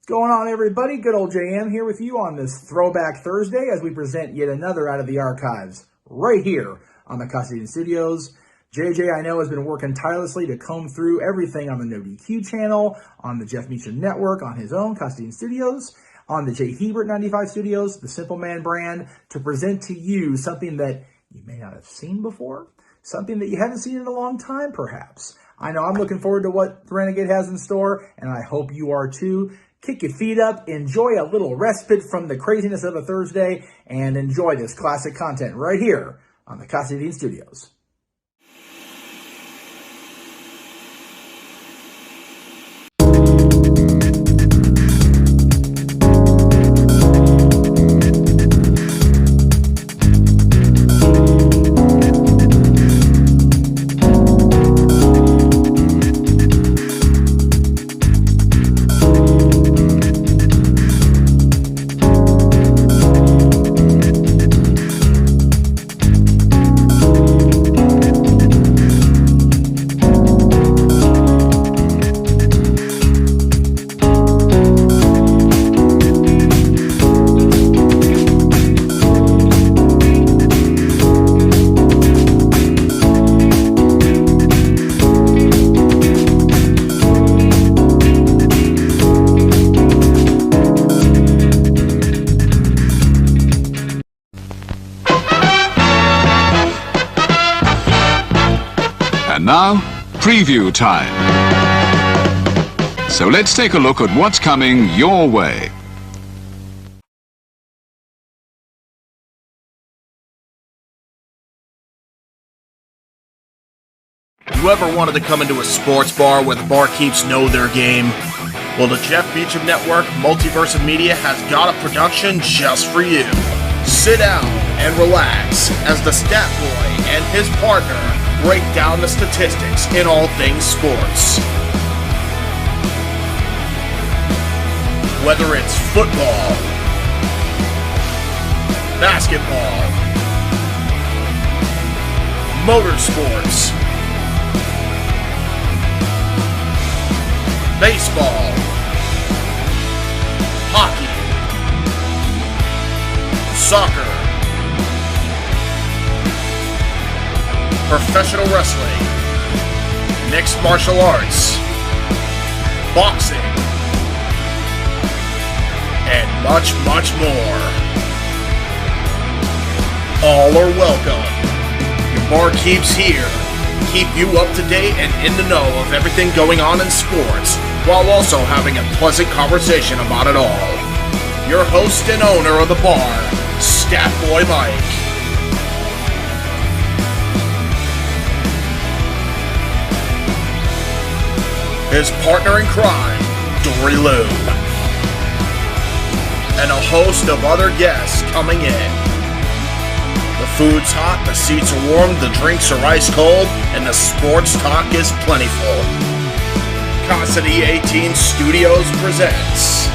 Going on, everybody? Good old JM here with you on this Throwback Thursday as we present yet another out of the archives right here on the Casa D18 Studios. JJ, I know, has been working tirelessly to comb through everything on the NoDQ channel, on the Jeff Meacham Network, on his own Casa D18 Studios, on the J. Hebert 95 Studios, the Simple Man brand, to present to you something that you may not have seen before, something that you haven't seen in a long time, perhaps. I know I'm looking forward to what the Renegade has in store, and I hope you are too. Kick your feet up, enjoy a little respite from the craziness of a Thursday, and enjoy this classic content right here on the Casa D18 Studios. Now, preview time. So let's take a look at what's coming your way. You ever wanted to come into a sports bar where the barkeeps know their game? Well, the Jeff Meacham Network, Multiverse of Media, has got a production just for you. Sit down and relax as the stat boy and his partner break down the statistics in all things sports. Whether it's football, basketball, motorsports, baseball, hockey, soccer, professional wrestling, mixed martial arts, boxing, and much, much more. All are welcome. Your barkeeps here keep you up to date and in the know of everything going on in sports, while also having a pleasant conversation about it all. Your host and owner of the bar, Stat Boy Mike. His partner in crime, Dory Lou. And a host of other guests coming in. The food's hot, the seats are warm, the drinks are ice cold, and the sports talk is plentiful. Casa D18 Studios presents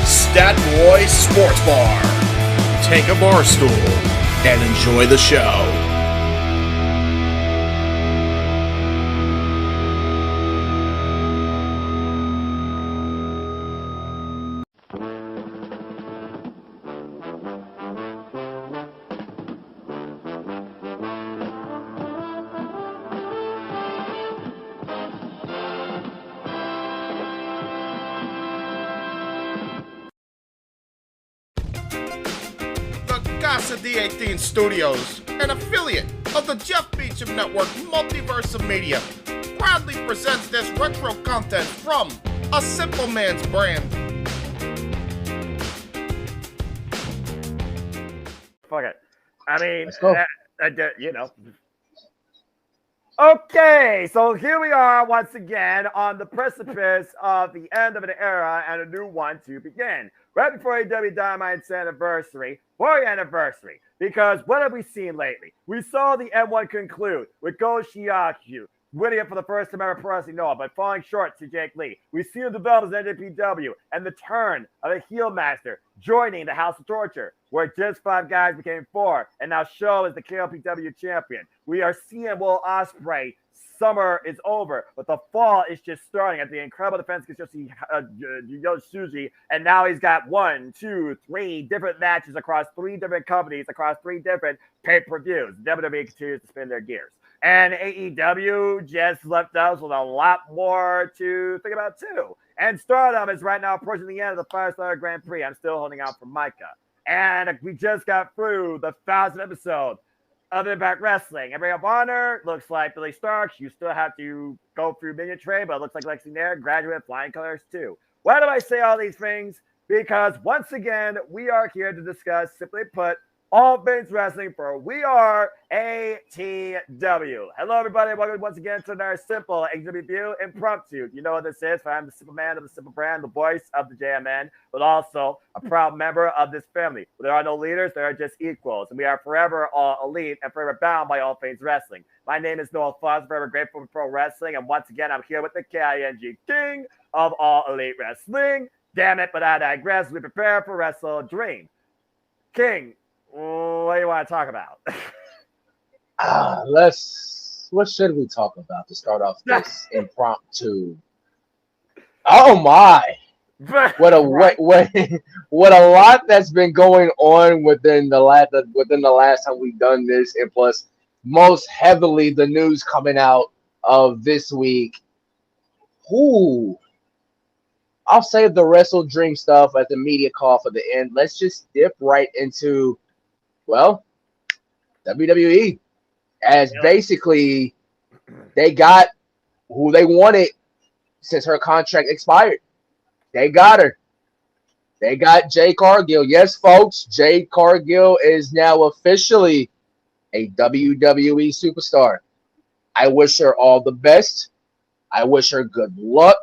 Stat Boy Sports Bar. Take a bar stool and enjoy the show. Casa D18 Studios, an affiliate of the Jeff Meacham Network, Multiverse of Media, proudly presents this retro content from a Simple Man's brand. Fuck it. I mean, you know. Okay, so here we are once again on the precipice of the end of an era and a new one to begin. Right before ATW Dynamite's anniversary, for anniversary, because what have we seen lately? We saw the M1 conclude with Go Shiakyu winning it for the first time ever pro wrestling Noah, but falling short to Jake Lee. We see the development as NJPW and the turn of a heel master joining the House of Torture. where just 5 guys became 4, and now Show is the KOPW champion. We are seeing Will Ospreay. Summer is over, but the fall is just starting at the incredible defense against Yosuji, and now he's got 1, 2, 3 different matches across 3 different companies, across 3 different pay-per-views. WWE continues to spin their gears. And AEW just left us with a lot more to think about, too. And Stardom is right now approaching the end of the 5-star Grand Prix. I'm still holding out for Micah. And we just got through the 1,000th episode of Impact Wrestling. And Ring of Honor looks like Billy Starks. You still have to go through Minion Trade, but it looks like Lexi Nair graduated Flying Colors, too. Why do I say all these things? Because once again, we are here to discuss, simply put, all things wrestling for We Are ATW. Hello, everybody. Welcome once again to another simple ATW View impromptu. You know what this is. I'm the simple man of the simple brand, the voice of the JMN, but also a proud member of this family. There are no leaders. There are just equals. And we are forever all elite and forever bound by all things wrestling. My name is Noah Foss, forever grateful for pro wrestling. And once again, I'm here with the KING King of all elite wrestling. Damn it, but I digress. We prepare for Wrestle Dream. King, what do you want to talk about? What should we talk about to start off this impromptu? Oh my! What a lot that's been going on within the last time we've done this, and plus most heavily the news coming out of this week. Ooh. I'll save the Wrestle Dream stuff at the media call for the end. Let's just dip right into, well, WWE. As basically they got who they wanted since her contract expired. They got her. They got Jade Cargill. Yes, folks, Jade Cargill is now officially a WWE superstar. I wish her all the best. I wish her good luck.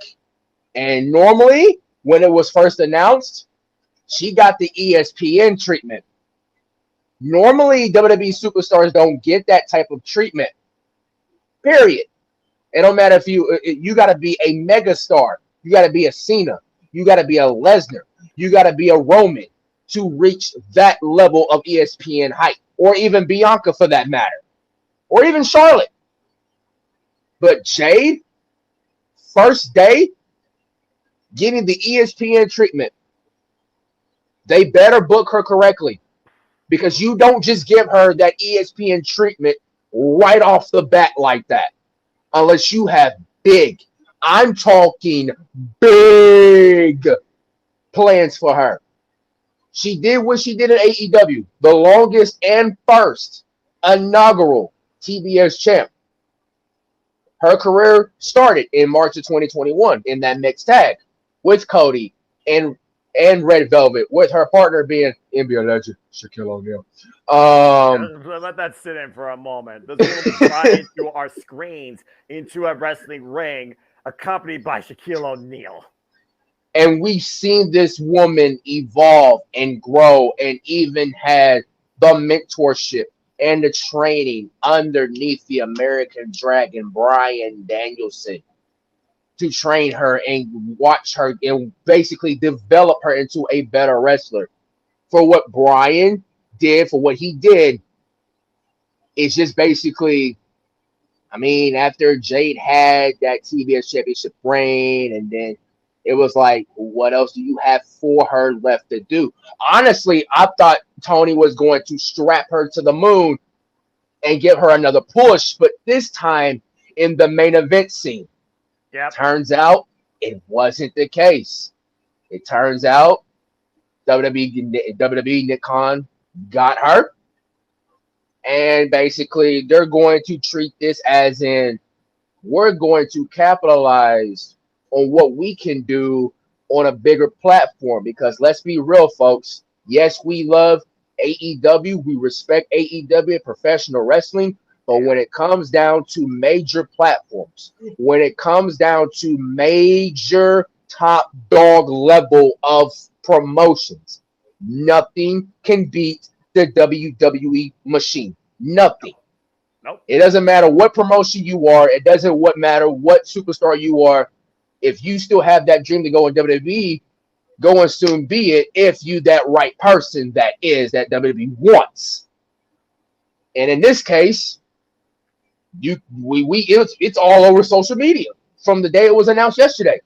And normally, when it was first announced, she got the ESPN treatment. Normally, WWE superstars don't get that type of treatment. Period. It don't matter if you got to be a megastar. You got to be a Cena. You got to be a Lesnar. You got to be a Roman to reach that level of ESPN height. Or even Bianca for that matter. Or even Charlotte. But Jade, first day, getting the ESPN treatment. They better book her correctly, because you don't just give her that ESPN treatment right off the bat like that, unless you have big, I'm talking big plans for her. She did what she did at AEW, the longest and first inaugural TBS champ. Her career started in March of 2021 in that mixed tag with Cody and Red Velvet, with her partner being NBA legend Shaquille O'Neal. Let that sit in for a moment. This will fly into our screens into a wrestling ring, accompanied by Shaquille O'Neal. And we've seen this woman evolve and grow, and even had the mentorship and the training underneath the American Dragon, Bryan Danielson, to train her and watch her and basically develop her into a better wrestler. For what Bryan did, for what he did, it's just basically, I mean, after Jade had that TBS championship reign, and then it was like, what else do you have for her left to do? Honestly, I thought Tony was going to strap her to the moon and give her another push, but this time in the main event scene. Yep. Turns out it wasn't the case. It turns out WWE Nick Khan got her, and basically they're going to treat this as in, we're going to capitalize on what we can do on a bigger platform. Because let's be real, folks. Yes, we love AEW. We respect AEW and professional wrestling. But when it comes down to major platforms, when it comes down to major top dog level of promotions, nothing can beat the WWE machine. Nothing. Nope. It doesn't matter what promotion you are. It doesn't matter what superstar you are. If you still have that dream to go in WWE, go and soon be it if you that right person that WWE wants. And in this case, it's all over social media from the day it was announced yesterday.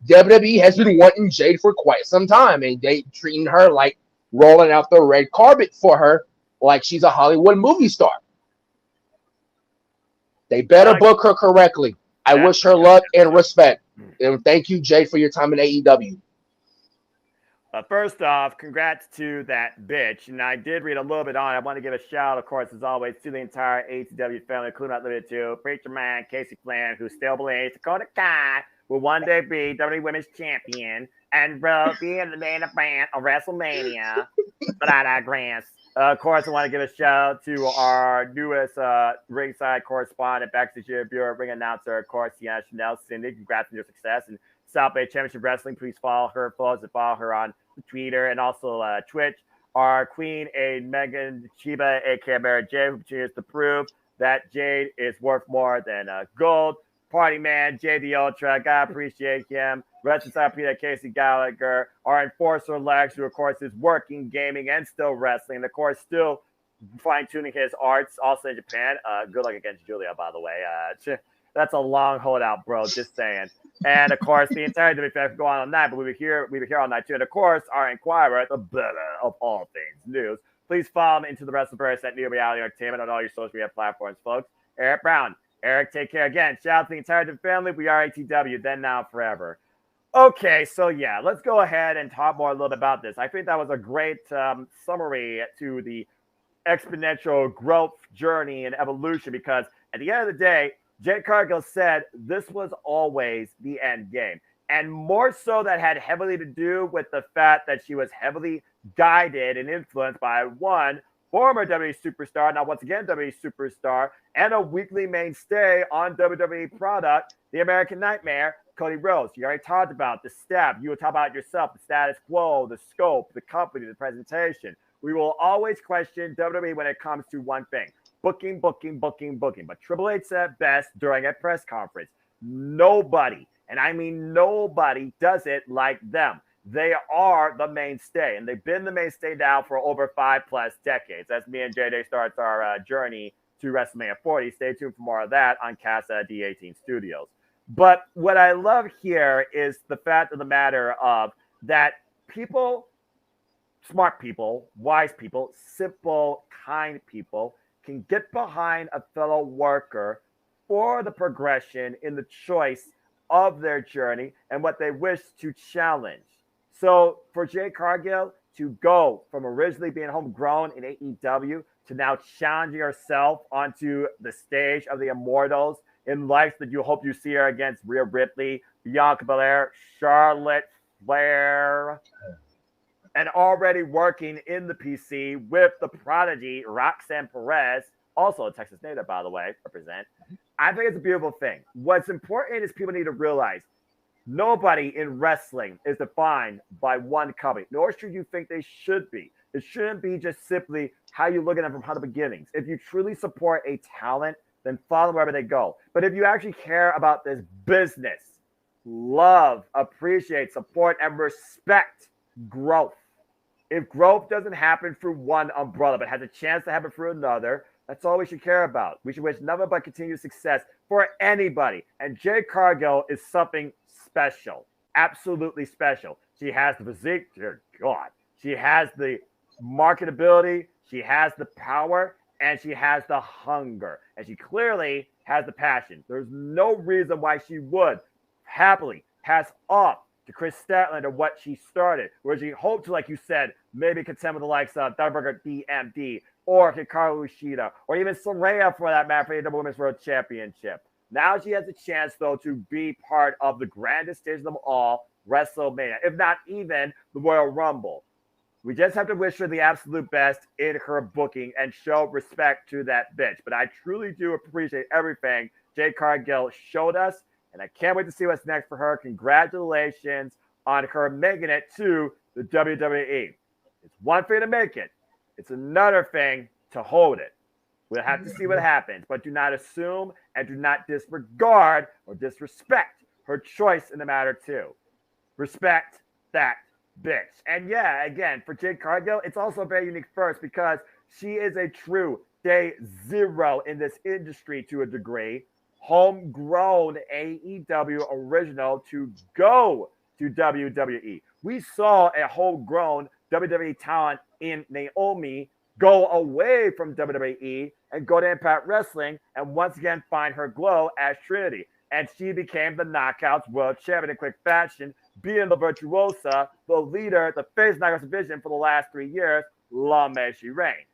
WWE has been wanting Jade for quite some time, and they treating her like rolling out the red carpet for her like she's a Hollywood movie star. They better book her correctly. I wish her luck and respect. And thank you, Jade, for your time in AEW. First off, congrats to that bitch. And I did read a little bit on it. I want to give a shout, of course, as always, to the entire ATW family, including not limited to Preacher Man, Casey Flynn, who still believes Dakota Kai will one day be WWE Women's Champion and will be in the main event of WrestleMania. But I digress. Of course, I want to give a shout out to our newest ringside correspondent, backstage reviewer, ring announcer, of course, Sienna Chanel. Cindy, congrats on your success. And South Bay Championship Wrestling, please follow her, follow her on Twitter and also Twitch. Our queen, Megan Chiba, aka Mary J, who continues to prove that Jade is worth more than gold. Party Man, Jay the Ultra, gotta appreciate him. Rest aside, Peter Casey Gallagher, our enforcer Lex, who of course is working, gaming, and still wrestling. And of course, still fine-tuning his arts, also in Japan. Good luck against Julia, by the way. That's a long holdout, bro. Just saying. And of course, the entire WFF go on that, but we were here all night too. And of course, our Inquirer, the better of all things news. Please follow him into the Wrestleverse at New Reality Entertainment on all your social media platforms, folks. Eric Brown. Eric, take care again. Shout out to the entire family. We are ATW, then, now, forever. Okay, so yeah, let's go ahead and talk more a little bit about this. I think that was a great summary to the exponential growth journey and evolution, because at the end of the day, Jade Cargill said this was always the end game. And more so, that had heavily to do with the fact that she was heavily guided and influenced by one former WWE superstar, now once again WWE superstar, and a weekly mainstay on WWE product, the American Nightmare, Cody Rhodes. You already talked about the step. You will talk about yourself, the status quo, the scope, the company, the presentation. We will always question WWE when it comes to one thing: booking. But Triple H said best during a press conference: nobody, and I mean nobody, does it like them. They are the mainstay, and they've been the mainstay now for over 5+ decades. As me and JJ starts our journey to WrestleMania 40. Stay tuned for more of that on Casa D18 Studios. But what I love here is the fact of the matter of that people, smart people, wise people, simple, kind people can get behind a fellow worker for the progression in the choice of their journey and what they wish to challenge. So for Jade Cargill to go from originally being homegrown in AEW to now challenging herself onto the stage of the Immortals in life that you hope you see her against Rhea Ripley, Bianca Belair, Charlotte Flair, and already working in the PC with the prodigy Roxanne Perez, also a Texas native, by the way, represent. I think it's a beautiful thing. What's important is people need to realize nobody in wrestling is defined by one company, nor should you think they should be. It shouldn't be just simply how you look at them from how the beginnings. If you truly support a talent, then follow wherever they go. But if you actually care about this business, love, appreciate, support, and respect growth. If growth doesn't happen through one umbrella, but has a chance to happen through another, that's all we should care about. We should wish nothing but continued success for anybody. And Jade Cargill is something special, absolutely special. She has the physique, dear God. She has the marketability, she has the power, and she has the hunger. And she clearly has the passion. There's no reason why she would happily pass off to Chris Statlander what she started, where she hoped to, like you said, maybe contend with the likes of Thunberger DMD or Hikaru Ishida, or even Saraya for that matter for the Women's World Championship. Now she has a chance, though, to be part of the grandest stage of them all, WrestleMania, if not even the Royal Rumble. We just have to wish her the absolute best in her booking and show respect to that bitch. But I truly do appreciate everything Jade Cargill showed us, and I can't wait to see what's next for her. Congratulations on her making it to the WWE. It's one thing to make it. It's another thing to hold it. We'll have to see what happens, but do not assume and do not disregard or disrespect her choice in the matter too. Respect that bitch. And yeah, again, for Jade Cargill, it's also a very unique first because she is a true day zero in this industry to a degree. Homegrown AEW original to go to WWE. We saw a homegrown WWE talent in Naomi go away from WWE and go to Impact Wrestling and once again find her glow as Trinity. And she became the Knockouts World Champion in quick fashion, being the virtuosa, the leader, the face of Knockouts division for the last 3 years. Long may she reign.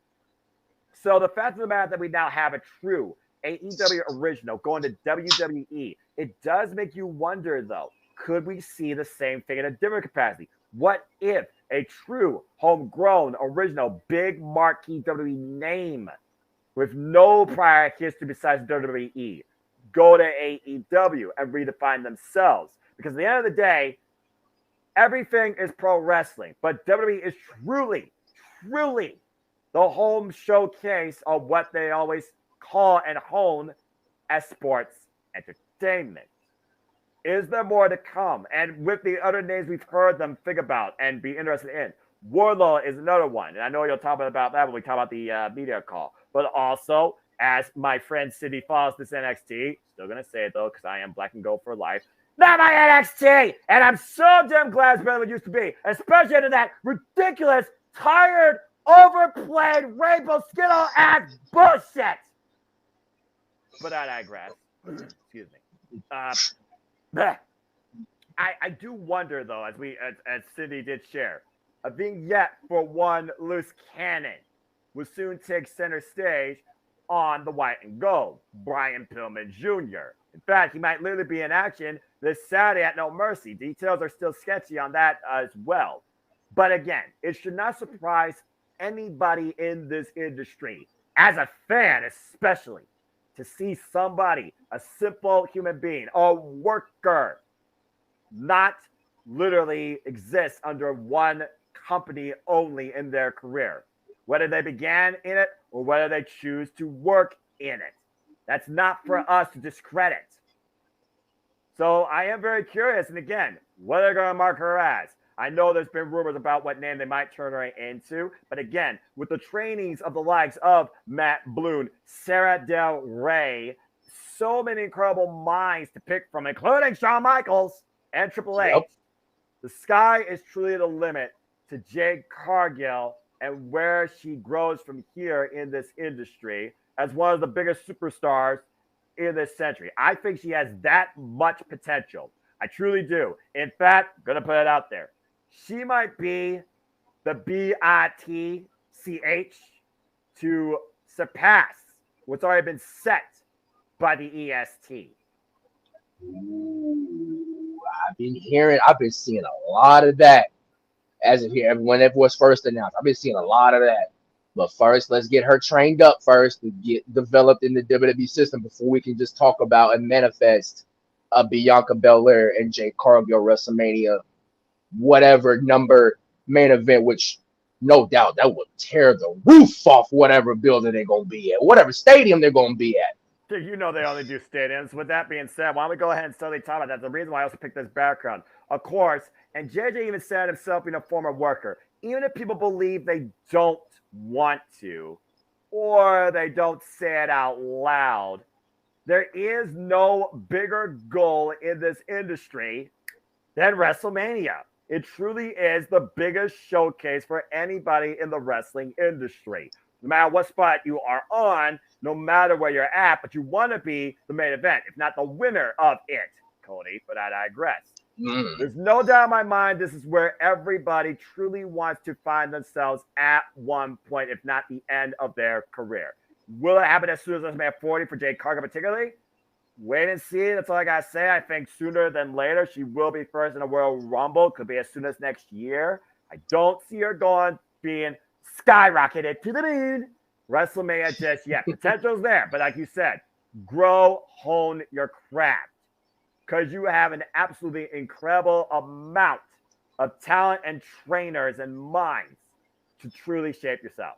So the fact of the matter that we now have a true AEW original going to WWE, it does make you wonder, though, could we see the same thing in a different capacity? What if a true homegrown original big marquee WWE name with no prior history besides WWE go to AEW and redefine themselves? Because at the end of the day, everything is pro wrestling, but WWE is truly the home showcase of what they always call and hone as sports entertainment. Is there more to come? And with the other names we've heard them think about and be interested in, Wardlow is another one. And I know you'll talk about that when we talk about the media call. But also, as my friend Cindy follows this NXT, still going to say it though, because I am black and gold for life, not my NXT! And I'm so damn glad it's better than it used to be, especially into that ridiculous, tired, overplayed, rainbow skittle ass bullshit. But I digress. Excuse me. I do wonder though, as Cindy did share, a vignette for one loose cannon will soon take center stage on the white and gold. Brian Pillman Jr. In fact, he might literally be in action this Saturday at No Mercy. Details are still sketchy on that as well. But again, it should not surprise anybody in this industry, as a fan especially, to see somebody, a simple human being, a worker, not literally exist under one company only in their career, whether they began in it or whether they choose to work in it. That's not for us to discredit. So I am very curious. And again, what are they going to mark her as? I know there's been rumors about what name they might turn her into. But again, with the trainings of the likes of Matt Bloom, Sarah Del Rey, so many incredible minds to pick from, including Shawn Michaels and Triple H. Yep. The sky is truly the limit to Jade Cargill and where she grows from here in this industry as one of the biggest superstars in this century. I think she has that much potential. I truly do. In fact, I'm going to put it out there. She might be the BITCH to surpass what's already been set by the EST. Ooh, I've been seeing a lot of that as of here. When it was first announced, I've been seeing a lot of that. But first, let's get her trained up first to get developed in the WWE system before we can just talk about and manifest a Bianca Belair and Jade Cargill WrestleMania, whatever number main event, which no doubt that would tear the roof off whatever building they're going to be at, whatever stadium they're going to be at. You know they only do stadiums. With that being said, why don't we go ahead and slowly talk about that? The reason why I also picked this background, of course, and JJ even said himself being a former worker, even if people believe they don't want to or they don't say it out loud, there is no bigger goal in this industry than WrestleMania. It truly is the biggest showcase for anybody in the wrestling industry. No matter what spot you are on, no matter where you're at, but you want to be the main event, if not the winner of it, Cody, but I digress. There's no doubt in my mind this is where everybody truly wants to find themselves at one point, if not the end of their career. Will it happen as soon as WrestleMania 40 for Jade Cargill particularly? Wait and see. That's all I got to say. I think sooner than later, she will be first in a Royal Rumble. Could be as soon as next year. I don't see her being skyrocketed to the moon. WrestleMania just yet. Potential's there. But like you said, grow, hone your craft. Because you have an absolutely incredible amount of talent and trainers and minds to truly shape yourself.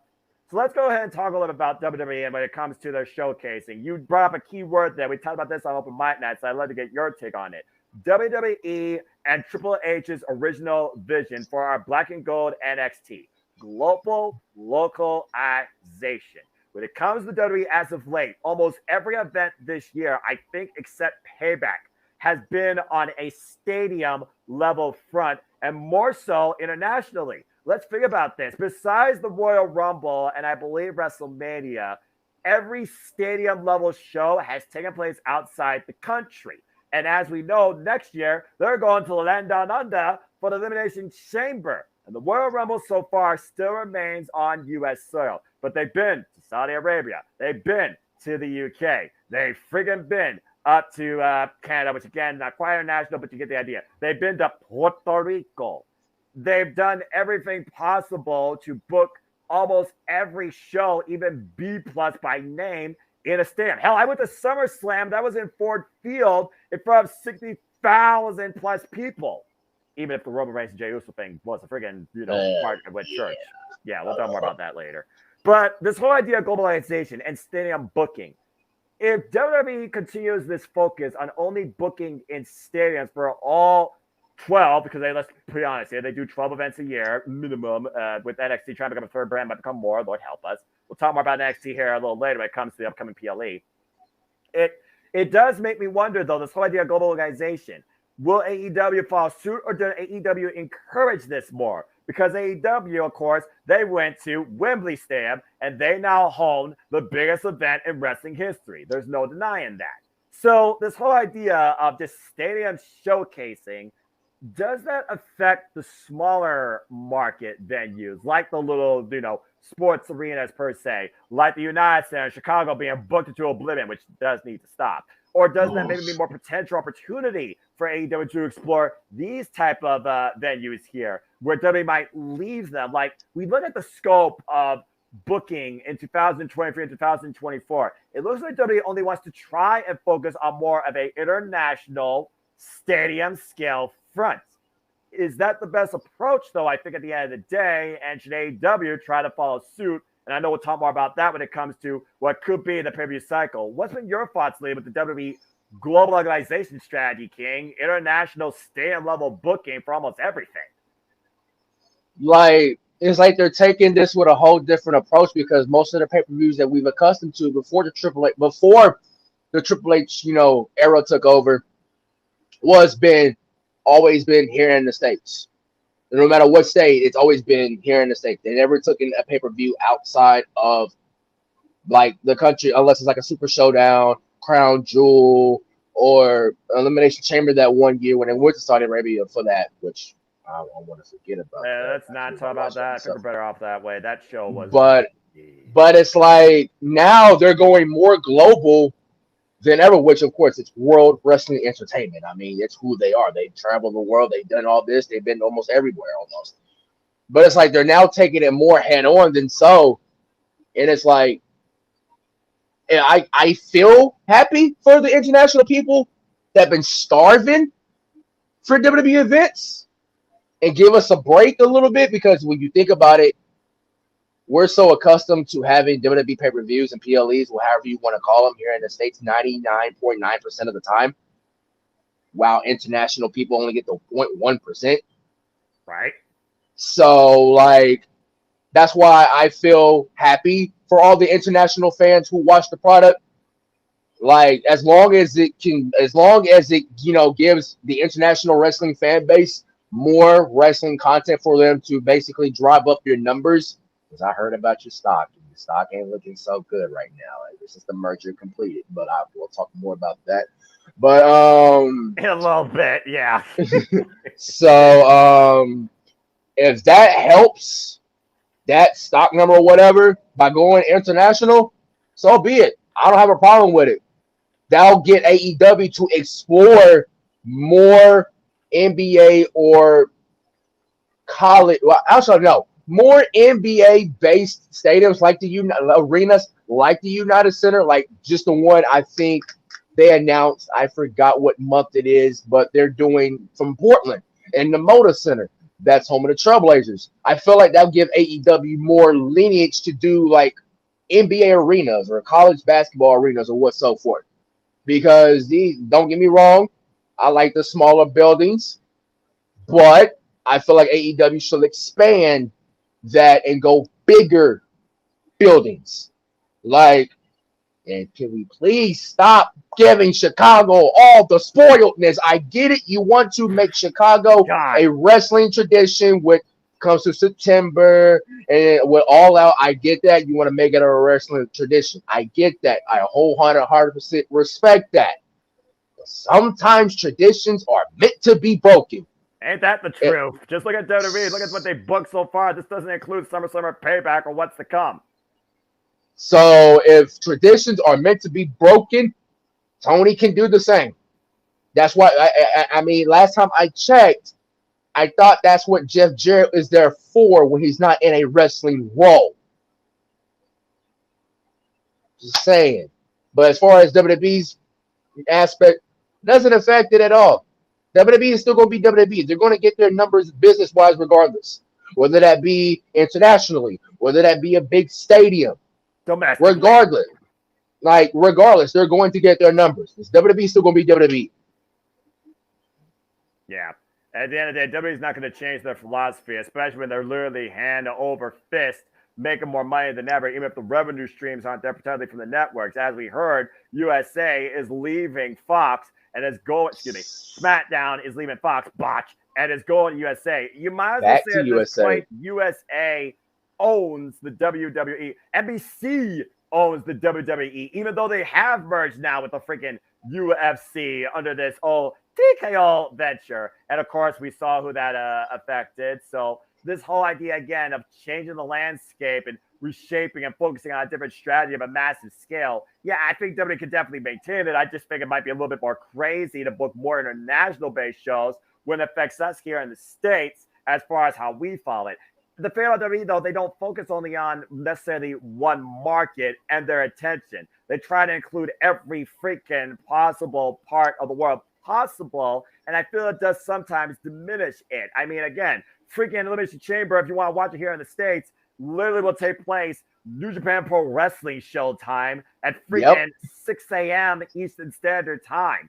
So let's go ahead and talk a little about WWE and when it comes to their showcasing. You brought up a key word there. We talked about this on Open Mic Night, so I'd love to get your take on it. WWE and Triple H's original vision for our black and gold NXT: global localization. When it comes to WWE as of late, almost every event this year, I think except Payback, has been on a stadium level front, and more so internationally. Let's think about this. Besides the Royal Rumble and I believe WrestleMania, every stadium level show has taken place outside the country. And as we know, next year, they're going to the land down under for the Elimination Chamber. And the Royal Rumble so far still remains on U.S. soil. But they've been to Saudi Arabia. They've been to the UK. They've friggin' been up to Canada, which again, not quite international, but you get the idea. They've been to Puerto Rico. They've done everything possible to book almost every show, even B+ by name, in a stadium. Hell, I went to SummerSlam. That was in Ford Field in front of 60,000 plus people. Even if the Roman Reigns and Jey Uso thing was a friggin', partner with church. Yeah, we'll talk more about that later. But this whole idea of globalization and stadium booking, if WWE continues this focus on only booking in stadiums for all 12, because let's be honest here, they do 12 events a year minimum, with NXT trying to become a third brand, might become more. Lord help us. We'll talk more about NXT here a little later when it comes to the upcoming PLE. It does make me wonder, though, this whole idea of global organization. Will AEW follow suit, or does AEW encourage this more? Because AEW, of course, they went to Wembley Stadium, and they now hold the biggest event in wrestling history. There's no denying that. So this whole idea of this stadium showcasing, does that affect the smaller market venues, like the little, sports arenas per se, like the United Center in Chicago being booked into oblivion, which does need to stop? Or does that maybe be more potential opportunity for AEW to explore these type of venues here, where WWE might leave them? Like, we look at the scope of booking in 2023 and 2024. It looks like WWE only wants to try and focus on more of an international stadium scale front. Is that the best approach, though? I think at the end of the day, and should AEW try to follow suit? And I know we'll talk more about that when it comes to what could be the pay-per-view cycle. What's been your thoughts, Lee, with the WWE global organization strategy, King? International stadium-level booking for almost everything. Like, it's like they're taking this with a whole different approach, because most of the pay-per-views that we've accustomed to before the Triple H, era took over, always been here in the States. No matter what state, it's always been here in the States. They never took in a pay-per-view outside of like the country, unless it's like a Super Showdown, Crown Jewel, or Elimination Chamber that one year when they went to Saudi Arabia for that, which I don't want to forget about. Let's not talk about that. I think we're better off that way. That show was. But it's like now they're going more global than ever, which of course it's World Wrestling Entertainment. I mean, it's who they are. They travel the world. They've done all this. They've been almost everywhere almost. But it's like they're now taking it more head on than so. And it's like, and I feel happy for the international people that have been starving for WWE events and give us a break a little bit, because when you think about it, we're so accustomed to having WWE pay-per-views and PLEs, or however you want to call them, here in the States 99.9% of the time, while international people only get the 0.1%. Right. So, like, that's why I feel happy for all the international fans who watch the product. Like, as long as it gives the international wrestling fan base more wrestling content for them to basically drive up your numbers. Because I heard about your stock, and your stock ain't looking so good right now. Like, this is the merger completed, but we'll talk more about that. But in a little bit, yeah. So if that helps that stock number or whatever by going international, so be it. I don't have a problem with it. That'll get AEW to explore more NBA or college. Well, actually, no. More NBA-based stadiums like arenas, like the United Center, like just the one I think they announced. I forgot what month it is, but they're doing from Portland and the Moda Center. That's home of the Trailblazers. I feel like that'll give AEW more lineage to do like NBA arenas or college basketball arenas or what so forth. Because don't get me wrong, I like the smaller buildings. But I feel like AEW should expand that and go bigger buildings. Like, and can we please stop giving Chicago all the spoiledness? I get it. You want to make Chicago God. a wrestling tradition when it comes to September and with All Out. I get that. You want to make it a wrestling tradition. I get that. I wholeheartedly 100% respect that. But sometimes traditions are meant to be broken. Ain't that the truth? Just look at WWE. Look at what they booked so far. This doesn't include SummerSlam Payback or what's to come. So if traditions are meant to be broken, Tony can do the same. That's why I mean, last time I checked, I thought that's what Jeff Jarrett is there for when he's not in a wrestling role. Just saying. But as far as WWE's aspect, doesn't affect it at all. WWE is still going to be WWE. They're going to get their numbers business-wise regardless. Whether that be internationally, whether that be a big stadium. Domestically. Regardless, they're going to get their numbers. WWE is still going to be WWE. Yeah. At the end of the day, WWE's not going to change their philosophy, especially when they're literally hand over fist making more money than ever, even if the revenue streams aren't there particularly from the networks. As we heard, USA is leaving Fox and is going, SmackDown is leaving Fox, botch, and is going to USA. You might as well say at this point, USA owns the WWE. NBC owns the WWE, even though they have merged now with the freaking UFC under this old TKO venture. And of course, we saw who that affected. So this whole idea, again, of changing the landscape and reshaping and focusing on a different strategy of a massive scale. Yeah, I think WWE could definitely maintain it. I just think it might be a little bit more crazy to book more international-based shows when it affects us here in the States as far as how we follow it. The thing about WWE, though, they don't focus only on necessarily one market and their attention. They try to include every freaking possible part of the world possible, and I feel it does sometimes diminish it. I mean, again, freaking Elimination Chamber, if you want to watch it here in the States, literally will take place New Japan Pro Wrestling show time at freaking 6 a.m. Eastern Standard Time.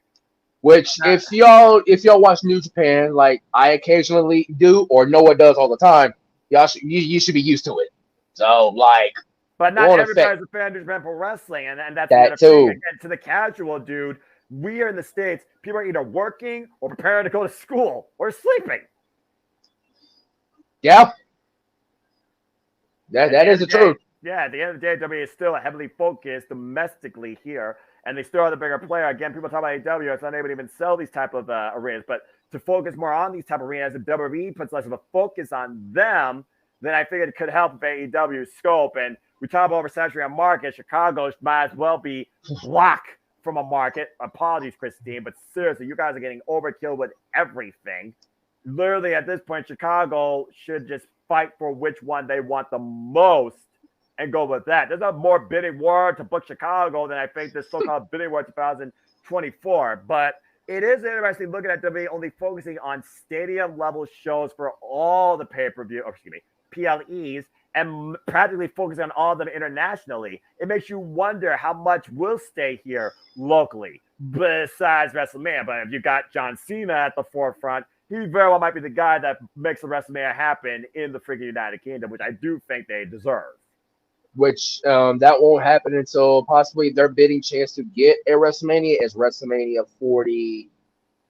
Which, if y'all watch New Japan, like I occasionally do, or Noah does all the time, you should be used to it. So, like, but not everybody's a fan of New Japan Pro Wrestling, and that's that the too. Thing. Again, to the casual dude, we are in the States. People are either working or preparing to go to school or sleeping. Yeah. That is the truth. Yeah, at the end of the day, WWE is still heavily focused domestically here, and they still are the bigger player. Again, people talk about AEW, it's unable to even sell these type of arenas, but to focus more on these type of arenas, if WWE puts less of a focus on them, then I think it could help with AEW's scope. And we talk about oversaturated market. Chicago might as well be blocked from a market. Apologies, Christine, but seriously, you guys are getting overkill with everything. Literally, at this point, Chicago should just fight for which one they want the most and go with that. There's a more bidding war to book Chicago than I think this so-called bidding war 2024. But it is interesting looking at WWE only focusing on stadium-level shows for all the pay-per-view, PLEs, and practically focusing on all of them internationally. It makes you wonder how much will stay here locally besides WrestleMania. But if you got John Cena at the forefront, he very well might be the guy that makes the WrestleMania happen in the freaking United Kingdom, which I do think they deserve. Which that won't happen until possibly their bidding chance to get a WrestleMania is WrestleMania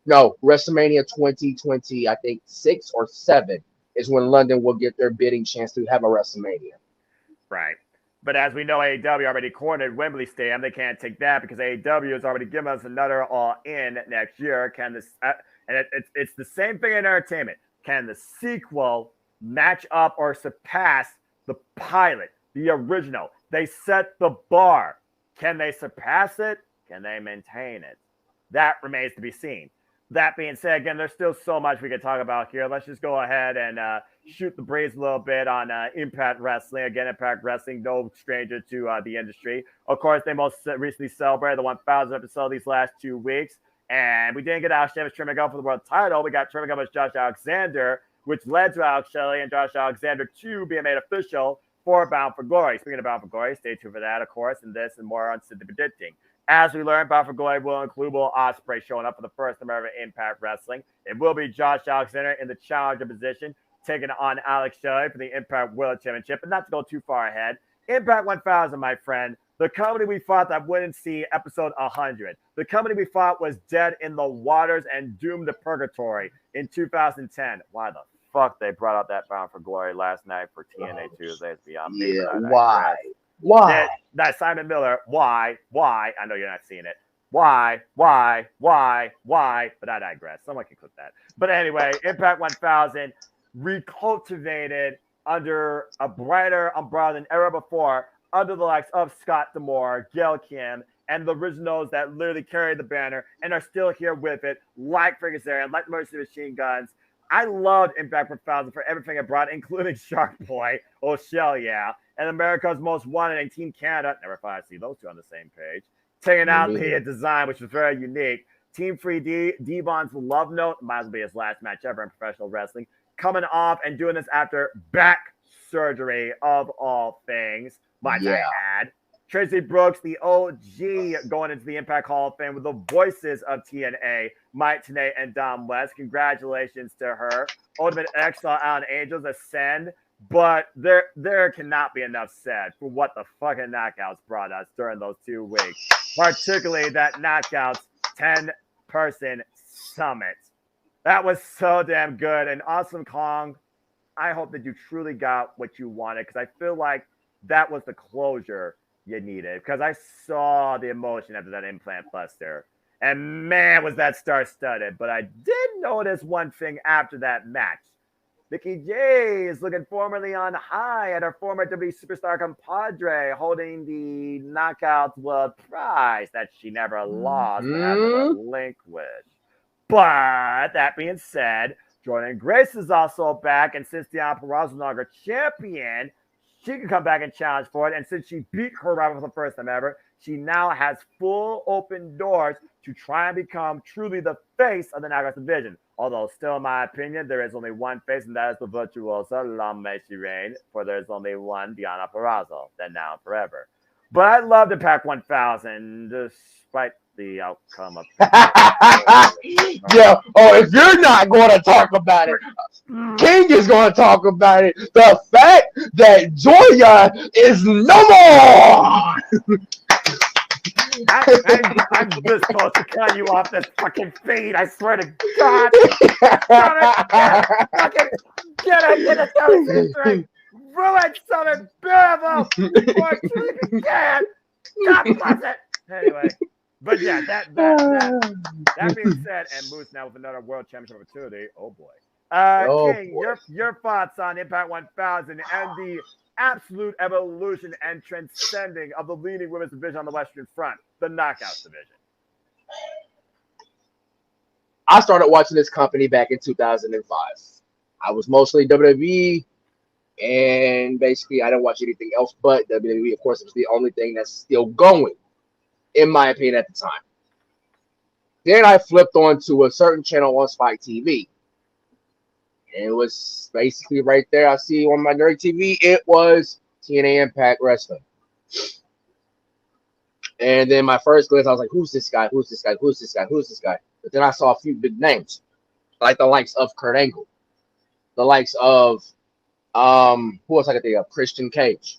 2020, I think 6 or 7 is when London will get their bidding chance to have a WrestleMania. Right. But as we know, AEW already cornered Wembley Stadium. They can't take that because AEW has already given us another all-in next year. Can this and it's the same thing in entertainment. Can the sequel match up or surpass the pilot, the original? They set the bar. Can they surpass it? Can they maintain it? That remains to be seen. That being said, again, there's still so much we could talk about here. Let's just go ahead and shoot the breeze a little bit on Impact Wrestling. Again, Impact Wrestling, no stranger to the industry. Of course, they most recently celebrated the 1,000th episode these last 2 weeks. And we didn't get Alex Shelley Trey Miguel for the world title. We got Trey Miguel versus Josh Alexander, which led to Alex Shelley and Josh Alexander 2 being made official before Bound for Glory. Speaking of Bound for Glory, stay tuned for that, of course, and this and more on Sid the Predicting. As we learned, Bound for Glory will include Will Ospreay showing up for the first time ever Impact Wrestling. It will be Josh Alexander in the challenger position, taking on Alex Shelley for the Impact World Championship. And not to go too far ahead, Impact 1000, my friend, the company we thought that wouldn't see episode 100. The company we thought was dead in the waters and doomed to purgatory in 2010. Why the fuck they brought out that Bound for Glory last night for TNA Tuesday? It's beyond me. Yeah, why? Why? That Simon Miller, why? I know you're not seeing it. Why? But I digress. Someone can clip that. But anyway, Impact 1000 recultivated under a brighter umbrella than ever before, under the likes of Scott D'Amore, Gail Kim, and the originals that literally carried the banner and are still here with it, like Frank Kazarian, like Mercy Machine Guns. I loved Impact 1000 for everything it brought, including Shark Boy, yeah, and America's Most Wanted and Team Canada. Never thought I'd see those two on the same page. Taking out the design, which was very unique. Team 3D, Devon's Love Note, might as well be his last match ever in professional wrestling, coming off and doing this after back surgery of all things, might I add. Tracy Brooks, the OG, going into the Impact Hall of Fame with the voices of TNA, Mike Tenay and Dom West. Congratulations to her. Ultimate Exile, Alan Angels, Ascend. But there cannot be enough said for what the fucking Knockouts brought us during those 2 weeks. Particularly that Knockouts 10-person summit. That was so damn good. And Awesome Kong, I hope that you truly got what you wanted, because I feel like that was the closure you needed, because I saw the emotion after that implant buster, and man, was that star-studded. But I did notice one thing after that match. Mickey J is looking formerly on high at her former WWE superstar compadre, holding the Knockouts World Prize that she never lost but had to relinquish. But that being said, Jordan Grace is also back, and since Deanna Purrazzo is no longer champion, she can come back and challenge for it. And since she beat her rival for the first time ever, she now has full open doors to try and become truly the face of the Knockouts division. Although, still, in my opinion, there is only one face, and that is the virtuosa, long may she reign, for there's only one Deanna Purrazzo, then now and forever. But I love the Pack 1000, despite the outcome of Yeah. Oh, if you're not going to talk about it, King is going to talk about it. The fact that Joya is no more. I'm this close to cutting you off this fucking feed. I swear to God. Get it. Ruin Southern Beautiful before it truly began. God bless it. Anyway. But yeah, that being said, and Moose now with another World Championship opportunity. Oh boy. King, boy. Your thoughts on Impact 1000 and the absolute evolution and transcending of the leading women's division on the Western Front, the Knockouts division. I started watching this company back in 2005. I was mostly WWE, and basically I didn't watch anything else but WWE. Of course, it was the only thing that's still going, in my opinion, at the time. Then I flipped on to a certain channel on Spike TV. And it was basically right there. I see on my nerd TV, it was TNA Impact Wrestling. And then my first glance, I was like, who's this guy? Who's this guy? Who's this guy? Who's this guy? But then I saw a few big names, like the likes of Kurt Angle, the likes of, who else I could think of? Christian Cage,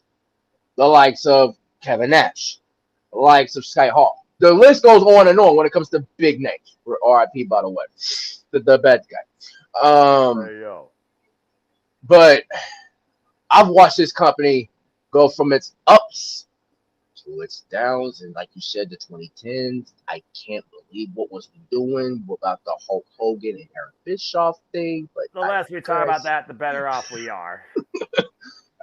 the likes of Kevin Nash, the likes of Sky Hall. The list goes on and on when it comes to big names. RIP, by the way, the bad guy. But I've watched this company go from its ups to its downs, and like you said, the 2010s. I can't believe what was doing about the Hulk Hogan and Eric Bischoff thing. But the less we talk about that, the better off we are. That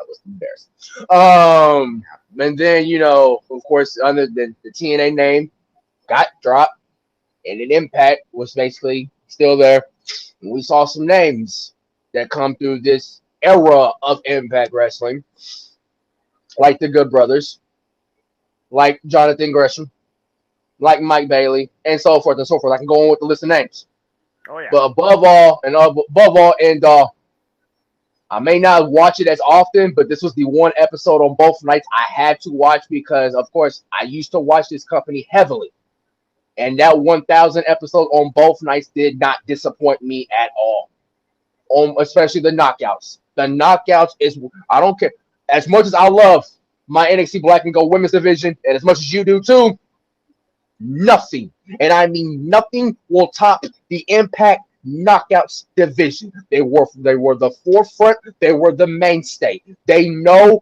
was embarrassing. And then, you know, of course, under the TNA name got dropped, and an Impact was basically still there. And we saw some names that come through this era of Impact Wrestling, like the Good Brothers, like Jonathan Gresham, like Mike Bailey, and so forth and so forth. I can go on with the list of names. Oh yeah. But above all, I may not watch it as often, but this was the one episode on both nights I had to watch because, of course, I used to watch this company heavily. And that 1,000 episode on both nights did not disappoint me at all. Especially the knockouts. The knockouts is, I don't care. As much as I love my NXT Black and Gold Women's Division, and as much as you do too, nothing, and I mean nothing, will top the Impact Knockouts division. They were the forefront. They were the mainstay. They knew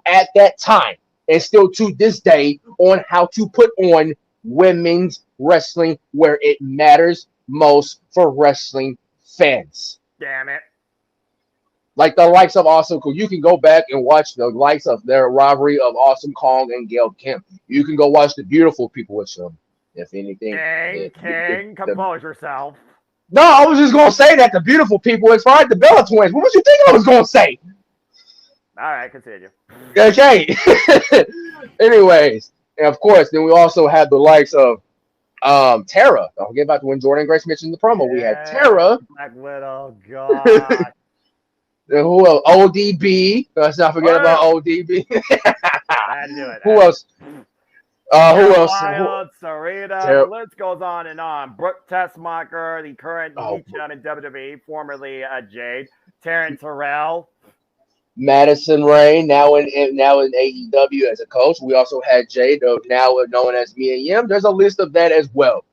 at that time, and still to this day, on how to put on women's wrestling where it matters most for wrestling fans. Damn it. Like the likes of Awesome Kong. You can go back and watch the likes of their rivalry of Awesome Kong and Gail Kim. You can go watch the beautiful people with them. If anything. King, compose yourself. No, I was just going to say that the beautiful people is fine. The Bella Twins. What was you thinking I was going to say? All right, continue. Okay. Anyways, and of course, then we also had the likes of Tara. Don't forget about when Jordan Grace mentioned the promo. We had Tara. Black Widow. God. Who else? ODB. Let's not forget about ODB. I had to do it. Who else? Who else? Wild, Sarita. The list goes on and on. Brooke Tessmacher, the current heat champ in WWE, formerly Jade. Taryn Terrell. Madison Rain, now in AEW as a coach. We also had Jade, now known as Mia Yim. There's a list of that as well.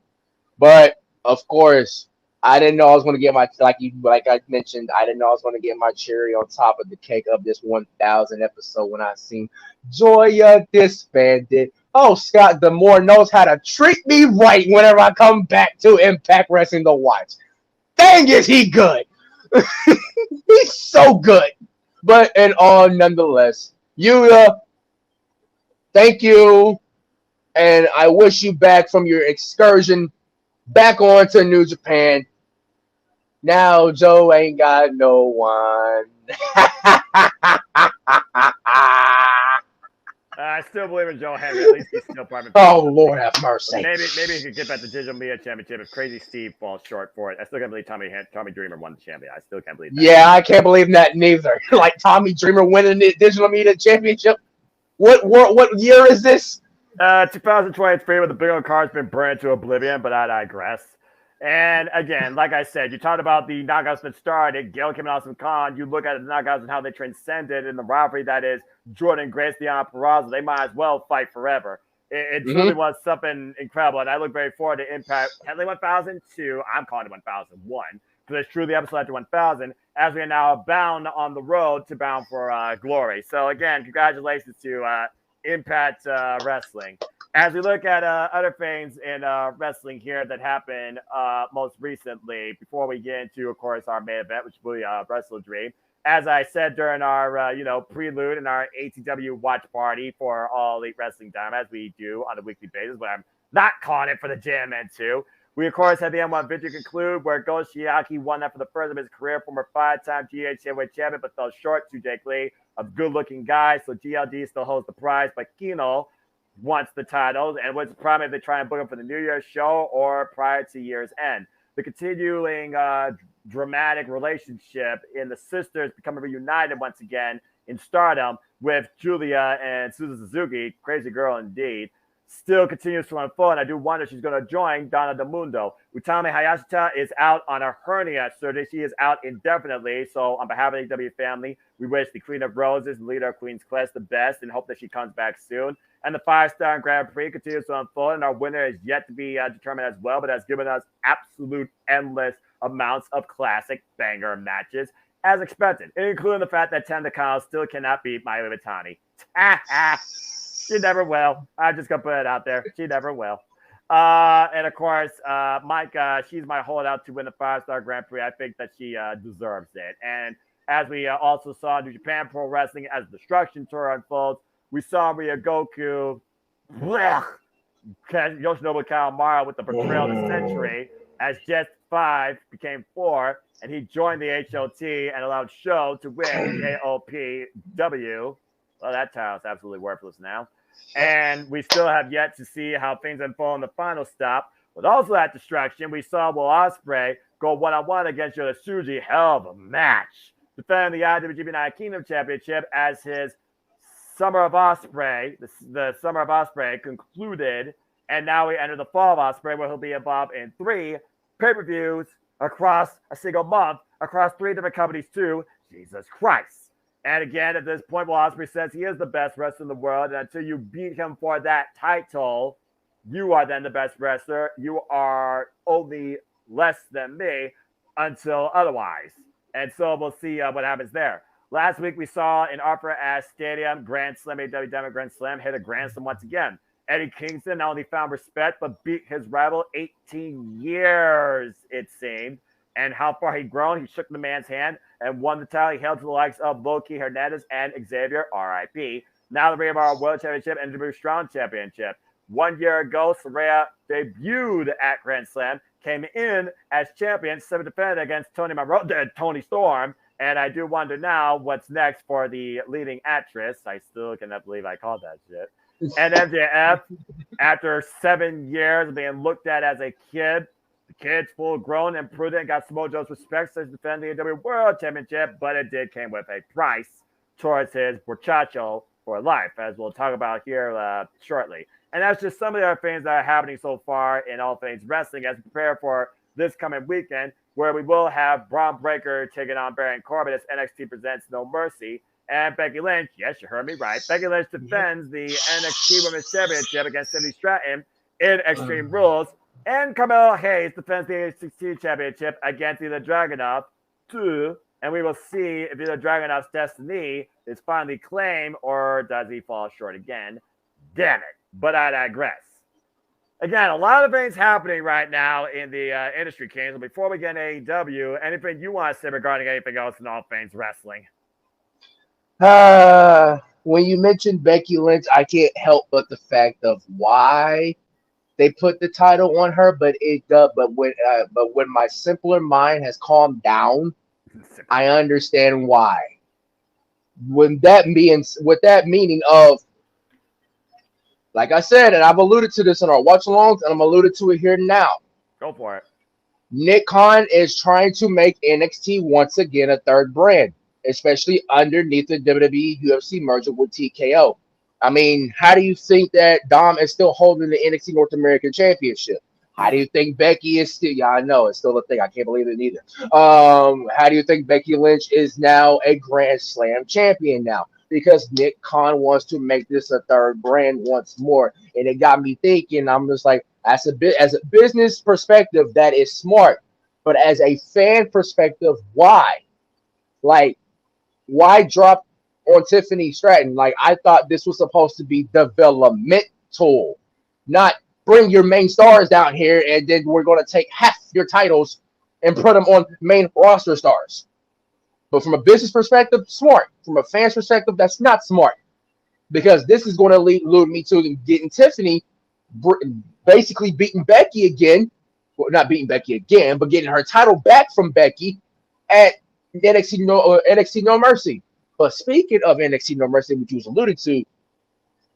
But of course, I didn't know I was going to get my, like I mentioned, I didn't know I was going to get my cherry on top of the cake of this 1,000 episode when I seen Joya disbanded. Oh, Scott D'Amore knows how to treat me right whenever I come back to Impact Wrestling to watch. Dang, is he good? He's so good. But in all, nonetheless, Yuya, thank you. And I wish you back from your excursion back on to New Japan. Now Joe ain't got no one. I still believe in Joe Henry. At least he's still private. Oh, Lord have mercy. Maybe he could get back the Digital Media Championship if Crazy Steve falls short for it. I still can't believe Tommy Dreamer won the champion. I still can't believe that. Yeah, I can't believe that neither. Like Tommy Dreamer winning the Digital Media Championship. What year is this? 2023, with the big old card's been burned to oblivion, but I digress. And again, like I said, you talked about the knockouts that started, Gail Kim and Awesome Khan. You look at the knockouts and how they transcended in the rivalry that is Jordan Grace, Deonna Purrazzo. They might as well fight forever. It truly was something incredible, and I look very forward to Impact Henley 1002. I'm calling it 1001 because it's truly episode after 1000, as we are now bound on the road to Bound for Glory. So again, congratulations to Impact Wrestling. As we look at other things in wrestling here that happened most recently, before we get into, of course, our main event, which will be Wrestle Dream. As I said during our, prelude and our ATW watch party for All Elite Wrestling Time, as we do on a weekly basis, but I'm not calling it for the JMN 2. We, of course, had the M1 victory conclude where Go Shiaki won that for the first of his career, former 5-time GH heavyweight champion, but fell short to Jake Lee, a good-looking guy. So GLD still holds the prize, but Kino wants the titles, and what's probably if they try and book him for the New Year's show or prior to year's end. The continuing dramatic relationship in the sisters becoming reunited once again in Stardom with Julia and Susan Suzuki, crazy girl indeed, still continues to unfold, and I do wonder if she's going to join Donna Del Mundo. Utami Hayashita is out on a hernia surgery. She is out indefinitely, so on behalf of the AW family, we wish the Queen of Roses and leader of Queen's Quest the best and hope that she comes back soon. And the 5-star Grand Prix continues to unfold, and our winner is yet to be determined as well, but has given us absolute endless amounts of classic banger matches, as expected, including the fact that Tenda Kyle still cannot beat Mayu Iwatani. She never will. I'm just going to put it out there. She never will. And, of course, Mike, she's my holdout to win the 5-star Grand Prix. I think that she deserves it. And as we also saw in New Japan Pro Wrestling as the Destruction Tour unfolds, we saw Ryogoku, Yoshinobu Kawamura with the betrayal of the century, as just 5 became 4, and he joined the HOT and allowed Sho to win KOPW. Well, that title's absolutely worthless now. And we still have yet to see how things unfold in the final stop. But also at Destruction, we saw Will Ospreay go one-on-one against Yota Tsuji. Hell of a match. defending the IWGP United Kingdom Championship as his Summer of Ospreay, the Summer of Ospreay concluded, and now we enter the Fall of Ospreay, where he'll be involved in 3 pay-per-views across a single month, across 3 different companies too. Jesus Christ. And again, at this point, Will Ospreay says he is the best wrestler in the world, and until you beat him for that title, you are then the best wrestler. You are only less than me until otherwise. And so we'll see what happens there. Last week, we saw in Opera Ash Stadium, Grand Slam, AW Diamond Grand Slam, hit a Grand Slam once again. Eddie Kingston not only found respect, but beat his rival 18 years, it seemed. And how far he'd grown, he shook the man's hand and won the title. He held to the likes of Loki Hernandez and Xavier, RIP. Now the Ring of Honor World Championship and WWE Strong Championship. 1 year ago, Saraya debuted at Grand Slam, came in as champion, 7 defended against Tony Storm. And I do wonder now what's next for the leading actress. I still cannot believe I called that shit. And MJF, after 7 years of being looked at as a kid, the kid's full grown and prudent, got Samoa Joe's respect since defending the AEW World Championship, but it did came with a price towards his muchacho for life, as we'll talk about here shortly. And that's just some of the other things that are happening so far in all things wrestling as we prepare for this coming weekend, where we will have Braun Breaker taking on Baron Corbin as NXT presents No Mercy. And Becky Lynch, yes, you heard me right. Becky Lynch defends the NXT Women's Championship against Cindy Stratton in Extreme Rules. And Carmelo Hayes defends the NXT Championship against either Dragunov 2. And we will see if either Dragunov's destiny is finally claimed or does he fall short again. Damn it. But I digress. Again, a lot of things happening right now in the industry, Kings. So before we get into AEW, anything you want to say regarding anything else in all things wrestling? When you mentioned Becky Lynch, I can't help but the fact of why they put the title on her. But when my simpler mind has calmed down, I understand why. With that meaning of, like I said, and I've alluded to this in our watch-alongs, and I'm alluded to it here now. Go for it. Nick Khan is trying to make NXT once again a third brand, especially underneath the WWE UFC merger with TKO. I mean, how do you think that Dom is still holding the NXT North American Championship? How do you think Becky is still? Yeah, I know it's still a thing. I can't believe it either. How do you think Becky Lynch is now a Grand Slam champion now? Because Nick Khan wants to make this a third brand once more, and it got me thinking. I'm just like, as a business perspective, that is smart, but as a fan perspective, why? Like, why drop on Tiffany Stratton? Like, I thought this was supposed to be developmental, not bring your main stars down here and then we're going to take half your titles and put them on main roster stars. But from a business perspective, smart. From a fan's perspective, that's not smart. Because this is going to lead me to getting Tiffany basically beating Becky again. Well, not beating Becky again, but getting her title back from Becky at NXT No Mercy. But speaking of NXT No Mercy, which you was alluded to,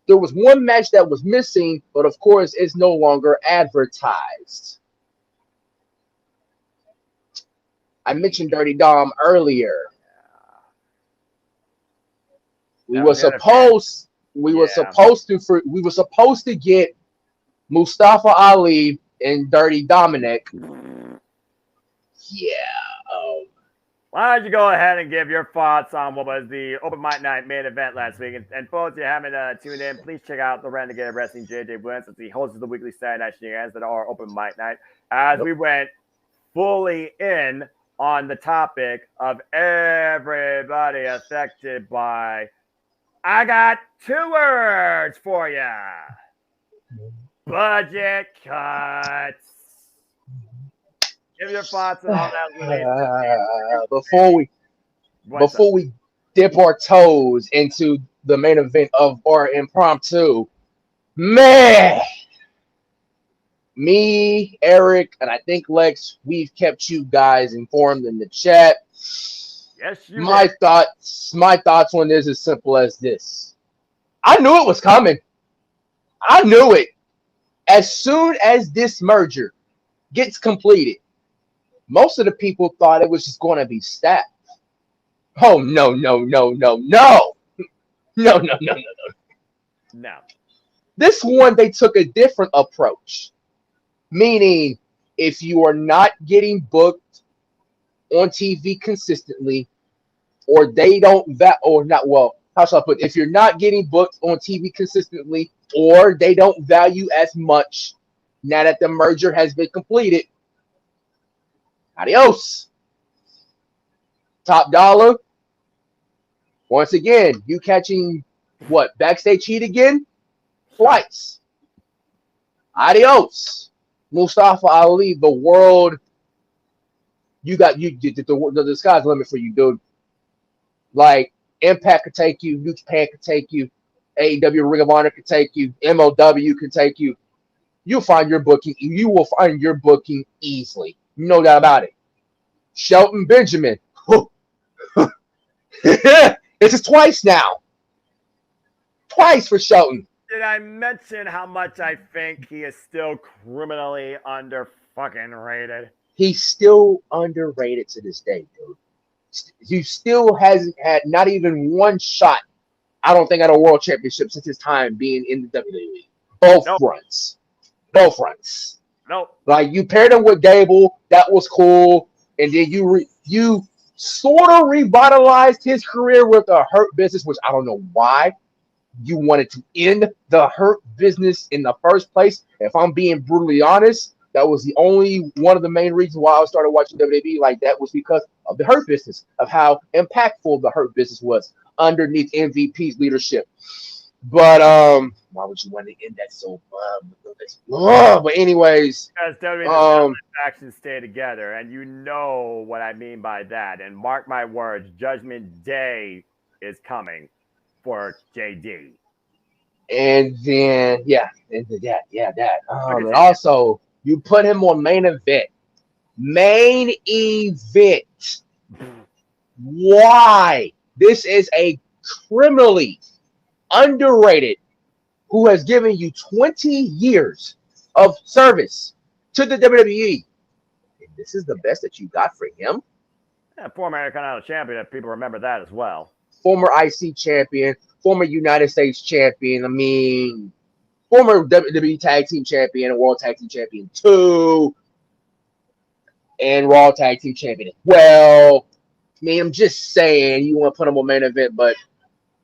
there was one match that was missing, but of course is no longer advertised. I mentioned Dirty Dom earlier. We were supposed to get Mustafa Ali and Dirty Dominic. Yeah. Why don't you go ahead and give your thoughts on what was the Open Mic Night main event last week? And folks, if you haven't tuned in, please check out the Renegade Wrestling JJ Wentz as he hosts the weekly Saturday Night Shenanigans that are Open Mic Night. As we went fully in on the topic of everybody affected by, I got 2 words for you. Budget cuts. Give your thoughts on all that. Before we dip our toes into the main event of our impromptu, man, me, Eric, and I think Lex, we've kept you guys informed in the chat. Yes, you. My thoughts on this is simple as this. I knew it was coming. I knew it. As soon as this merger gets completed, most of the people thought it was just going to be stacked. Oh no. No. This one they took a different approach. Meaning, if you are not getting booked on TV consistently, or they don't or not, well, how shall I put it? If you're not getting booked on TV consistently, or they don't value as much now that the merger has been completed, adios. Top dollar. Once again, you catching what? Backstage heat again? Twice. Adios. Mustafa Ali, the world. The sky's the limit for you, dude. Like, Impact could take you, New Japan could take you, AEW Ring of Honor could take you, MLW could take you. You will find your booking easily. No doubt about it. Shelton Benjamin. This is twice now. Twice for Shelton. Did I mention how much I think he is still criminally under fucking rated? He's still underrated to this day, dude. He still hasn't had not even one shot, I don't think, at a world championship since his time being in the WWE. Both fronts. Nope. Like, you paired him with Gable, that was cool, and then you sort of revitalized his career with the Hurt Business, which I don't know why you wanted to end the Hurt Business in the first place. If I'm being brutally honest, that was the only one of the main reasons why I started watching WWE like that, was because of the Hurt Business, of how impactful the Hurt Business was underneath MVP's leadership. But why would you want to end that so? But anyways, because WWE factions stay together, and you know what I mean by that. And mark my words, Judgment Day is coming for JD. And then that. And also, you put him on main event. Main event. Why? This is a criminally underrated who has given you 20 years of service to the WWE. And this is the best that you got for him. Yeah, former Intercontinental Champion, if people remember that as well. Former IC champion, former United States champion. I mean, former WWE Tag Team Champion and World Tag Team Champion 2. And Raw Tag Team Champion as well. I mean, I'm just saying, you want to put him on main event, but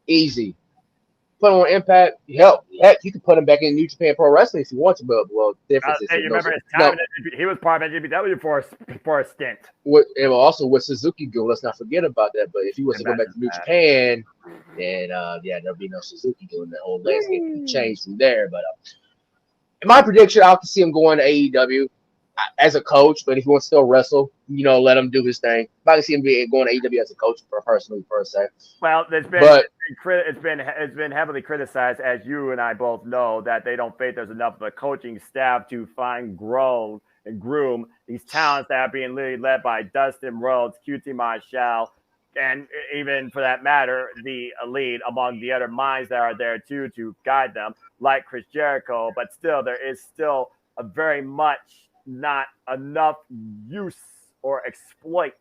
easy. Put him on Impact. Heck, you can put him back in New Japan Pro Wrestling if you want to, but difference is. Hey, you remember his time? He was part of NJPW for a stint. And also with Suzuki-gun, let's not forget about that. But if he was to go back to New Japan, then there'll be no Suzuki-gun. The whole landscape can change from there. But in my prediction, I can see him going to AEW as a coach. But if he wants to still wrestle, let him do his thing. I can see him going to AEW as a coach personally, per se. Well, it's been heavily criticized, as you and I both know, that they don't think there's enough of a coaching staff to find, grow, and groom these talents that are being led by Dustin Rhodes, QT Marshall, and even for that matter, the elite among the other minds that are there too to guide them, like Chris Jericho. But still, there is still a very much not enough use or exploit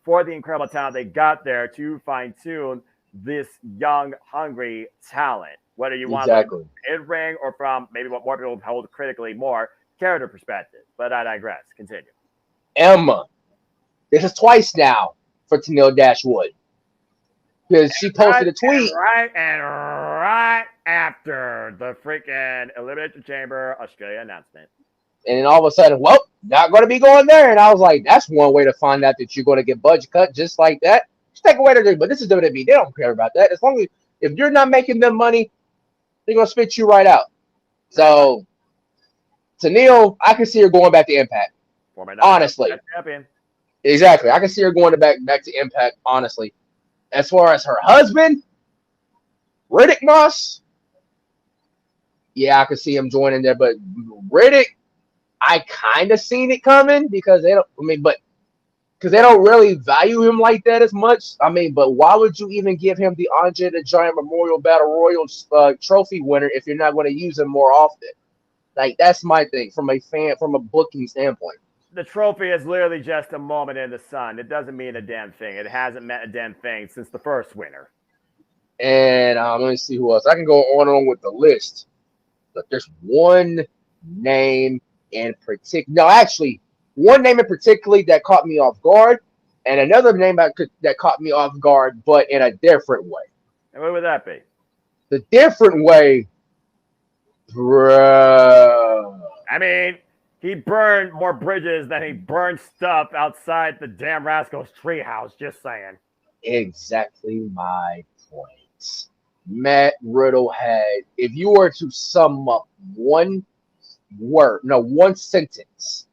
for the incredible talent they got there to fine-tune this young, hungry talent, whether you want to in-ring or from maybe what more people hold critically more character perspective. But I digress. Continue. Emma. This is twice now for Tenille Dashwood. Because she posted a tweet. Right after the freaking Elimination Chamber Australia announcement. And then all of a sudden, not going to be going there. And I was like, that's one way to find out that you're going to get budget cut just like that. Just take away their, but this is WWE. They don't care about that. As long as if you're not making them money, they're going to spit you right out. So, Tenille, I can see her going back to Impact. Honestly. Exactly. I can see her going back to Impact, honestly. As far as her husband, Riddick Moss, I could see him joining there. But Riddick, I kind of seen it coming because they don't really value him like that as much. But why would you even give him the Andre the Giant Memorial Battle Royal trophy winner if you're not going to use him more often? Like, that's my thing from a booking standpoint. the trophy is literally just a moment in the sun. It doesn't mean a damn thing. It hasn't meant a damn thing since the first winner. And let me see who else. I can go on with the list, but there's one name in particular. No, actually, one name in particular that caught me off guard, and another name that caught me off guard, but in a different way. And what would that be? The different way, bruh. I mean, he burned more bridges than he burned stuff outside the damn Rascals treehouse. Just saying. Exactly my point. Matt Riddle had, if you were to sum up one sentence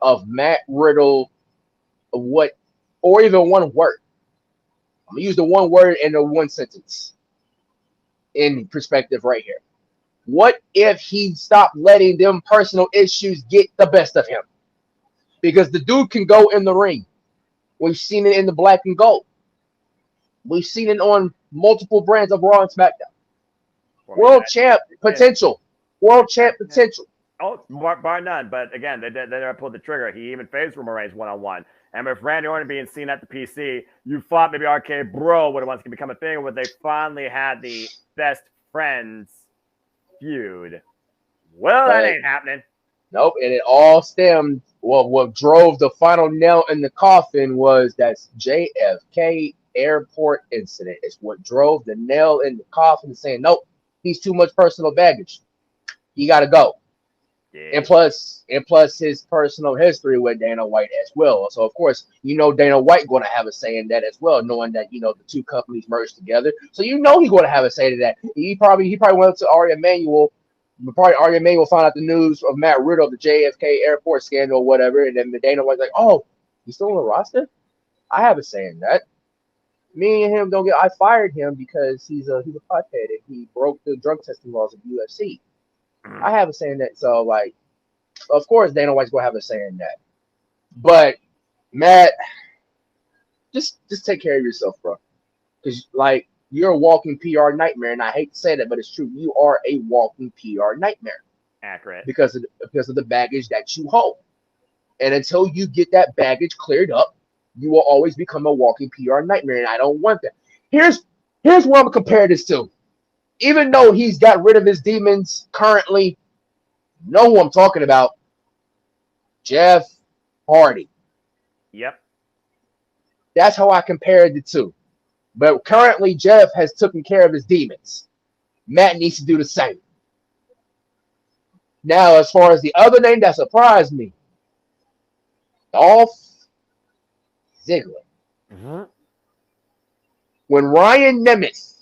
of Matt Riddle, or even one word, I'm gonna use the one word in the one sentence in perspective right here. What if he stopped letting them personal issues get the best of him? Because the dude can go in the ring. We've seen it in the black and gold. We've seen it on multiple brands of Raw and SmackDown. World champ potential. World champ potential. Oh, bar none. But again, they never pulled the trigger. He even faced Roman Reigns one-on-one. And with Randy Orton being seen at the PC, you thought maybe RK Bro would have once become a thing where they finally had the best friends feud. Well, that ain't happening. Nope. And it all stemmed. Well, what drove the final nail in the coffin was that JFK airport incident. It's what drove the nail in the coffin, saying, nope, he's too much personal baggage. He got to go. Yeah. And plus his personal history with Dana White as well. So of course, Dana White going to have a say in that as well, knowing that the two companies merged together. So he's going to have a say to that. He probably went to Ari Emanuel. Probably Ari Emanuel found out the news of Matt Riddle, the JFK airport scandal, or whatever, and then Dana White's like, "Oh, he's still on the roster? I have a say in that. Me and him don't get. I fired him because he's a pothead and he broke the drug testing laws of UFC. I have a say in that. So, like, of course, Dana White's going to have a say in that. But, Matt, just take care of yourself, bro. Because, like, you're a walking PR nightmare. And I hate to say that, but it's true. You are a walking PR nightmare. Accurate. Because of the baggage that you hold. And until you get that baggage cleared up, you will always become a walking PR nightmare. And I don't want that. Here's what I'm going to compare this to. Even though he's got rid of his demons currently, you know who I'm talking about. Jeff Hardy. Yep. That's how I compared the two. But currently, Jeff has taken care of his demons. Matt needs to do the same. Now, as far as the other name that surprised me, Dolph Ziggler. Mm-hmm. When Ryan Nemeth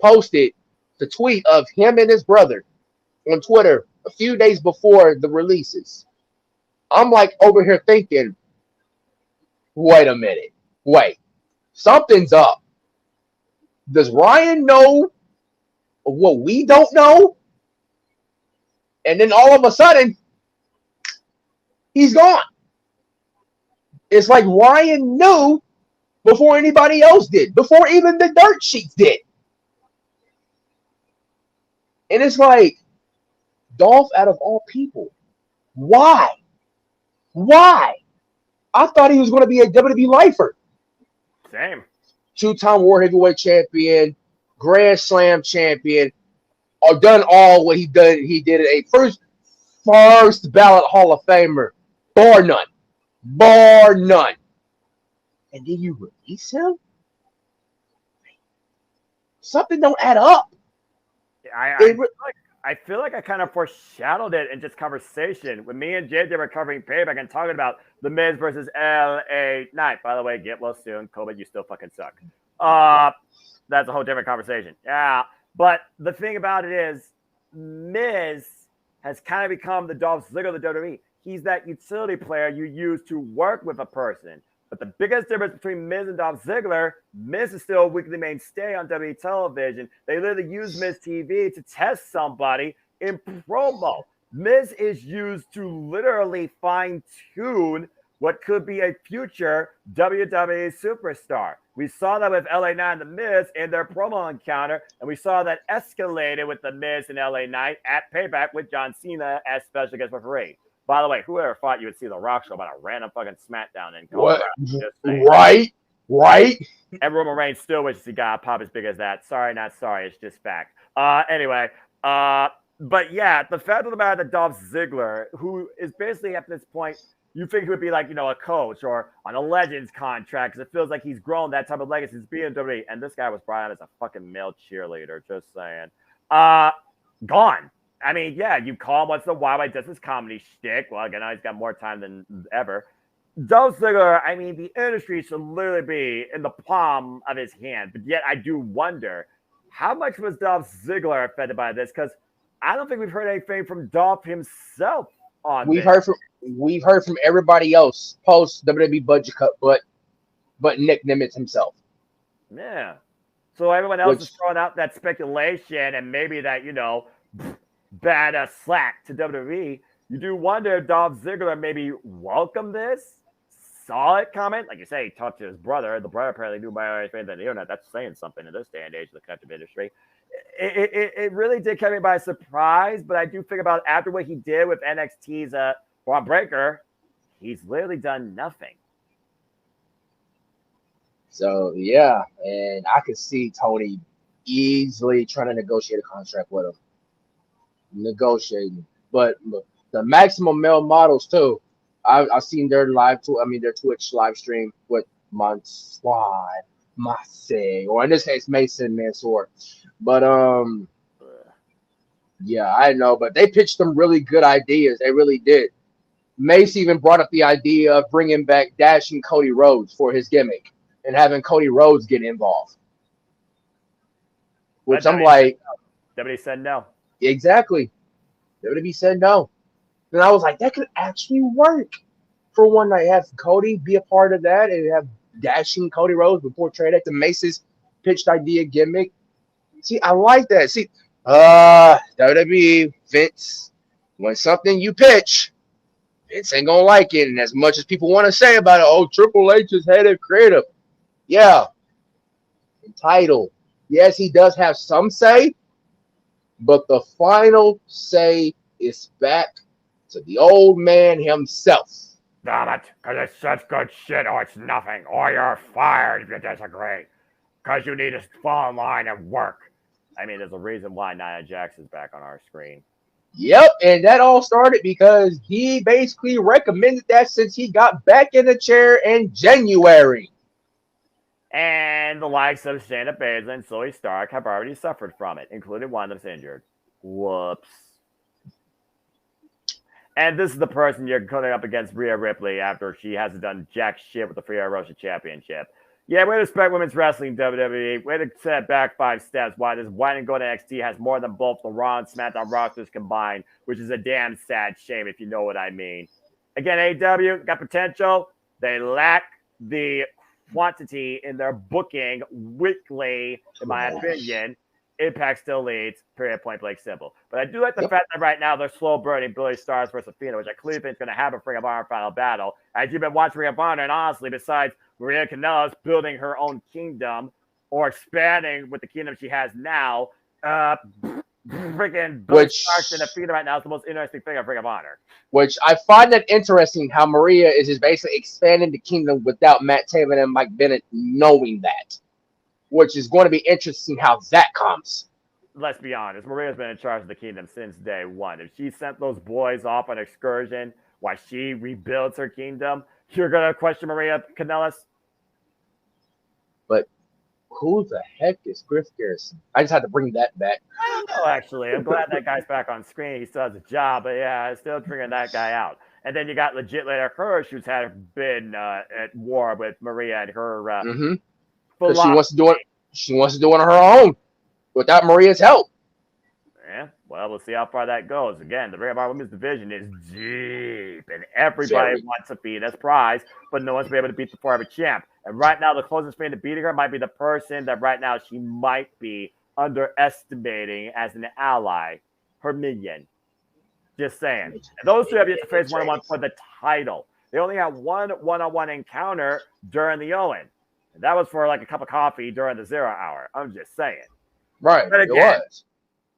posted the tweet of him and his brother on Twitter a few days before the releases, I'm like over here thinking, wait a minute. Wait. Something's up. Does Ryan know what we don't know? And then all of a sudden, he's gone. It's like Ryan knew before anybody else did, before even the dirt sheets did. And it's like, Dolph, out of all people, why? Why? I thought he was going to be a WWE lifer. Same. 2-time World Heavyweight Champion, Grand Slam champion, or done all what he done. He did a first ballot Hall of Famer, bar none. Bar none. And then you release him? Something don't add up. I feel like I kind of foreshadowed it in just conversation when me and JJ were covering Payback and talking about The Miz versus LA Knight. By the way, get well soon. Kobe, you still fucking suck. That's a whole different conversation. Yeah. But the thing about it is, Miz has kind of become the Dolph Ziggler of the WWE. He's that utility player you use to work with a person. But the biggest difference between Miz and Dolph Ziggler, Miz is still a weekly mainstay on WWE television. They literally use Miz TV to test somebody in promo. Miz is used to literally fine-tune what could be a future WWE superstar. We saw that with LA Knight and The Miz in their promo encounter, and we saw that escalated with The Miz and LA Knight at Payback with John Cena as special guest referee. By the way, who ever thought you would see The Rock show about a random fucking SmackDown in What? Colorado? Just saying. Right. And Roman Reigns still wishes he got a pop as big as that. Sorry, not sorry. It's just fact. Anyway, but yeah, the fact of the matter that Dolph Ziggler, who is basically at this point, you think he would be like, a coach or on a Legends contract, because it feels like he's grown that type of legacy since WWE. And this guy was brought on as a fucking male cheerleader, just saying. Gone. I mean, yeah, you call him once in a while, does his comedy shtick. Well, again, now he's got more time than ever. Dolph Ziggler, I mean, the industry should literally be in the palm of his hand. But yet I do wonder, how much was Dolph Ziggler affected by this? Because I don't think we've heard anything from Dolph himself on We've this. heard from everybody else post WWE budget cut, but Nick Nimitz himself. Yeah. So everyone else is throwing out that speculation and maybe that, bad slack to WWE. You do wonder if Dolph Ziggler maybe welcomed this, saw it coming. Like you say, he talked to his brother. The brother apparently knew by everything on the internet. That's saying something in this day and age of the collective industry. It really did catch me by surprise, but I do think about after what he did with NXT's Braun Breaker, he's literally done nothing. So, yeah, and I could see Tony easily trying to negotiate a contract with him. Negotiating. But the maximum male models, too. I've seen their their Twitch live stream with Mansoor, or in this case, Mason Mansoor. But, yeah, I know. But they pitched some really good ideas. They really did. Mace even brought up the idea of bringing back Dashing Cody Rhodes for his gimmick and having Cody Rhodes get involved. Which I'm like... WWE said no. Exactly. WWE said no. And I was like, that could actually work for one night. Have Cody be a part of that and have Dashing Cody Rhodes before trade at the Mace's pitched idea gimmick. See, I like that. See, WWE, Vince, when something you pitch, Vince ain't gonna like it. And as much as people want to say about it, oh, Triple H is head of creative. Yeah. Entitled. Yes, he does have some say, but the final say is back to the old man himself. Damn it, because it's such good shit, or it's nothing, or you're fired if you disagree. Because you need to fall in line and work. I mean, there's a reason why Nia Jax is back on our screen. Yep, and that all started because he basically recommended that since he got back in the chair in January. And the likes of Shayna Baszler and Zoe Stark have already suffered from it, including one that's injured. Whoops. And this is the person you're coming up against, Rhea Ripley, after she hasn't done jack shit with the Freya Rosa Championship. Yeah, way to respect women's wrestling, WWE. Way to set back 5 steps. Why this white and gold NXT has more than both the Raw and SmackDown rosters combined, which is a damn sad shame if you know what I mean. Again, AEW got potential. They lack the quantity in their booking weekly, in my opinion. Impact still leads, period, point blank, simple. But I do like the fact that right now they're slow burning Billy Stars versus Athena, which I clearly think is going to have a Ring of Honor final battle. As you've been watching Ring of Honor, and honestly, besides Maria Kanellis building her own kingdom or expanding with the kingdom she has now, freaking Billy Stars and Athena right now is the most interesting thing of Ring of Honor. Which I find that interesting how Maria is just basically expanding the kingdom without Matt Taven and Mike Bennett knowing that. Which is going to be interesting how that comes. Let's be honest. Maria's been in charge of the kingdom since day one. If she sent those boys off on excursion while she rebuilds her kingdom, you're going to question Maria Kanellis? But who the heck is Griff Garrison? I just had to bring that back. I don't know, actually. I'm glad that guy's back on screen. He still has a job, but yeah, I'm still figuring that guy out. And then you got legit later Hirsch, who's been at war with Maria and her Because she wants to do it on her own without Maria's help. Yeah, well, we'll see how far that goes. Again, the Ring of Honor Women's Division is deep, and everybody wants a Athena's prize, but no one's been able to beat the forever champ. And right now, the closest thing to beating her might be the person that right now she might be underestimating as an ally, her minion. Just saying. And those two have yet to face one-on-one for the title. They only had one one-on-one encounter during the Owen. That was for like a cup of coffee during the 0 hour. I'm just saying. Right. But again, it was.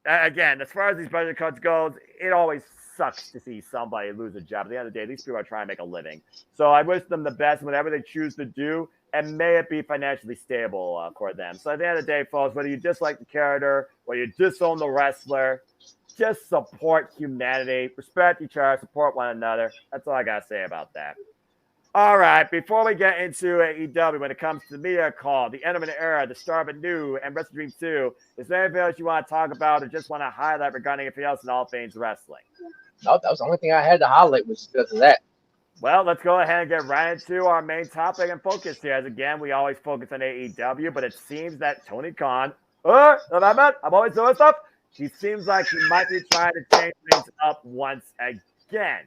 again, as far as these budget cuts goes, it always sucks to see somebody lose a job. At the end of the day, these people are trying to make a living. So I wish them the best in whatever they choose to do, and may it be financially stable for them. So at the end of the day, folks, whether you dislike the character or you disown the wrestler, just support humanity, respect each other, support one another. That's all I got to say about that. All right, before we get into AEW, when it comes to the media call, the end of an era, the start of a new, and Wrestle Dream 2, is there anything else you want to talk about or just want to highlight regarding anything else in all things wrestling? No, that was the only thing I had to highlight was because of that. Well, let's go ahead and get right into our main topic and focus here. As again, we always focus on AEW, but it seems that Tony Khan, I'm always doing stuff. He seems like he might be trying to change things up once again,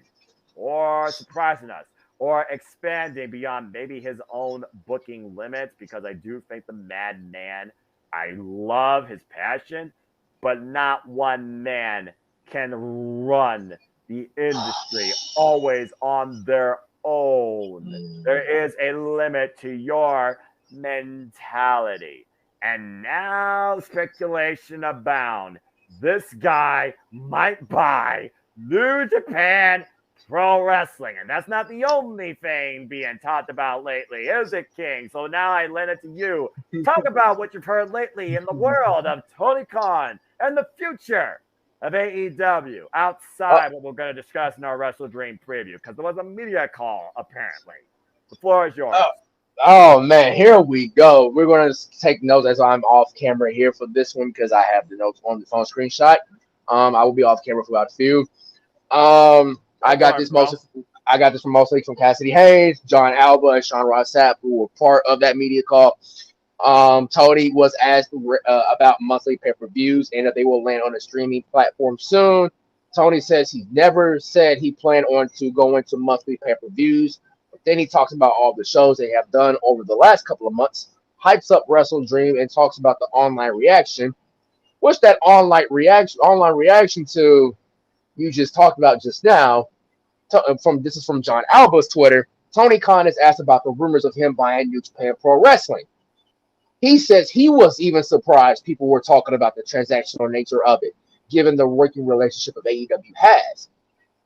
or surprising us, or expanding beyond maybe his own booking limits, because I do think the madman, I love his passion, but not one man can run the industry always on their own. There is a limit to your mentality. And now speculation abound. This guy might buy New Japan Pro Wrestling. And that's not the only thing being talked about lately, is it, King? So now I lend it to you. Talk about what you've heard lately in the world of Tony Khan and the future of AEW outside what we're going to discuss in our Wrestle Dream preview, because there was a media call, apparently. The floor is yours. Oh, man, here we go. We're going to take notes as I'm off camera here for this one because I have the notes on the phone screenshot. I will be off camera for about a few. I got this from mostly from Casa D18, John Alba, and Sean Ross Sapp, who were part of that media call. Tony was asked about monthly pay-per-views and that they will land on a streaming platform soon. Tony says he never said he planned on to go into monthly pay-per-views. But then he talks about all the shows they have done over the last couple of months, hypes up Wrestle Dream, and talks about the online reaction. What's that online reaction to you just talked about just now? This is from John Alba's Twitter. Tony Khan is asked about the rumors of him buying New Japan Pro Wrestling. He says he was even surprised people were talking about the transactional nature of it, given the working relationship of AEW has.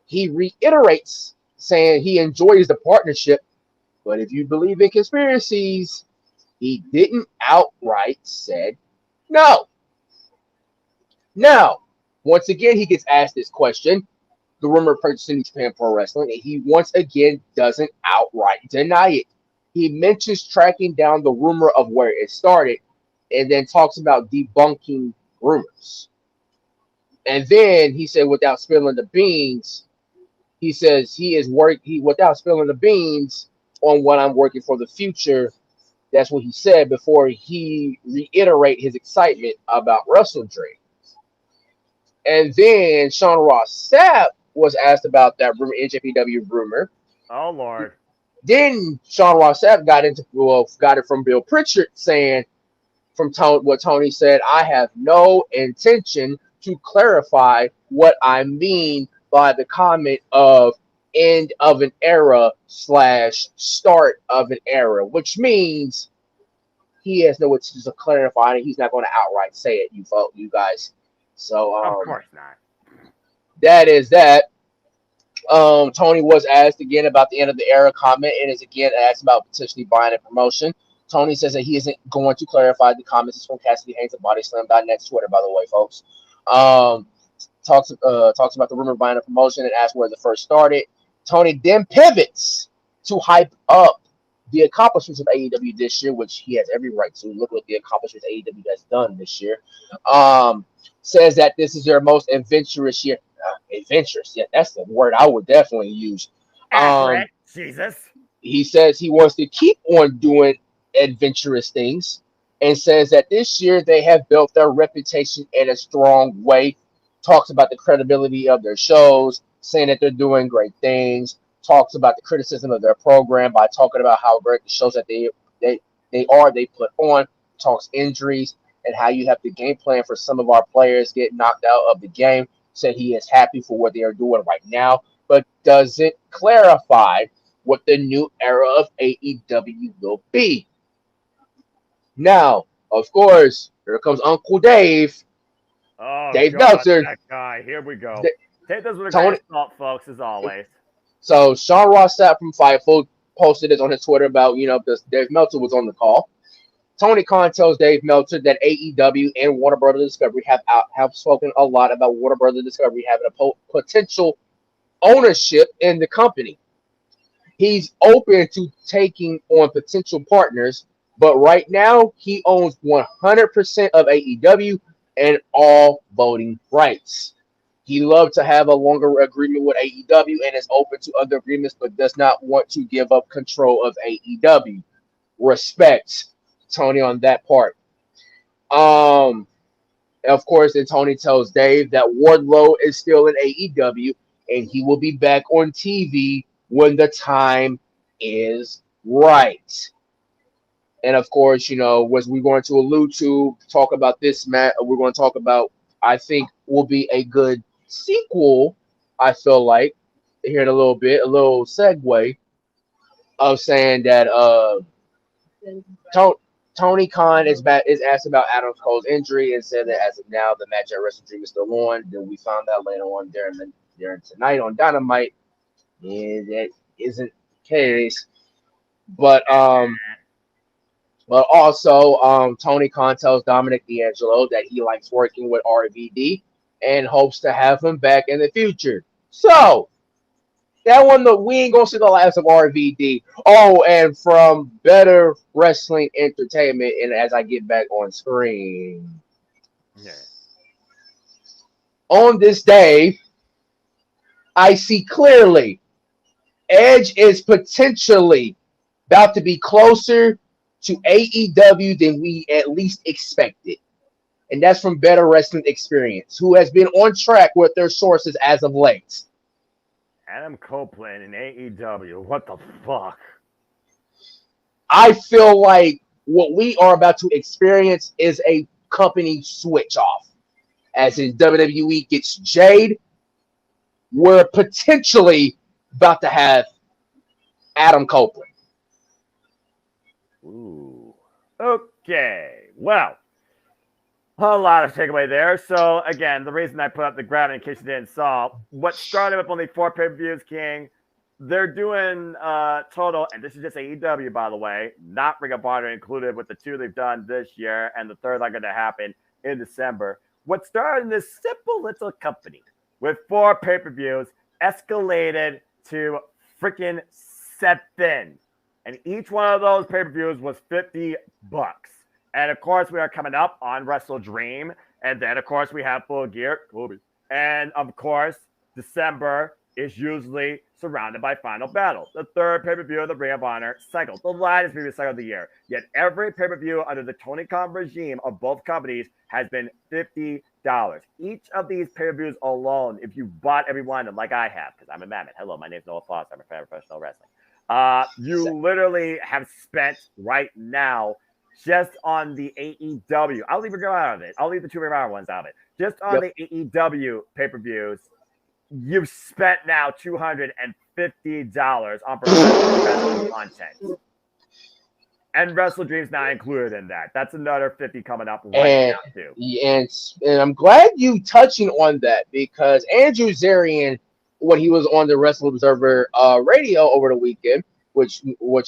He reiterates, saying he enjoys the partnership, but if you believe in conspiracies, he didn't outright said no. Now, once again, he gets asked this question, the rumor of purchasing New Japan Pro Wrestling, and he once again doesn't outright deny it. He mentions tracking down the rumor of where it started and then talks about debunking rumors. And then he said, without spilling the beans, he says without spilling the beans on what I'm working for the future. That's what he said before he reiterate his excitement about Wrestle Dream. And then Sean Ross Sapp was asked about that rumor, NJPW rumor. Oh, Lord. Then Sean Ross Sapp got it from Bill Pritchard, saying what Tony said, I have no intention to clarify what I mean by the comment of end of an era / start of an era, which means he has no intention of clarifying it. He's not going to outright say it, you guys. So of course not. That is that. Tony was asked again about the end of the era comment and is again asked about potentially buying a promotion. Tony says that he isn't going to clarify the comments. It's from Casa D18 at BodySlam.net's Twitter, by the way, folks. Talks about the rumor of buying a promotion and asks where the first started. Tony then pivots to hype up the accomplishments of AEW this year, which he has every right to. Look what the accomplishments AEW has done this year. Says that this is their most adventurous year. Adventurous, yeah, that's the word I would definitely use. Jesus. He says he wants to keep on doing adventurous things and says that this year they have built their reputation in a strong way. Talks about the credibility of their shows, saying that they're doing great things. Talks about the criticism of their program by talking about how great the shows that they put on. Talks injuries and how you have to game plan for some of our players getting knocked out of the game. Said he is happy for what they are doing right now, but doesn't clarify what the new era of AEW will be. Now, of course, here comes Uncle Dave. Oh, Dave God, Meltzer. that guy. Here we go. Da- Take this with a Tony- grain of salt, folks, as always. So Sean Ross Sapp from Fightful posted this on his Twitter about, because Dave Meltzer was on the call. Tony Khan tells Dave Meltzer that AEW and Warner Brothers Discovery have spoken a lot about Warner Brothers Discovery having a potential ownership in the company. He's open to taking on potential partners, but right now he owns 100% of AEW and all voting rights. He loves to have a longer agreement with AEW and is open to other agreements, but does not want to give up control of AEW. Respect Tony on that part. Of course, then Tony tells Dave that Wardlow is still in AEW and he will be back on TV when the time is right. And of course, was we going to allude to talk about this, Matt? We're going to talk about, I think, will be a good sequel. I feel like here in a little bit, a little segue of saying that Tony Khan is asked about Adam Cole's injury and said that as of now, the match at Wrestle Dream is still on. Then we found out later on during tonight on Dynamite, and that isn't the case. But also, Tony Khan tells Dominic D'Angelo that he likes working with RVD and hopes to have him back in the future. So that one, we ain't gonna see the last of RVD. Oh, and from Better Wrestling Entertainment, and as I get back on screen, on this day, I see clearly Edge is potentially about to be closer to AEW than we at least expected. And that's from Better Wrestling Experience, who has been on track with their sources as of late. Adam Copeland in AEW. What the fuck? I feel like what we are about to experience is a company switch off. As in WWE gets Jade, we're potentially about to have Adam Copeland. Ooh. Okay. Well, a lot of takeaway there. So, again, the reason I put up the graph, in case you didn't saw, what started with only 4 pay-per-views, King, they're doing total, and this is just AEW, by the way, not Ring of Honor included with the 2 they've done this year, and the 3rd are going to happen in December. What started in this simple little company with 4 pay-per-views escalated to freaking 7. And each one of those pay-per-views was $50. And, of course, we are coming up on Wrestle Dream. And then, of course, we have Full Gear. Kobe. And, of course, December is usually surrounded by Final Battle, the 3rd pay-per-view of the Ring of Honor cycle, the lightest pay-per-view cycle of the year. Yet every pay-per-view under the Tony Khan regime of both companies has been $50. Each of these pay-per-views alone, if you bought every one of them, like I have, because I'm a mammoth. Hello, my name's Noah Foss. I'm a fan of professional wrestling. You literally have spent right now just on the AEW. I'll leave it go out of it. I'll leave the 2 Ring of Honor ones out of it. Just on the AEW pay-per-views, you've spent now $250 on professional wrestling content. And Wrestle Dream's not included in that. That's another $50 coming up now, too. And I'm glad you touching on that, because Andrew Zarian, when he was on the Wrestling Observer radio over the weekend, which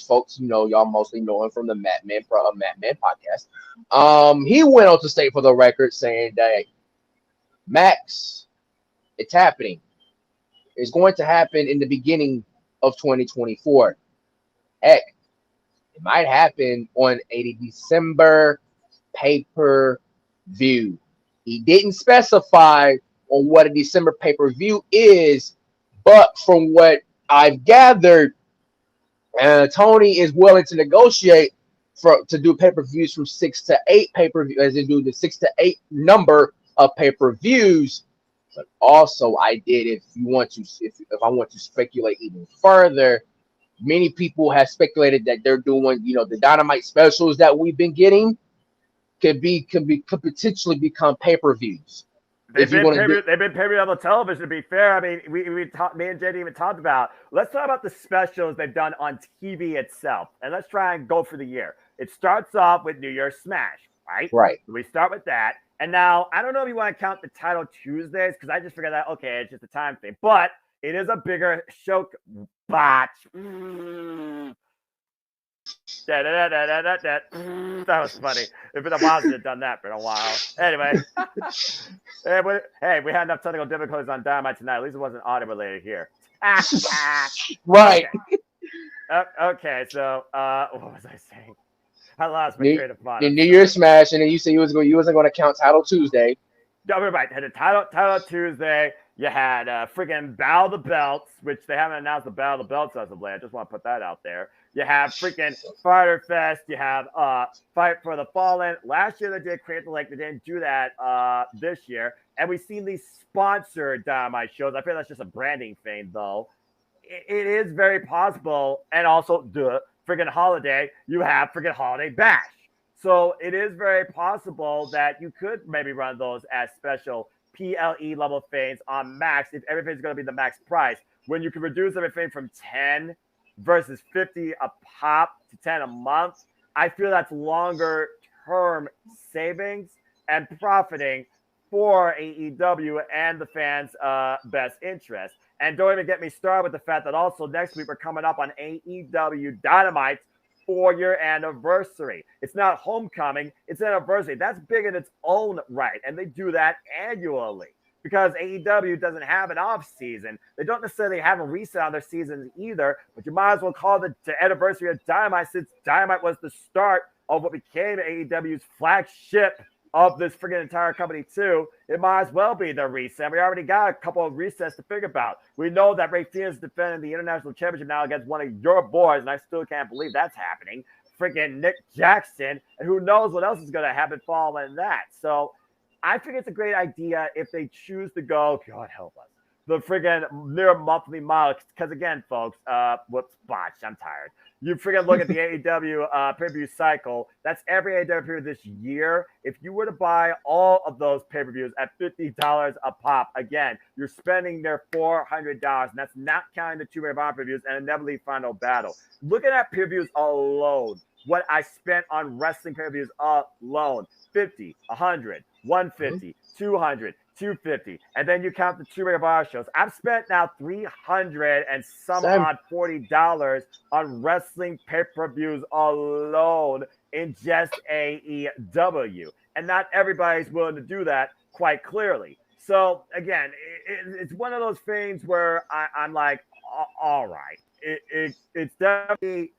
folks, y'all mostly know him from the Madman podcast. He went on to state for the record saying that, Max, it's happening. It's going to happen in the beginning of 2024. Heck, it might happen on a December pay-per-view. He didn't specify on what a December pay-per-view is, but from what I've gathered, Tony is willing to negotiate to do pay-per-views from 6 to 8 pay-per-views, as in do the 6 to 8 number of pay-per-views. But also, if I want to speculate even further, many people have speculated that they're doing, the Dynamite specials that we've been getting could potentially become pay-per-views. They've been pay-per-view on the television, to be fair. I mean, me and JD even talked about, let's talk about the specials they've done on TV itself. And let's try and go for the year. It starts off with New Year's Smash, right? Right. We start with that. And now, I don't know if you want to count the title Tuesdays, because I just figured that, okay, it's just a time thing. But it is a bigger show. Botch. That was funny. It's been a while since I've done that. Been a while. Anyway. Hey, we had enough technical difficulties on Dynamite tonight. At least it wasn't audio related here. Right. Okay, so what was I saying? I lost my train of thought. The New Year's Smash, and then you said you wasn't going to count Title Tuesday. No, we're right. Had a title Tuesday. You had freaking Battle of the Belts, which they haven't announced the Battle of the Belts as of late. I just want to put that out there. You have freaking Fighter Fest. You have Fight for the Fallen. Last year they did Create the Lake. They didn't do that this year. And we've seen these sponsored Dynamite shows. I feel that's just a branding thing, though. It is very possible. And also, freaking holiday, you have freaking Holiday Bash. So it is very possible that you could maybe run those as special PLE level things on Max if everything's going to be the max price. When you can reduce everything from 10 versus 50 a pop to 10 a month, I feel that's longer term savings and profiting for AEW and the fans' best interest. And don't even get me started with the fact that also next week we're coming up on AEW Dynamite's 4-year anniversary. It's not homecoming, it's an anniversary. That's big in its own right. And they do that annually because AEW doesn't have an off season. They don't necessarily have a reset on their seasons either, but you might as well call it the anniversary of Dynamite since Dynamite was the start of what became AEW's flagship of this freaking entire company too. It might as well be the reset. We already got a couple of resets to figure about. We know that Ray Phoenix is defending the International Championship now against one of your boys, and I still can't believe that's happening. Freaking Nick Jackson, and who knows what else is going to happen following that. So I think it's a great idea if they choose to go, God help us, the freaking near monthly model. Because again, folks, whoops, botched, I'm tired. You freaking look at the AEW pay-per-view cycle. That's every AEW pay-per-view this year. If you were to buy all of those pay-per-views at $50 a pop, again, you're spending their $400, and that's not counting the two-way bomb pay-per-views and inevitably Final Battle. Looking at pay-per-views alone, what I spent on wrestling pay-per-views alone, 50, 100, 150, 200, 250, and then you count the two-way bar shows. I've spent now $300 and some odd $40 on wrestling pay-per-views alone in just AEW, and not everybody's willing to do that quite clearly. So again, it's one of those things where I'm like, all right, it's definitely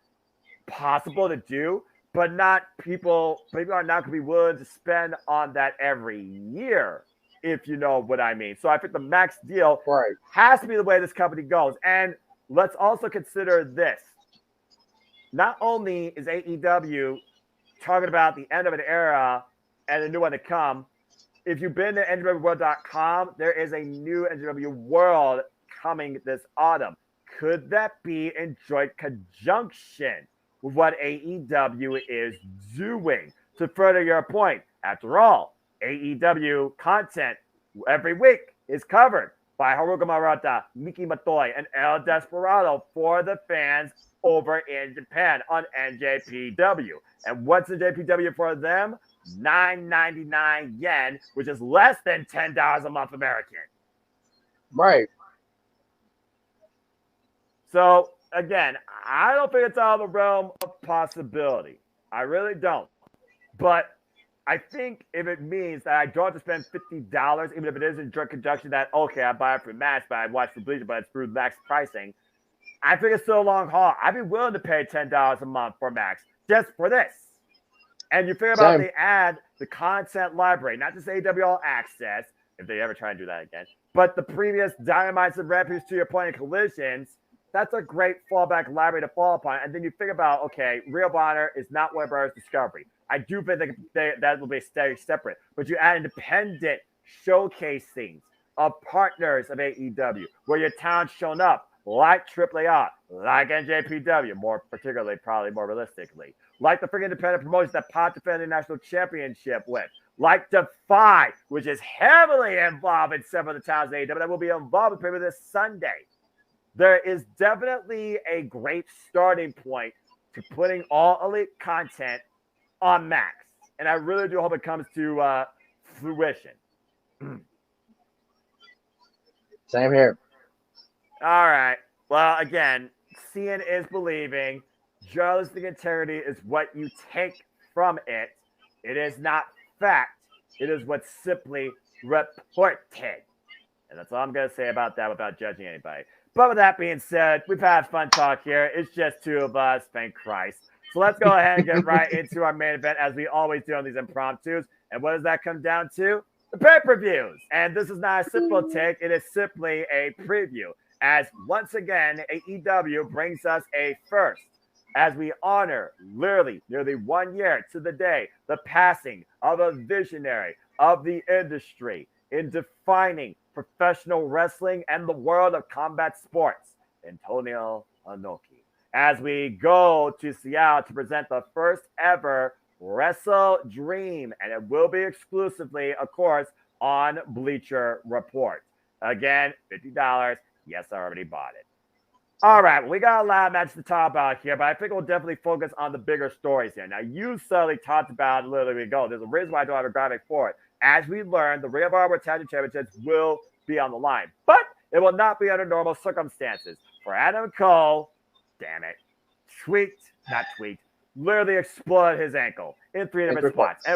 possible to do, but not people are not going to be willing to spend on that every year, if you know what I mean. So I think the max deal has to be the way this company goes. And let's also consider this. Not only is AEW talking about the end of an era and a new one to come, if you've been to NJWWorld.com, there is a new NJW World coming this autumn. Could that be in joint conjunction with what AEW is doing? To further your point, after all, AEW content every week is covered by Haruka Marata, Miki Matoy, and El Desperado for the fans over in Japan on NJPW. And what's NJPW for them? $9.99 yen, which is less than $10 a month American. Right. So, again, I don't think it's out of the realm of possibility. I really don't. But I think if it means that I don't have to spend $50, even if it is in direct conjunction that, okay, I buy it for Max, but I watch for Bleacher, but it's through Max pricing, I think it's still a long haul. I'd be willing to pay $10 a month for Max just for this. And you figure about they add the content library, not just AW All Access, if they ever try and do that again, but the previous Dynamites and Rapids to your point and collisions. That's a great fallback library to fall upon. And then you think about, okay, Ring of Honor is not Warner Brothers Discovery. I do think that will be separate. But you add independent showcasings of partners of AEW, where your town's shown up, like AAA, like NJPW, more particularly, probably more realistically, like the freaking independent promotions that Pop defended the national championship with, like Defy, which is heavily involved in several of the towns of AEW that will be involved with this Sunday. There is definitely a great starting point to putting all elite content on Max. And I really do hope it comes to fruition. Same here. All right. Well, again, seeing is believing. Journalistic integrity is what you take from it. It is not fact. It is what's simply reported. And that's all I'm going to say about that without judging anybody. But with that being said, we've had fun talk here. It's just two of us, thank Christ. So let's go ahead and get right into our main event as we always do on these impromptus. And what does that come down to? The pay-per-views. And this is not a simple take. It is simply a preview. As once again, AEW brings us a first as we honor literally nearly 1 year to the day the passing of a visionary of the industry in defining professional wrestling and the world of combat sports, Antonio Inoki. As we go to Seattle to present the first ever Wrestle Dream, and it will be exclusively, of course, on Bleacher Report. Again, $50. Yes, I already bought it. All right, we got a lot of matches to talk about here, but I think we'll definitely focus on the bigger stories here. Now, you certainly talked about it a little bit ago. There's a reason why I don't have a graphic for it. As we learned, the Ring of Honor Tag Team Championships will be on the line, but it will not be under normal circumstances. For Adam Cole, damn it, literally exploded his ankle in 3 different spots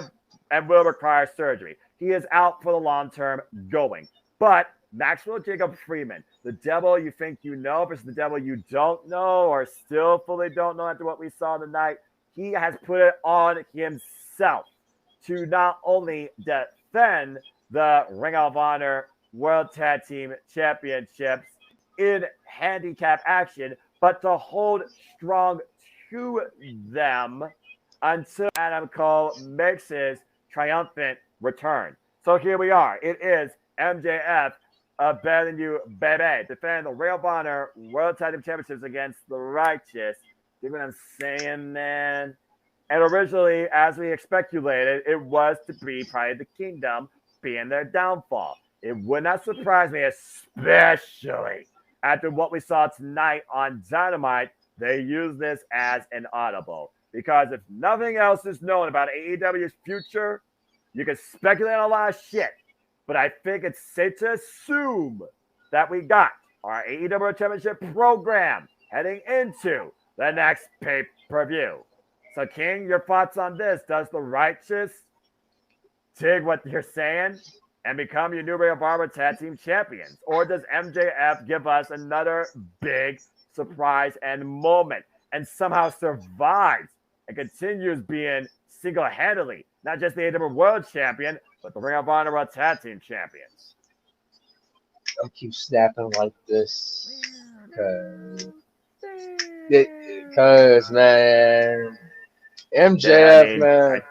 and will require surgery. He is out for the long term going. But Maxwell Jacob Freeman, the devil you think you know versus the devil you don't know or still fully don't know after what we saw tonight, he has put it on himself to not only defend the Ring of Honor World Tag Team Championships in handicap action, but to hold strong to them until Adam Cole makes his triumphant return. So here we are. It is MJF, better than you, baby, defending the Ring of Honor World Tag Team Championships against the Righteous. You know what I'm saying, man? And originally, as we speculated, it was to be probably the Kingdom being their downfall. It would not surprise me, especially after what we saw tonight on Dynamite, they use this as an audible. Because if nothing else is known about AEW's future, you can speculate on a lot of shit. But I think it's safe to assume that we got our AEW Championship program heading into the next pay-per-view. So, King, your thoughts on this? Does the Righteous dig what you're saying and become your new Ring of Honor Tag Team Champions? Or does MJF give us another big surprise and moment and somehow survives and continues being single-handedly not just the AEW World Champion, but the Ring of Honor World Tag Team Champions? Don't keep snapping like this. Because man, MJF, man.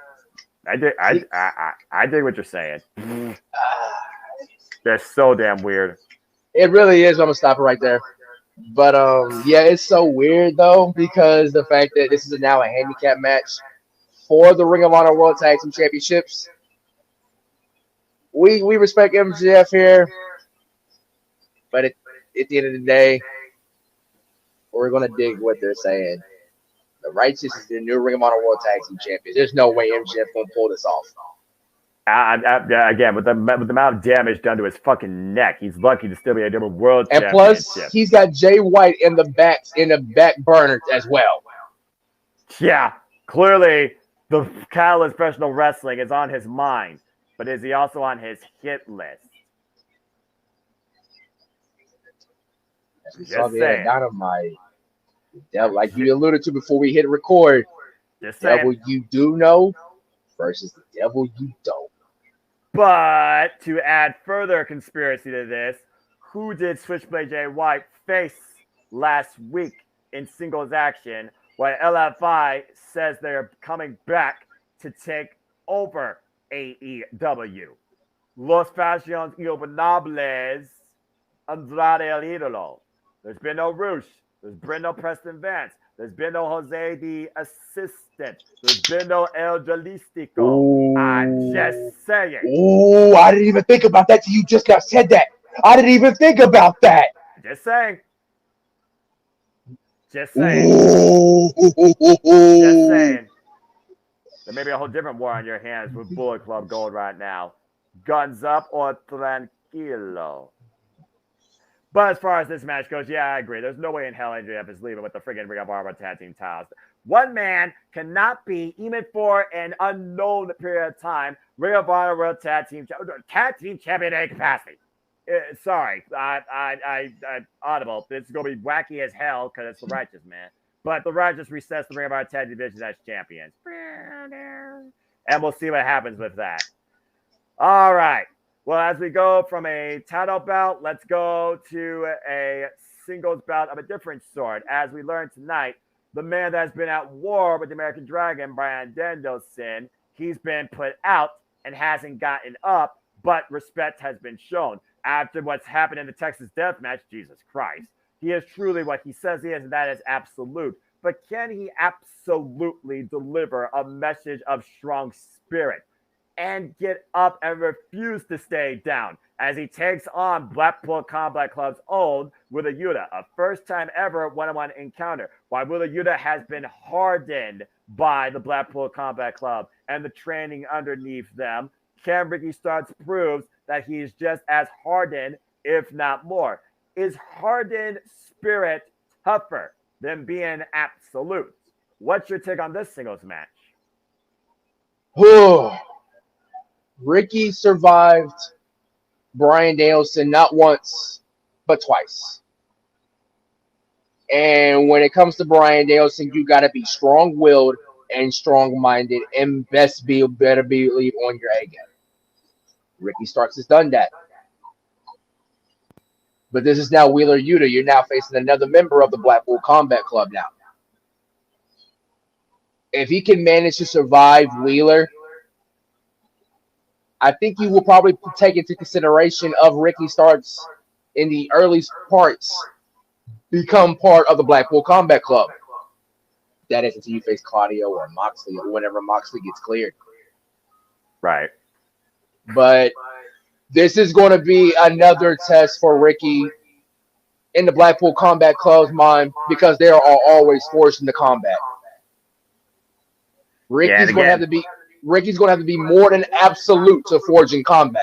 I dig what you're saying. They're so damn weird. It really is. I'm gonna stop it right there. But yeah, it's so weird though, because the fact that this is now a handicap match for the Ring of Honor World Tag Team Championships. We respect MJF here, but at the end of the day, we're gonna dig what they're saying. The Righteous is the new Ring of Honor World Tag Team Champions. There's no way MJF gonna pull this off. Again, with the amount of damage done to his fucking neck, he's lucky to still be a different world and championship. Plus, he's got Jay White in the back burner as well. Yeah, clearly the catalyst professional wrestling is on his mind, but is he also on his hit list? As we saw the Dynamite, like you alluded to before we hit record, Just devil saying. you do know versus the devil you don't. But to add further conspiracy to this, who did Switchblade Jay White face last week in singles action when LFI says they're coming back to take over AEW? Los Fashions Ingobernables, Andrade El Idolo. There's been no Roosh. There's been no Preston Vance. There's been no Jose the Assistant. There's been no El Jalistico. Ooh. I'm just saying. Ooh, I didn't even think about that till you just now said that. I didn't even think about that. Just saying. Just saying. Ooh. Just saying. There may be a whole different war on your hands with Bullet Club Gold right now. guns up or tranquilo. But as far as this match goes, yeah, I agree. There's no way in hell MJF is leaving with the friggin' Ring of Honor tag team titles. One man cannot be, even for an unknown period of time, Ring of Honor World Tag Team Champion in capacity. Sorry, I audible. This is gonna be wacky as hell because it's the Righteous, man. But the Righteous resets the Ring of Honor Tag Division as champions, and we'll see what happens with that. All right. Well, as we go from a title bout, let's go to a singles bout of a different sort. As we learned tonight, the man that's been at war with the American Dragon, Bryan Danielson, he's been put out and hasn't gotten up, but respect has been shown. After what's happened in the Texas Death Match, Jesus Christ, he is truly what he says he is, and that is absolute. But can he absolutely deliver a message of strong spirit and get up and refuse to stay down as he takes on Blackpool Combat Club's own Wheeler Yuta, a first-time ever one-on-one encounter, while Wheeler Yuta has been hardened by the Blackpool Combat Club and the training underneath them. Can Ricky Starks proves that he's just as hardened, if not more. Is hardened spirit tougher than being absolute? What's your take on this singles match? Ricky survived Bryan Danielson not once, but twice. And when it comes to Bryan Danielson, you got to be strong-willed and strong-minded, and better be on your A game. Ricky Starks has done that. But this is now Wheeler Yuta. You're now facing another member of the Blackpool Combat Club now. If he can manage to survive Wheeler, I think you will probably take into consideration of Ricky Starks in the early parts become part of the Blackpool Combat Club. That is until you face Claudio or Moxley or whenever Moxley gets cleared. Right. But this is going to be another test for Ricky in the Blackpool Combat Club's mind because they are always forced into combat. Ricky's going to have to be more than absolute to forge in combat.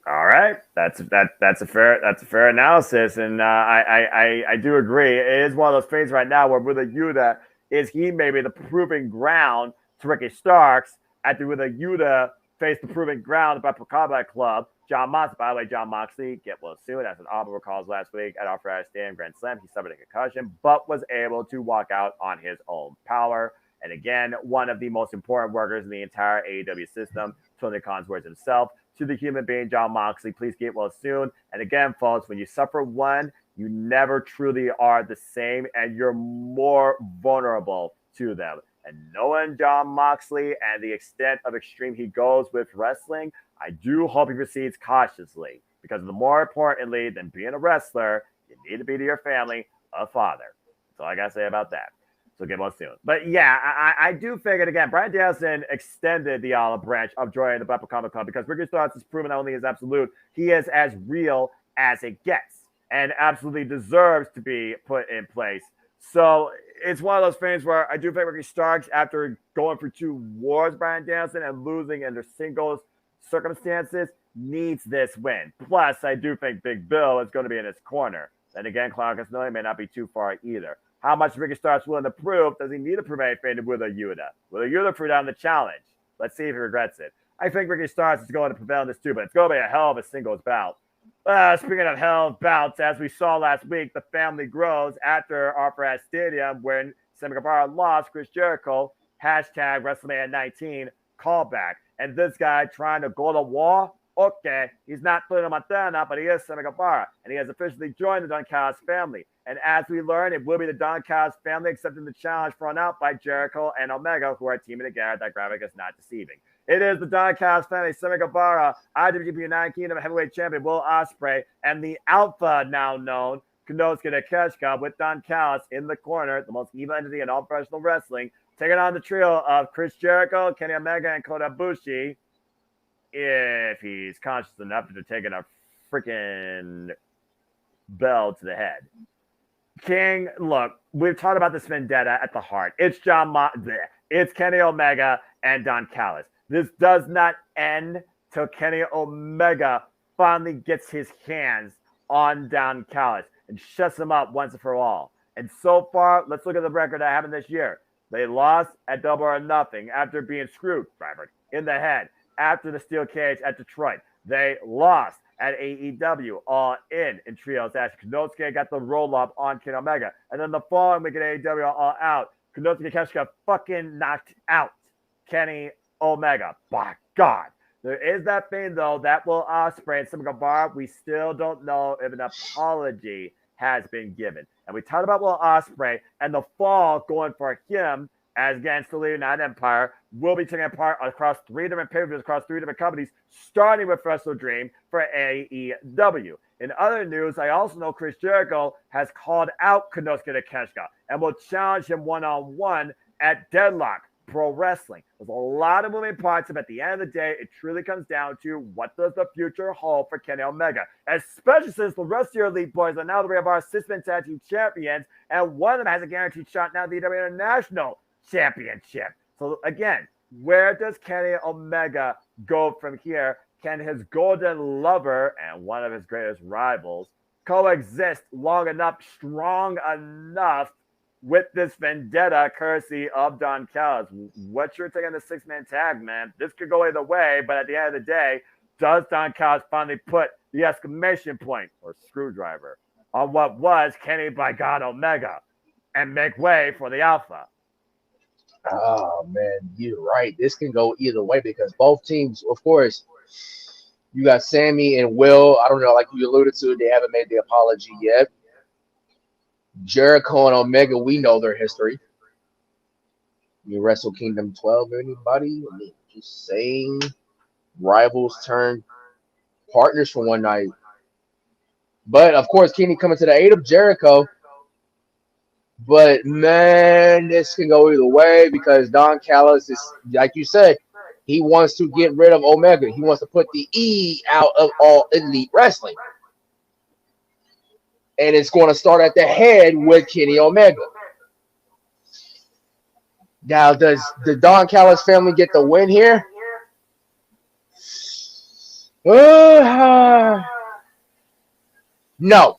All right, that's a fair analysis, and I do agree. It is one of those things right now where Wheeler Yuta is he maybe the proving ground to Ricky Starks after Wheeler Yuta faced the proving ground of the Combat Club. John Moxley, by the way, John Moxley get well soon. As an Auburn recalls last week at our Friday Stadium Grand Slam, he suffered a concussion, but was able to walk out on his own power. And again, one of the most important workers in the entire AEW system, Tony Khan's words himself, to the human being, John Moxley, please get well soon. And again, folks, when you suffer one, you never truly are the same, and you're more vulnerable to them. And knowing John Moxley and the extent of extreme he goes with wrestling, I do hope he proceeds cautiously, because the more importantly than being a wrestler, you need to be to your family a father. That's all I got to say about that. So get well soon. But yeah, I do figure, again, Bryan Danielson extended the olive branch of joining the Blackpool Combat Club because Ricky Starks has proven not only his absolute, he is as real as it gets and absolutely deserves to be put in place. So it's one of those things where I do think Ricky Starks, after going through 2 wars, Bryan Danielson, and losing under singles circumstances, needs this win. Plus, I do think Big Bill is going to be in his corner. Then again, Claudio Castagnoli may not be too far either. How much Ricky Starks willing to prove? Does he need to prove anything to Wheeler Yuta? Wheeler Yuta threw down the challenge. Let's see if he regrets it. I think Ricky Starks is going to prevail in this too, but it's going to be a hell of a singles bout. Speaking of hell of bouts, as we saw last week, the family grows after Arthur Stadium when Sammy Guevara lost Chris Jericho, hashtag WrestleMania 19 callback. And this guy trying to go to war? Okay, he's not Tony Montana, but he is Sammy Guevara, and he has officially joined the Don Callis family. And as we learn, it will be the Don Callis family accepting the challenge thrown out by Jericho and Omega, who are teaming together. That graphic is not deceiving. It is the Don Callis family, Sammy Guevara, IWGP United Kingdom Heavyweight Champion Will Ospreay, and the Alpha now known, Konosuke Takeshita, with Don Callis in the corner, the most evil entity in all professional wrestling, taking on the trio of Chris Jericho, Kenny Omega, and Kota Ibushi, if he's conscious enough to taking a freaking bell to the head. King, look, we've talked about this vendetta at the heart. It's it's Kenny Omega and Don Callis. This does not end till Kenny Omega finally gets his hands on Don Callis and shuts him up once and for all. And so far, let's look at the record that happened this year. They lost at Double or Nothing after being screwed in the head after the steel cage at Detroit. They lost at AEW All In trios. As Konosuke got the roll up on Kenny Omega. And then the following week at AEW All Out, Konosuke Keshika fucking knocked out Kenny Omega. By God. There is that thing, though, that Will Ospreay and Sammy Guevara, we still don't know if an apology has been given. And we talked about Will Ospreay and the fall going for him as against the United Empire will be taking part across 3 different pay-per-views across 3 different companies, starting with Wrestle Dream for AEW. In other news, I also know Chris Jericho has called out Konosuke Takeshita and will challenge him one-on-one at Deadlock Pro Wrestling. There's a lot of moving parts, but at the end of the day, it truly comes down to what does the future hold for Kenny Omega, especially since the rest of your Elite Boys are now the Ring of Honor Six-Man Tag Team Champions, and one of them has a guaranteed shot now at the AEW International Championship. So again, where does Kenny Omega go from here? Can his golden lover and one of his greatest rivals coexist long enough, strong enough with this vendetta courtesy of Don Callis? What's your take on the 6-man tag, man? This could go either way, but at the end of the day, does Don Callis finally put the exclamation point or screwdriver on what was Kenny by God Omega and make way for the Alpha? Oh, man, you're right. This can go either way because both teams, of course, you got Sammy and Will. I don't know, like you alluded to, they haven't made the apology yet. Jericho and Omega, we know their history. You Wrestle Kingdom 12, anybody? I mean, just saying, rivals turn partners for one night. But, of course, Kenny coming to the aid of Jericho. But, man, this can go either way because Don Callis is, like you said, he wants to get rid of Omega. He wants to put the E out of All Elite Wrestling. And it's going to start at the head with Kenny Omega. Now, does the Don Callis family get the win here? No.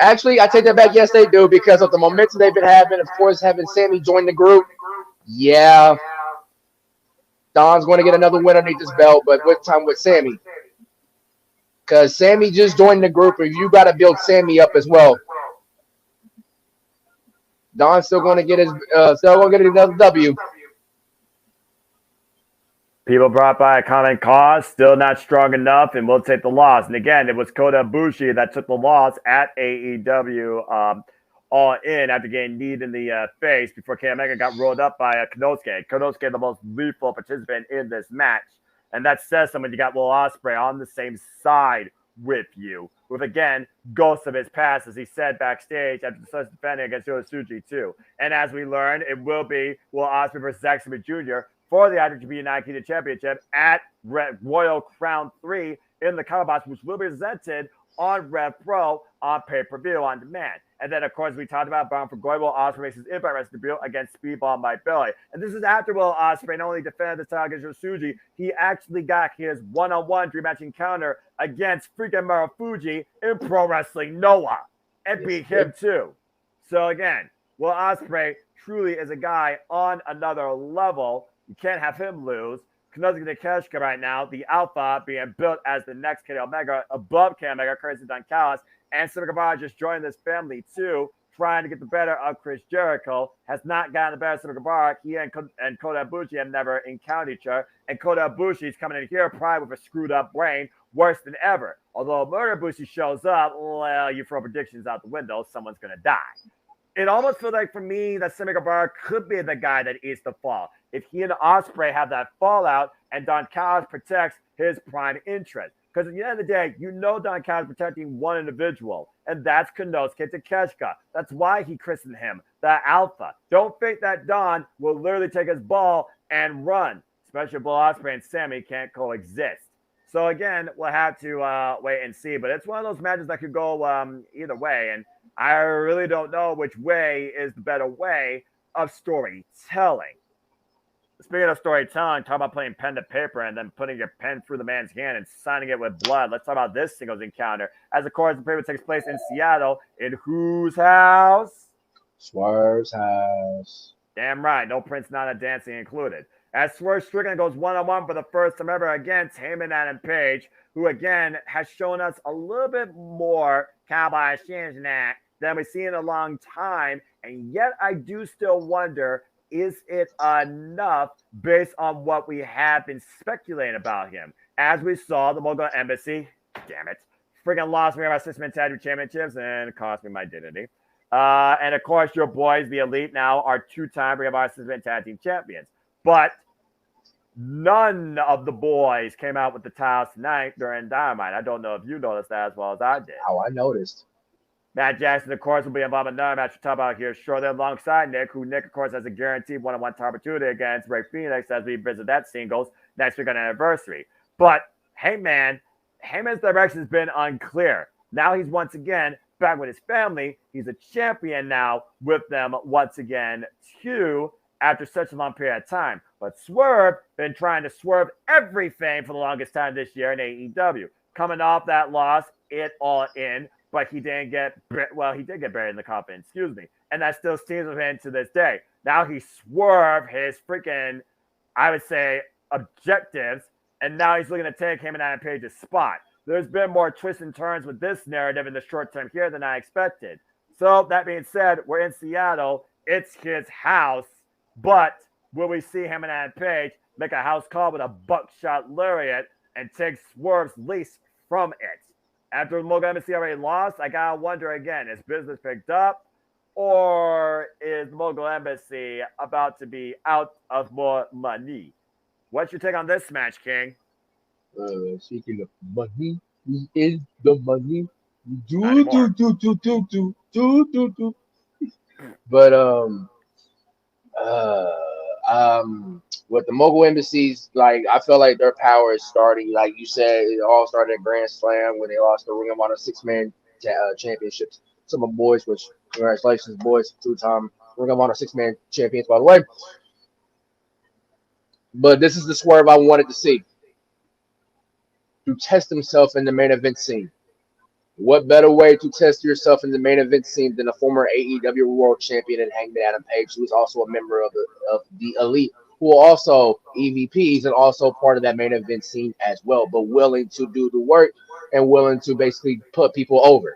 Actually, I take that back. Yes, they do because of the momentum they've been having. Of course, having Sammy join the group. Yeah. Don's going to get another win underneath his belt, but what time with Sammy? Because Sammy just joined the group, and you got to build Sammy up as well. Don's still going to get another W. People brought by a common cause, still not strong enough, and will take the loss. And again, it was Kota Ibushi that took the loss at AEW All In after getting kneed in the face before Kenny Omega got rolled up by Konosuke. Konosuke, the most lethal participant in this match. And that says something. You got Will Ospreay on the same side with you, with, again, ghosts of his past, as he said backstage after the defending against Yosuji, too. And as we learned, it will be Will Ospreay versus Zack Sabre Jr. for the IWGP United Kingdom Championship at Royal Crown 3 in the Calabash, which will be presented on Rev Pro on pay-per-view on demand. And then, of course, we talked about Bound for Glory. Will Ospreay makes his Impact Wrestling debut against Speedball Mike Bailey. And this is after Will Ospreay not only defended the title against Yosuji, he actually got his one-on-one dream match encounter against freaking Marufuji in Pro Wrestling Noah and beat him too. So again, Will Ospreay truly is a guy on another level. You can't have him lose. Konosuke Takeshita right now, the Alpha, being built as the next Kenny Omega, above Kenny Omega, courtesy of Don Callis. And Sammy Guevara just joined this family too, trying to get the better of Chris Jericho. Has not gotten the better of Sammy Guevara. He and Kota Ibushi have never encountered each other. And Kota Ibushi is coming in here probably with a screwed up brain, worse than ever. Although Murder Ibushi shows up, well, you throw predictions out the window, someone's going to die. It almost feels like for me that Sammy Guevara could be the guy that is the fall. If he and Ospreay have that fallout and Don Callis protects his prime interest. Because at the end of the day, you know Don Callis is protecting one individual, and that's Konosuke Takeshita. That's why he christened him the Alpha. Don't think that Don will literally take his ball and run, especially if Will Ospreay and Sammy can't coexist. So again, we'll have to wait and see. But it's one of those matches that could go either way, and I really don't know which way is the better way. of storytelling. Speaking of storytelling, talk about playing pen to paper and then putting your pen through the man's hand and signing it with blood. Let's talk about this singles encounter. As of course, the paper takes place in Seattle. In whose house? Swerve's house. Damn right. No Prince Nana dancing included. As Swerve Strickland goes one-on-one for the first time ever against Heyman Adam Page, who again has shown us a little bit more cowboy Cincinnati than we've seen in a long time. And yet I do still wonder, is it enough based on what we have been speculating about him? As we saw, the Mogul Embassy, damn it, freaking lost me my six-man tag team championships and cost me my dignity. And of course, your boys, the Elite, now are two-time Ring of Honor six-man tag team champions. But none of the boys came out with the titles tonight during Dynamite. I don't know if you noticed that as well as I did. Oh, I noticed. Matt Jackson, of course, will be involved in another match we'll talk about here shortly alongside Nick, who Nick, of course, has a guaranteed one-on-one opportunity against Ray Phoenix as we visit that singles next week on anniversary. But, hey, man, Heyman's direction has been unclear. Now he's once again back with his family. He's a champion now with them once again, too, after such a long period of time. But Swerve been trying to swerve everything for the longest time this year in AEW. Coming off that loss, it all in. But he didn't get, well, he did get buried in the coffin, excuse me. And that still steams with him to this day. Now he swerved his freaking, I would say, objectives. And now he's looking to take him in Adam Page's spot. There's been more twists and turns with this narrative in the short term here than I expected. So that being said, we're in Seattle. It's his house. But will we see him and Adam Page make a house call with a buckshot lariat and take Swerve's lease from it? After the Mogul Embassy already lost, I gotta wonder again, is business picked up or is Mogul Embassy about to be out of more money? What's your take on this match, King? Speaking of money, he is the money. But with the Mogul Embassies, like I feel like their power is starting. Like you said, it all started at Grand Slam when they lost the Ring of Honor six-man championships. Some of the boys, which congratulations, boys, two-time Ring of Honor six-man champions, by the way. But this is the Swerve I wanted to see. To test himself in the main event scene. What better way to test yourself in the main event scene than a former AEW World Champion and Hangman Adam Page, who is also a member of the Elite, who are also EVPs and also part of that main event scene as well, but willing to do the work and willing to basically put people over.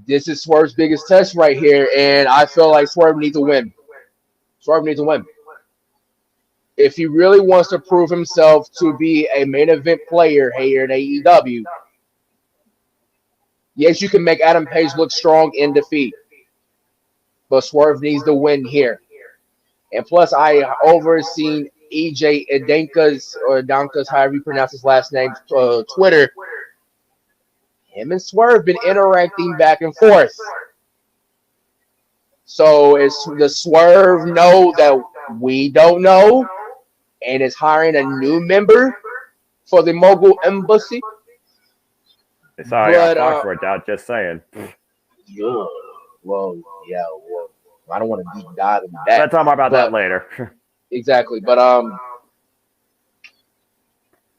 This is Swerve's biggest test right here, and I feel like Swerve needs to win. Swerve needs to win. If he really wants to prove himself to be a main event player here in AEW, yes, you can make Adam Page look strong in defeat, but Swerve needs to win here. And plus, I overseen EJ Adanka's, however you pronounce his last name, Twitter. Him and Swerve been interacting back and forth. So does Swerve know that we don't know? And is hiring a new member for the Mogul Embassy. Sorry, I fought for it out, just saying. Yeah. Well, I don't want to deep dive into that. Let's talk about that later. Exactly. But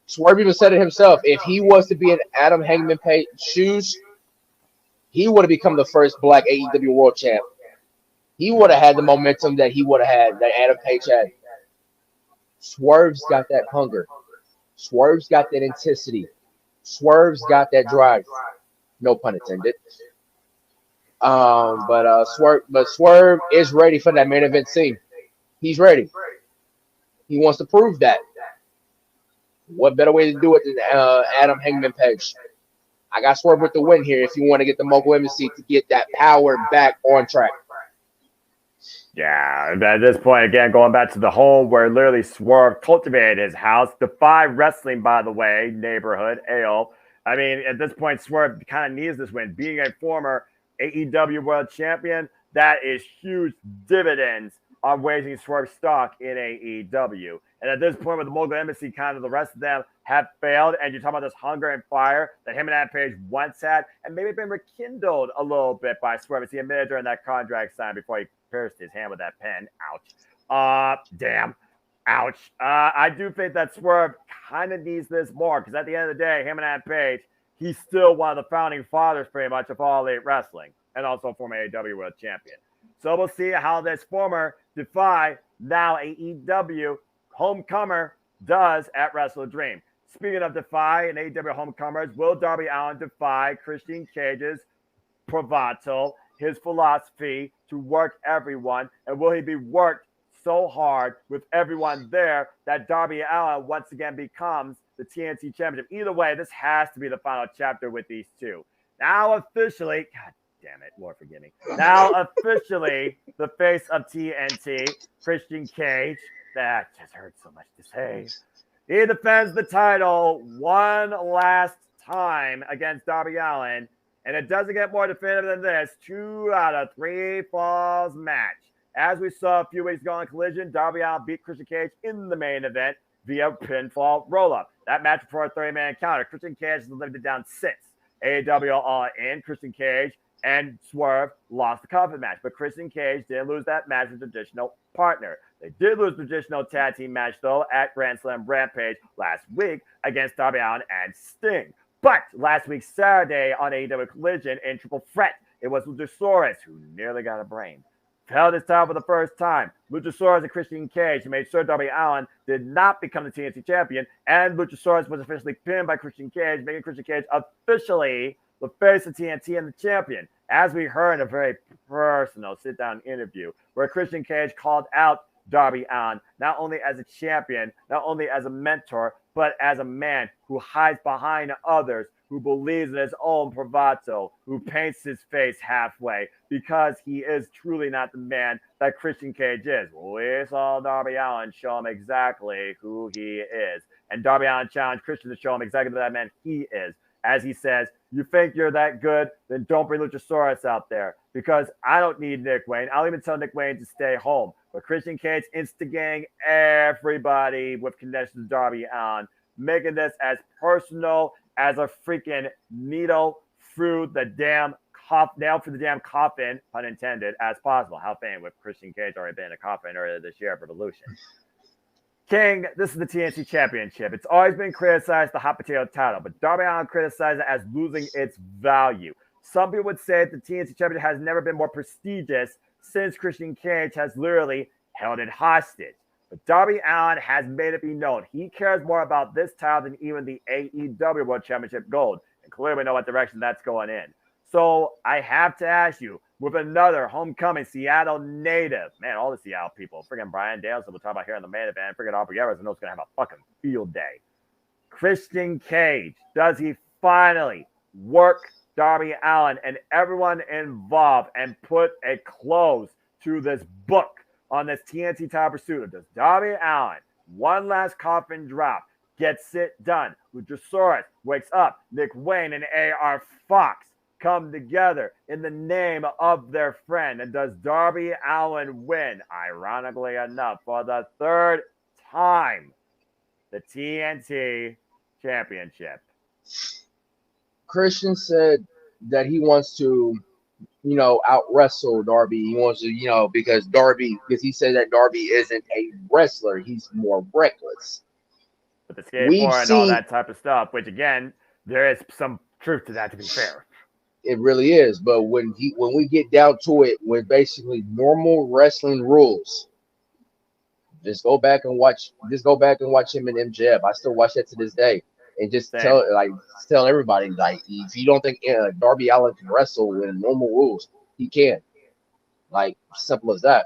Swerve even said it himself. If he was to be in Adam Hangman Page's shoes, he would have become the first black AEW World Champ. He would have had the momentum that he would have had, that Adam Page had. Swerve's got that hunger. Swerve's got that intensity. Swerve's got that drive. No pun intended. But Swerve is ready for that main event scene. He's ready. He wants to prove that. What better way to do it than Adam Hangman Page? I got Swerve with the win here if you want to get the Mogul Embassy to get that power back on track. Yeah, at this point, again, going back to the home where literally Swerve cultivated his house. Defy Wrestling, by the way, neighborhood, AO. I mean, at this point, Swerve kind of needs this win. Being a former AEW World Champion, that is huge dividends on raising Swerve stock in AEW. And at this point, with the Mogul Embassy, kind of the rest of them have failed, and you're talking about this hunger and fire that him and Adam Page once had, and maybe been rekindled a little bit by Swerve, as he admitted during that contract sign before he pierced his hand with that pen. Ouch. Damn. Ouch. I do think that Swerve kind of needs this more, because at the end of the day, him and Adam Page, he's still one of the founding fathers, pretty much, of All Elite Wrestling, and also former AEW World Champion. So we'll see how this former Defy, now AEW homecomer, does at Wrestle Dream. Speaking of Defy and AEW homecomers, will Darby Allin defy Christian Cage's bravado, his philosophy to work everyone, and will he be worked so hard with everyone there that Darby Allin once again becomes the TNT Championship? Either way, this has to be the final chapter with these two. Now officially, God damn it, Lord forgive me. Now officially, the face of TNT, Christian Cage, that just hurts so much to say. He defends the title one last time against Darby Allin, and it doesn't get more definitive than this. 2 out of 3 falls match. As we saw a few weeks ago on Collision, Darby Allin beat Christian Cage in the main event via pinfall roll-up. That match before a 30-man counter. Christian Cage has limited down 6. AEW All In, Christian Cage and Swerve lost the coffin match, but Christian Cage didn't lose that match with traditional partner. They did lose the traditional tag team match, though, at Grand Slam Rampage last week against Darby Allin and Sting. But last week, Saturday, on AEW Collision in Triple Threat, it was Luchasaurus who nearly got a brain. Held his title for the first time. Luchasaurus and Christian Cage made sure Darby Allin did not become the TNT champion, and Luchasaurus was officially pinned by Christian Cage, making Christian Cage officially the face of TNT and the champion. As we heard in a very personal sit-down interview where Christian Cage called out Darby Allin, not only as a champion, not only as a mentor, but as a man who hides behind others, who believes in his own bravado, who paints his face halfway, because he is truly not the man that Christian Cage is. We saw Darby Allin show him exactly who he is. And Darby Allin challenged Christian to show him exactly that man he is. As he says, you think you're that good, then don't bring Luchasaurus out there, because I don't need Nick Wayne. I'll even tell Nick Wayne to stay home. But Christian Cage instigating everybody with connections to Darby Allin, making this as personal as a freaking needle through the damn nail through the damn coffin, pun intended, as possible. How fame with Christian Cage already been in a coffin earlier this year at Revolution. King, this is the TNT Championship. It's always been criticized, the hot potato title, but Darby Allin criticized it as losing its value. Some people would say that the TNT Championship has never been more prestigious since Christian Cage has literally held it hostage. But Darby Allin has made it be known he cares more about this title than even the AEW World Championship gold. And clearly we know what direction that's going in. So I have to ask you, with another homecoming Seattle native, man, all the Seattle people, friggin' Brian Dales, that we'll talk about here in the main event, friggin' Aubrey Evers, I know it's going to have a fucking field day. Christian Cage, does he finally work Darby Allin and everyone involved and put a close to this book on this TNT title pursuit? Does Darby Allin, one last coffin drop, gets it done? Luchasaurus wakes up, Nick Wayne and AR Fox come together in the name of their friend. And does Darby Allin win, ironically enough, for the 3rd time, the TNT Championship? Christian said that he wants to, out wrestle Darby. He wants to, because he said that Darby isn't a wrestler. He's more reckless. But the skateboard and all that type of stuff, which again, there is some truth to that, to be fair. It really is. But when we get down to it, with basically normal wrestling rules, just go back and watch him in MJF. I still watch that to this day. And just tell everybody, like, if you don't think Darby Allin can wrestle with normal rules, he can. Like, simple as that.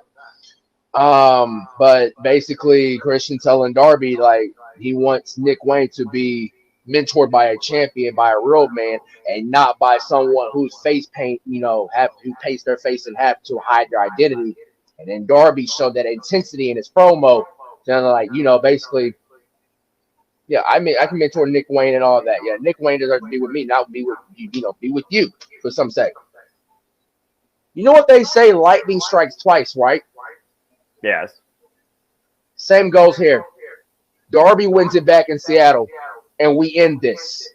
But basically, Christian telling Darby, like, he wants Nick Wayne to be mentored by a champion, by a real man, and not by someone whose face paint, who paints their face in half to hide their identity. And then Darby showed that intensity in his promo, basically. Yeah, I mean, I can mentor Nick Wayne and all that. Yeah, Nick Wayne deserves to be with me, not be with be with you, for some sake. You know what they say? Lightning strikes twice, right? Yes. Same goes here. Darby wins it back in Seattle, and we end this.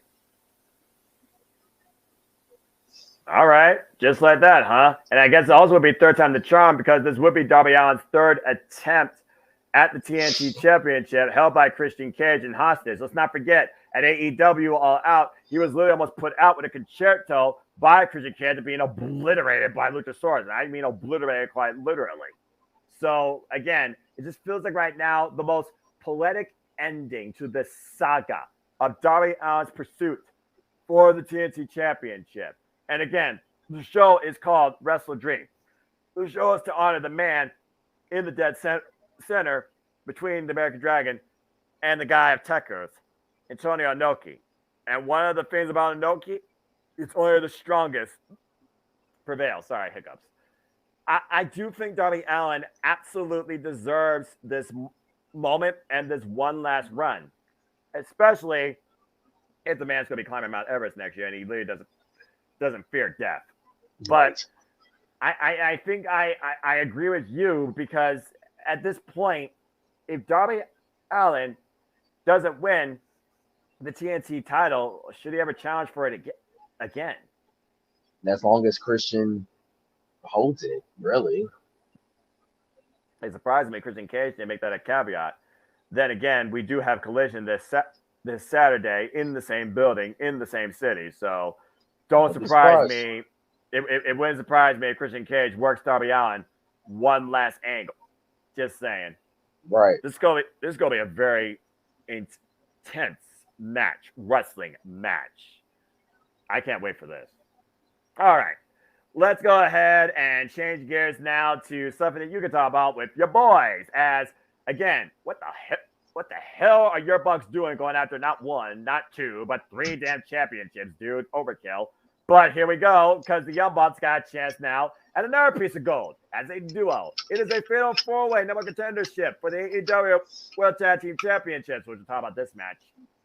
All right, just like that, huh? And I guess it also would be third time the charm because this would be Darby Allin's third attempt at the TNT Championship, held by Christian Cage and hostage. Let's not forget, at AEW All Out, he was literally almost put out with a concerto by Christian Cage and being obliterated by Luchasaurus. And I mean obliterated quite literally. So, again, it just feels like right now the most poetic ending to this saga of Darby Allin's pursuit for the TNT Championship. And again, the show is called Wrestle Dream. The show is to honor the man in the dead center between the American Dragon and the guy of Tech Earth, Antonio Inoki. And one of the things about Inoki, it's only the strongest prevail. Sorry, hiccups. I do think Darby Allin absolutely deserves this moment and this one last run, especially if the man's going to be climbing Mount Everest next year and he literally doesn't fear death. But I think I agree with you because at this point, if Darby Allin doesn't win the TNT title, should he ever challenge for it again? As long as Christian holds it, really. It surprised me Christian Cage didn't make that a caveat. Then again, we do have Collision this Saturday in the same building, in the same city. So don't surprise me. It wouldn't surprise me if Christian Cage works Darby Allin one last angle. Just saying. Right. This is gonna be a very intense wrestling match. I can't wait for this. All right. Let's go ahead and change gears now to something that you can talk about with your boys. As again, what the hell are your Bucks doing going after not one, not two, but 3 damn championships, dude? Overkill. But here we go, because the Young Bucks got a chance now at another piece of gold as a duo. It is a fatal 4-way number contendership for the AEW World Tag Team Championships. We'll talk about this match,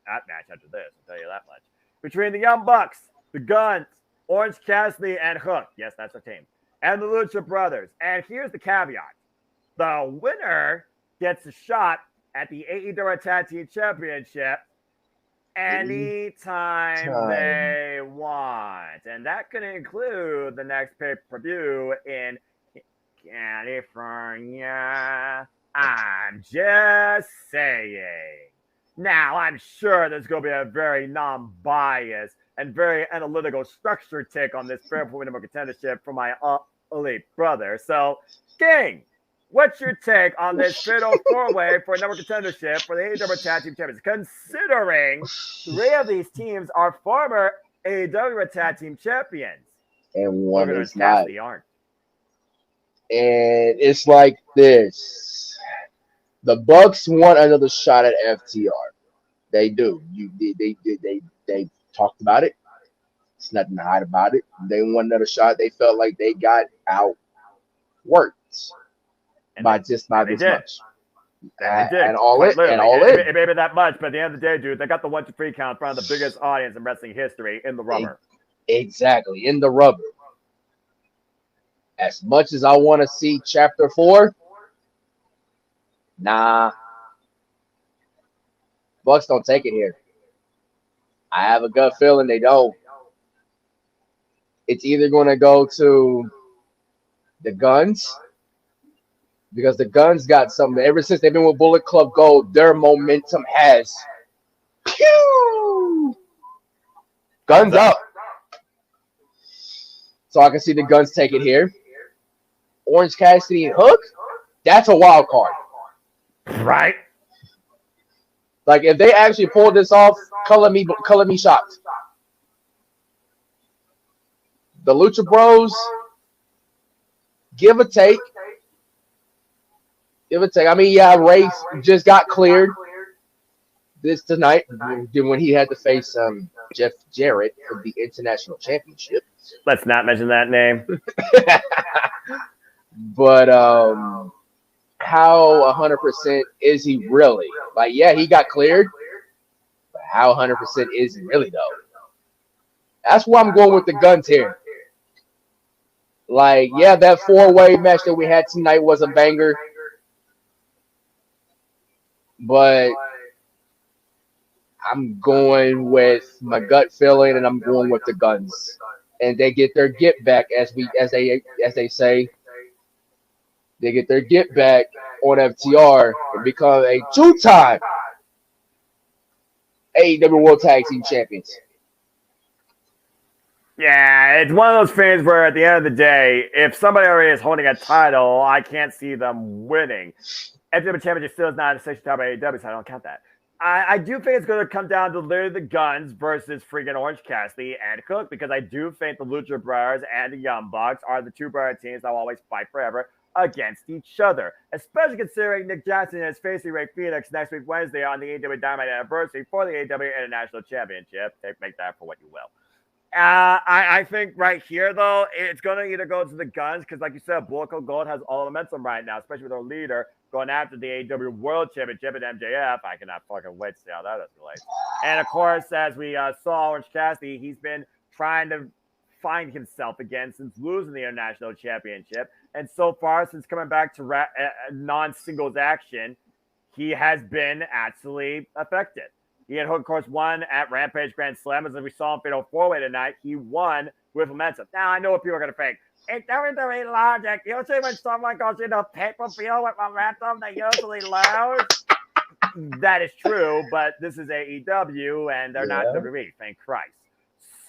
that match after this, I'll tell you that much. Between the Young Bucks, the Guns, Orange Cassidy, and Hook. Yes, that's our team. And the Lucha Brothers. And here's the caveat. The winner gets a shot at the AEW Tag Team Championship anytime they want. And that could include the next pay-per-view in California. I'm just saying. Now, I'm sure there's going to be a very non-biased and very analytical structured take on this fair point number contendership from my elite brother. So, King, what's your take on this fatal 4-way for a number contendership for the AEW Tag Team Champions? Considering 3 of these teams are former AEW Tag Team Champions. And one is not. Cassidy aren't. And it's like this. The Bucks want another shot at FTR. They do. They talked about it. It's nothing to hide about it. They want another shot. They felt like they got outworked by just not this much. And all it. It may be that much, but at the end of the day, dude, they got the 1-2-3 count in front of the biggest audience in wrestling history in the rubber. Exactly, in the rubber. As much as I want to see Chapter 4, nah. Bucks don't take it here. I have a gut feeling they don't. It's either going to go to the Guns, because the Guns got something. Ever since they've been with Bullet Club Gold, their momentum has Guns up. So I can see the Guns take it here. Orange Cassidy and Hook, that's a wild card. Right. Like, if they actually pull this off, color me shocked. The Lucha Bros, give or take. I mean, yeah, Ray just got cleared this tonight when he had to face Jeff Jarrett for the International Championship. Let's not mention that name. But how 100% is he really? Like, yeah, he got cleared, but how 100% is he really, though? That's why I'm going with the Guns here. Like, yeah, that 4-way match that we had tonight was a banger. but I'm going with my gut feeling, and I'm going with the Guns. And they get their get back, as they say. They get their get back on FTR and become a two-time AEW World Tag Team Champions. Yeah, it's one of those things where at the end of the day, if somebody already is holding a title, I can't see them winning. FTW Championship still is not a station top of AEW, so I don't count that. I do think it's going to come down to literally the Guns versus freaking Orange Cassidy and Cook, because I do think the Lucha Brothers and the Young Bucks are the two brother teams that will always fight forever against each other, especially considering Nick Jackson is facing Ray Phoenix next week Wednesday on the AEW Dynamite anniversary for the AEW International Championship. Make that for what you will. I think right here, though, it's going to either go to the Guns because, like you said, Bullet Club Gold has all the momentum right now, especially with their leader going after the AEW World Championship at MJF. I cannot fucking wait to see how that escalates. And, of course, as we saw Orange Cassidy, he's been trying to find himself again since losing the International Championship. And so far, since coming back to non-singles action, he has been actually effective. He had, of course, won at Rampage Grand Slam. As we saw in Fatal 4-Way tonight, he won with momentum. Now, I know what people are going to think. It's WWE logic. Usually when someone goes into a pay-per-view with momentum, they usually lose. That is true, but this is AEW, and they're not WWE, thank Christ.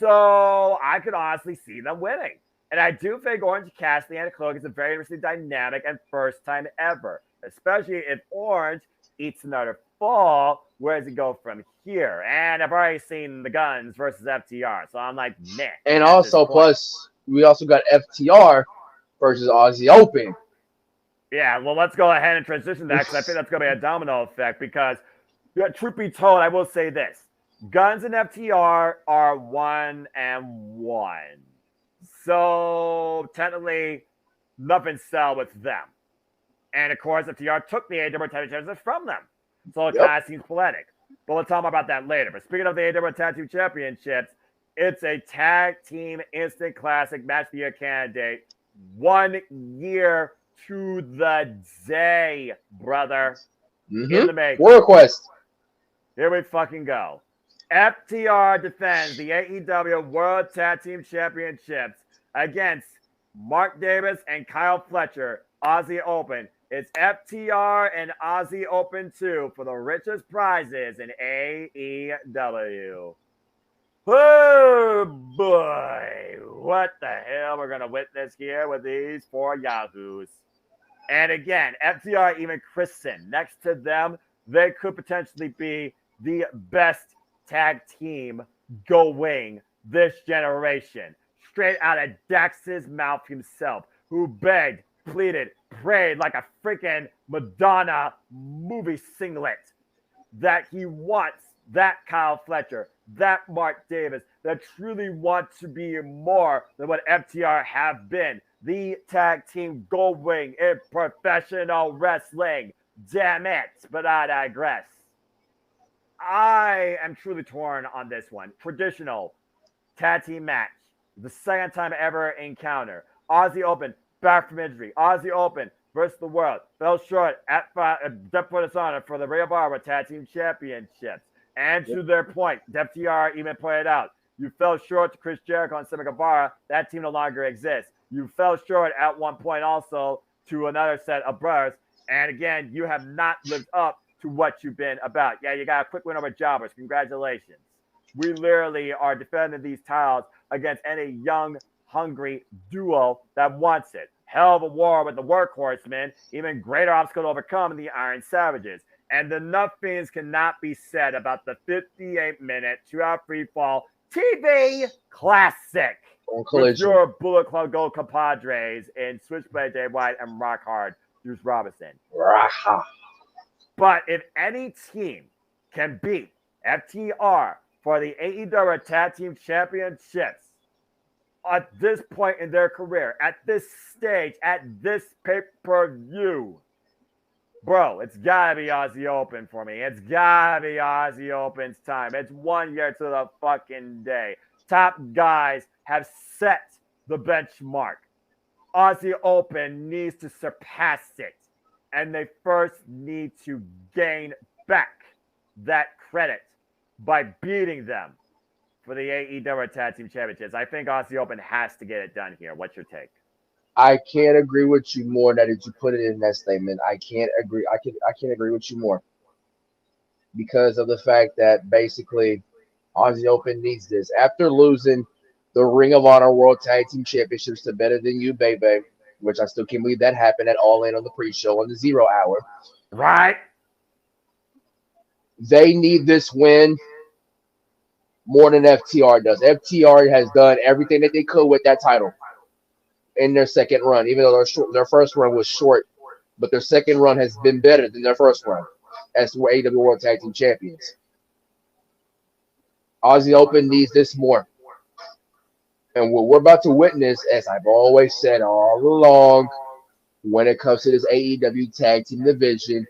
So I could honestly see them winning. And I do think Orange Cassidy and Cook is a very interesting dynamic and first time ever, especially if Orange eats another fall. Where does it go from here? And I've already seen the Guns versus FTR, so I'm like, meh. And also, plus, we also got FTR versus Aussie Open. Yeah, well, let's go ahead and transition that because I think that's going to be a domino effect because, truth be told, I will say this. Guns and FTR are 1-1. So, technically, nothing sell with them. And, of course, FTR took the AEW Tag Team Championships from them. So, it kind of seems poetic. But we'll talk about that later. But speaking of the AEW Tag Team Championships, it's a tag team instant classic match of the year candidate. 1 year to the day, brother. In the making. War Request. Here we fucking go. FTR defends the AEW World Tag Team Championships against Mark Davis and Kyle Fletcher, Aussie Open. It's FTR and Aussie Open 2 for the richest prizes in AEW. Oh, boy. What the hell we're going to witness here with these four yahoos. And again, FTR even christened. Next to them, they could potentially be the best tag team going this generation. Straight out of Dax's mouth himself, who begged, pleaded, prayed like a freaking Madonna movie singlet that he wants that Kyle Fletcher, that Mark Davis, that truly want to be more than what FTR have been. The tag team going in professional wrestling. Damn it, but I digress. I am truly torn on this one. Traditional tag team match. The second time ever encounter. Aussie Open, back from injury. Aussie Open versus the world. Fell short at Death for Dishonor for the Ray Barber Tag Team Championships. And to their point, FTR even pointed out, you fell short to Chris Jericho and Sammy Guevara. That team no longer exists. You fell short at one point also to another set of brothers. And again, you have not lived up to what you've been about. Yeah, you got a quick win over Jobbers. Congratulations. We literally are defending these titles against any young, hungry duo that wants it. Hell of a war with the Workhorsemen. Even greater obstacle to overcome the Iron Savages. And enough things cannot be said about the 58-minute 2-hour free fall TV classic. With your Bullet Club Gold compadres in Switchblade Jay White and Rock Hard Bruce Robinson. But if any team can beat FTR for the AEW Tag Team Championships at this point in their career, at this stage, at this pay-per-view, bro, it's got to be Aussie Open for me. It's got to be Aussie Open's time. It's 1 year to the fucking day. Top guys have set the benchmark. Aussie Open needs to surpass it. And they first need to gain back that credit by beating them for the AEW Tag Team Championships. I think Aussie Open has to get it done here. What's your take? I can't agree with you more that you put it in that statement. I can't agree. I can't agree with you more because of the fact that basically Aussie Open needs this after losing the Ring of Honor World Tag Team Championships to Better Than You, baby, which I still can't believe that happened at All In on the pre-show on the 0 hour. Right. They need this win more than FTR does. FTR has done everything that they could with that title in their second run, even though their first run was short, but their second run has been better than their first run as AEW World Tag Team Champions. Aussie Open needs this more. And what we're about to witness, as I've always said all along, when it comes to this AEW Tag Team division,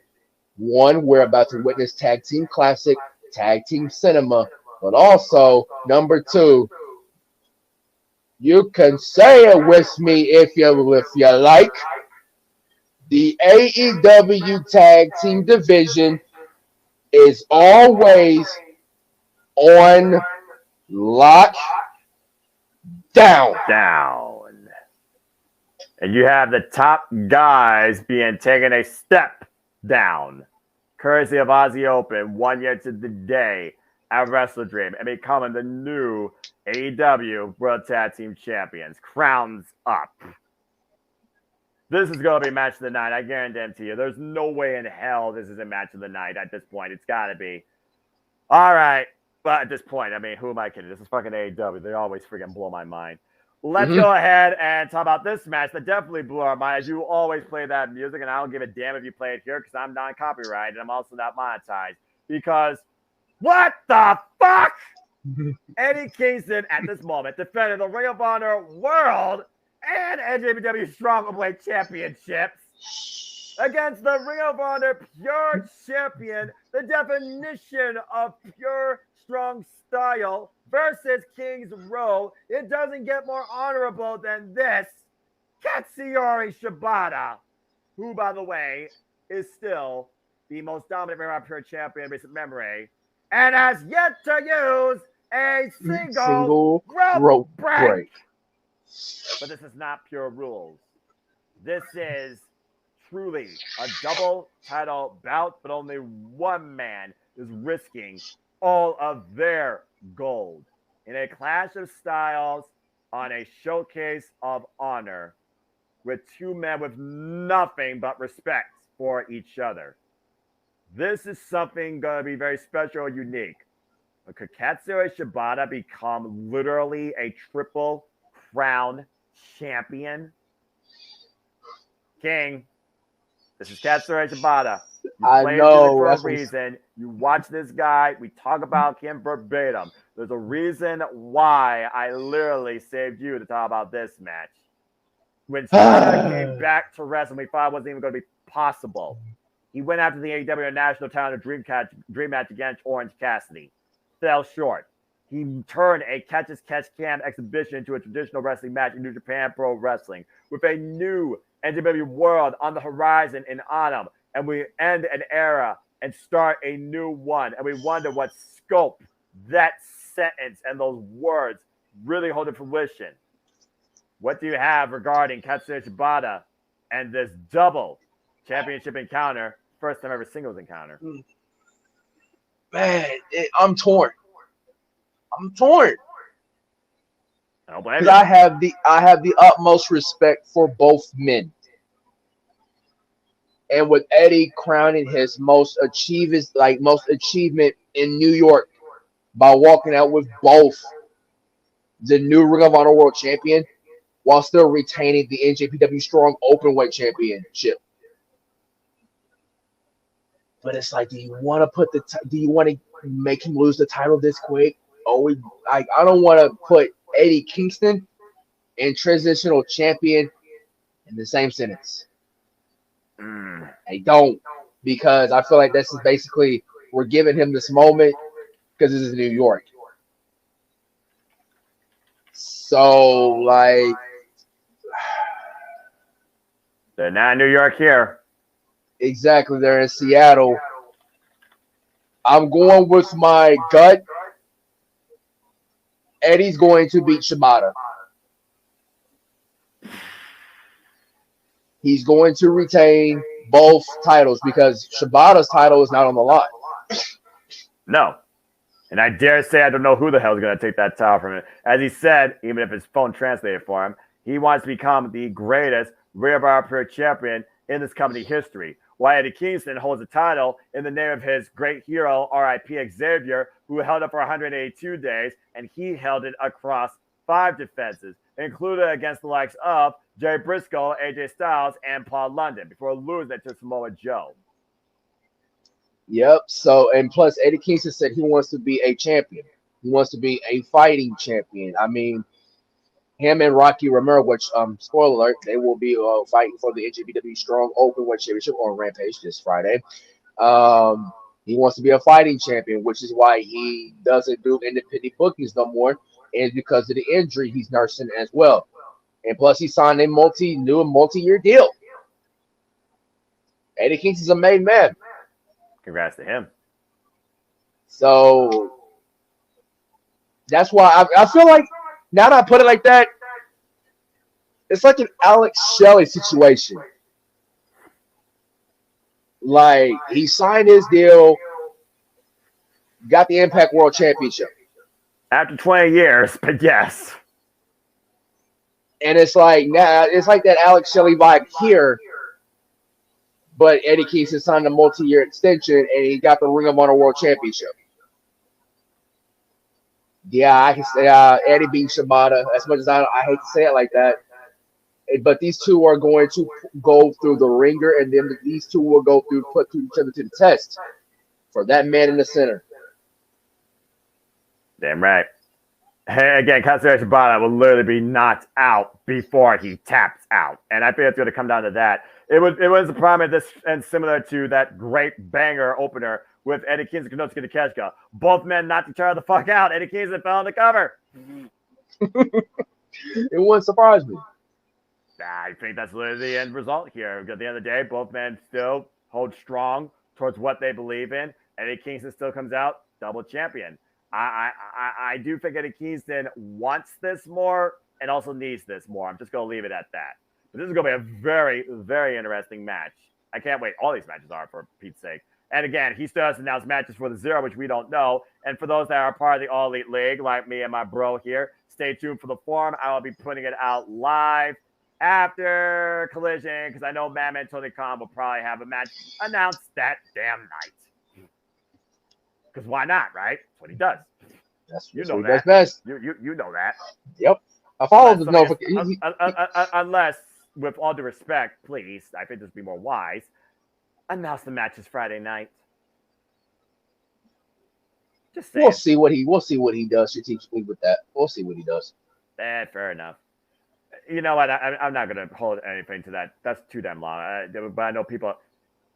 one, we're about to witness Tag Team Classic, Tag Team Cinema, but also, number two, you can say it with me if you like. The AEW Tag Team division is always on lock down. And you have the top guys being taken a step down, courtesy of Aussie Open, 1 year to the day at Wrestle Dream, and becoming the new AEW World Tag Team Champions. Crowns up. This is going to be match of the night. I guarantee you. There's no way in hell this is a match of the night at this point. It's got to be. All right. But at this point, I mean, who am I kidding? This is fucking AEW. They always freaking blow my mind. Let's go ahead and talk about this match that definitely blew our mind. As you always play that music, and I don't give a damn if you play it here because I'm not copyrighted and I'm also not monetized. Because what the fuck? Eddie Kingston at this moment defended the Ring of Honor World and NJPW Stronghold Championships against the Ring of Honor Pure Champion, the definition of pure strong style versus King's Row. It doesn't get more honorable than this. Katsuyori Shibata, who, by the way, is still the most dominant Ring of Honor Pure Champion in recent memory, and has yet to use a single rope break. But this is not pure rules. This is truly a double title bout, but only one man is risking all of their gold in a clash of styles on a showcase of honor with two men with nothing but respect for each other. This is something going to be very special and unique. But could Katsuyori Shibata become literally a triple crown champion? King, this is Katsuyori Shibata. You play it for a reason. You watch this guy. We talk about him verbatim. There's a reason why I literally saved you to talk about this match. When Shibata came back to wrestling, we thought it wasn't even going to be possible. He went after the AEW National Title Dream match against Orange Cassidy. Fell short. He turned a catch-as-catch-can exhibition into a traditional wrestling match in New Japan Pro Wrestling with a new NJPW World on the horizon in autumn. And we end an era and start a new one. And we wonder what scope that sentence and those words really hold in fruition. What do you have regarding Katsuyori Shibata and this double championship encounter, first time ever singles encounter? Man, I'm torn. Because I have the utmost respect for both men. And with Eddie crowning his most achievement in New York by walking out with both the new Ring of Honor World Champion while still retaining the NJPW Strong Openweight Championship. But it's like, do you want to make him lose the title this quick? I don't want to put Eddie Kingston and transitional champion in the same sentence. I don't, because I feel like this is basically, we're giving him this moment because this is New York. So, like, they're not in New York here. Exactly, they're in Seattle. I'm going with my gut. Eddie's going to beat Shibata. He's going to retain both titles because Shibata's title is not on the line. No. And I dare say I don't know who the hell is going to take that title from him. As he said, even if his phone translated for him, he wants to become the greatest rear bar per champion in this company history. While Eddie Kingston holds the title in the name of his great hero, RIP Xavier, who held it for 182 days, and he held it across 5 defenses, including against the likes of Jerry Briscoe, AJ Styles, and Paul London, before losing it to Samoa Joe. Yep. So, and plus, Eddie Kingston said he wants to be a champion. He wants to be a fighting champion. I mean, him and Rocky Romero, which, spoiler alert, they will be fighting for the NJPW Strong Openweight Championship on Rampage this Friday. He wants to be a fighting champion, which is why he doesn't do independent bookings no more, and because of the injury he's nursing as well. And plus, he signed a multi-year deal. Eddie Kingston's a made man. Congrats to him. So that's why I feel like now that I put it like that, it's like an Alex Shelley situation. Like, he signed his deal, got the Impact World Championship. After 20 years, but yes. And it's like now it's like that Alex Shelley vibe here. But Eddie Kingston signed a multi-year extension, and he got the Ring of Honor World Championship. Yeah, I can say Eddie beat Shibata. As much as I hate to say it like that, but these two are going to go through the ringer, and then these two will put each other to the test for that man in the center. Damn right. Hey, again, Katsuyori Shibata will literally be knocked out before he taps out, and I think it's going to come down to that. It was a problem this and similar to that great banger opener with Eddie Kingston and Konosuke Takeshita. Both men knocked each other the fuck out. Eddie Kingston fell on the cover. It wouldn't surprise me. I think that's literally the end result here. At the end of the day, both men still hold strong towards what they believe in. Eddie Kingston still comes out double champion. I do think Eddie Kingston wants this more and also needs this more. I'm just going to leave it at that. But this is going to be a very, very interesting match. I can't wait. All these matches are, for Pete's sake. And again, he still has to announce matches for the Zero, which we don't know. And for those that are part of the All Elite League, like me and my bro here, stay tuned for the forum. I will be putting it out live after Collision, because I know Madman Tony Khan will probably have a match announced that damn night. Because why not, right? That's what he does. That's you know that. Best. You know that. Yep. I follow the notification. Unless, with all due respect, please, I think this would be more wise, announce the matches Friday night. Just saying. We'll see what he does strategically with that. We'll see what he does. Fair enough. You know what? I'm not going to hold anything to that. That's too damn long. But I know people.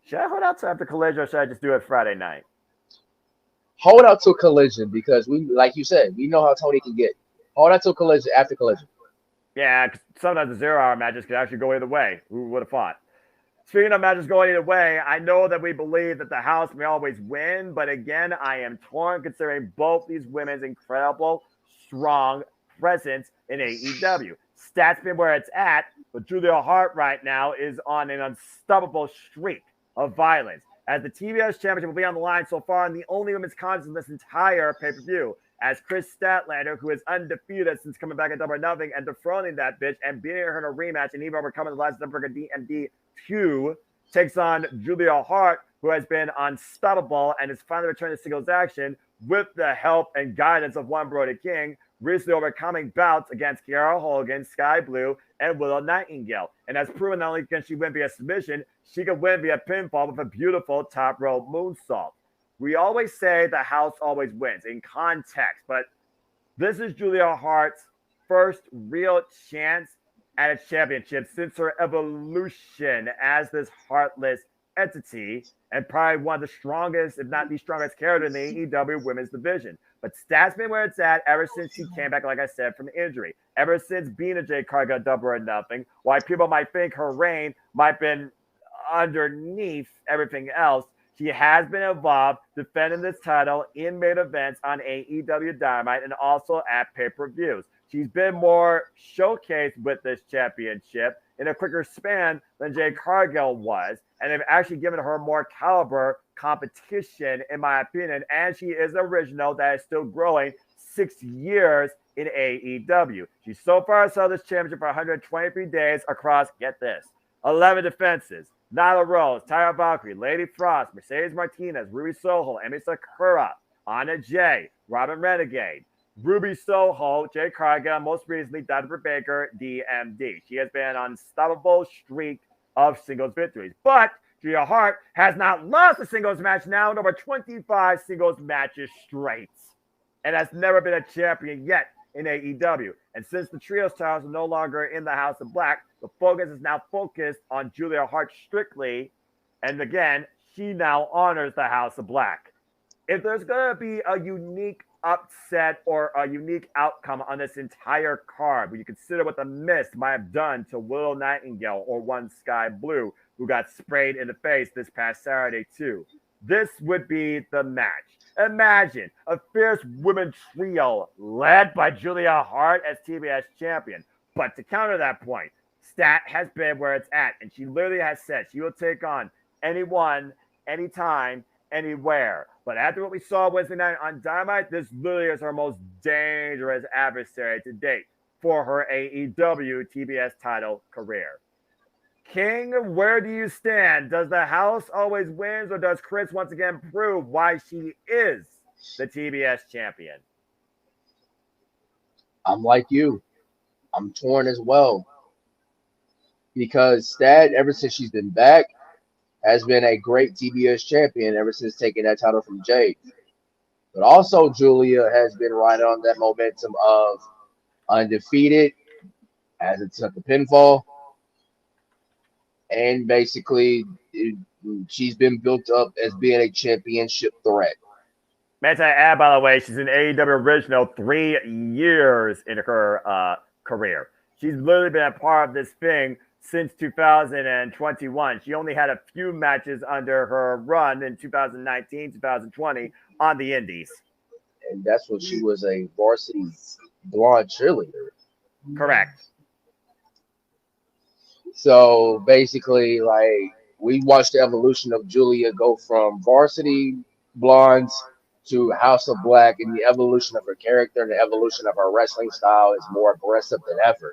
Should I hold out to after Collision, or should I just do it Friday night? Hold out to Collision, because we, like you said, we know how Tony can get. Hold out to Collision after Collision. Yeah, because sometimes the 0-hour matches could actually go either way. Who would have thought? Speaking of matches going either way, I know that we believe that the house may always win, but again, I am torn considering both these women's incredible, strong presence in AEW. Stats been where it's at, but Julia Hart right now is on an unstoppable streak of violence. As the TBS Championship will be on the line so far, and the only women's contest in this entire pay-per-view, as Chris Statlander, who is undefeated since coming back at Double or Nothing and dethroning that bitch and beating her in a rematch and even overcoming the last number of DMD2, takes on Julia Hart, who has been unstoppable and is finally returned to singles action with the help and guidance of one Brody King, recently overcoming bouts against Kiara Hogan, Sky Blue, and Willow Nightingale. And has proven not only can she win via submission, she can win via pinfall with a beautiful top rope moonsault. We always say the house always wins in context, but this is Julia Hart's first real chance at a championship since her evolution as this heartless entity, and probably one of the strongest, if not the strongest character in the AEW women's division. But stats been where it's at ever since she came back, like I said, from injury. Ever since being a J. Cargill Double or Nothing, why people might think her reign might have been underneath everything else, She has been involved defending this title in main events on AEW Dynamite and also at pay-per-views. She's been more showcased with this championship in a quicker span than Jade Cargill was, and they've actually given her more caliber competition, in my opinion, and she is original that is still growing 6 years in AEW. She so far has held this championship for 123 days across, get this, 11 defenses. Nyla Rose, Tyra Valkyrie, Lady Frost, Mercedes Martinez, Ruby Soho, Emi Sakura, Anna Jay, Robin Renegade, Ruby Soho, Jay Cargill, most recently Dr. Baker, DMD. She has been an unstoppable streak of singles victories. But Julia Hart has not lost a singles match now in over 25 singles matches straight, and has never been a champion yet in AEW. And since the trios titles are no longer in the House of Black, the focus is now focused on Julia Hart strictly. And again, she now honors the House of Black. If there's going to be a unique upset or a unique outcome on this entire card, when you consider what the Mist might have done to Willow Nightingale or One Sky Blue, who got sprayed in the face this past Saturday too, this would be the match. Imagine a fierce women trio led by Julia Hart as TBS champion. But to counter that point, Stat has been where it's at, and she literally has said she will take on anyone, anytime, anywhere. But after what we saw Wednesday night on Dynamite, this literally is her most dangerous adversary to date for her AEW TBS title career. King, where do you stand? Does the house always wins, or does Chris once again prove why she is the TBS champion? I'm like you. I'm torn as well. Because Stat, ever since she's been back, has been a great TBS champion ever since taking that title from Jade. But also Julia has been riding on that momentum of undefeated, as it took a pinfall. And basically, she's been built up as being a championship threat. May I add, by the way, she's an AEW original 3 years in her career. She's literally been a part of this thing since 2021. She only had a few matches under her run in 2019, 2020 on the Indies. And that's when she was a varsity blonde cheerleader. Correct. So basically, like, we watched the evolution of Julia go from varsity blondes to House of Black, and the evolution of her character and the evolution of her wrestling style is more aggressive than ever.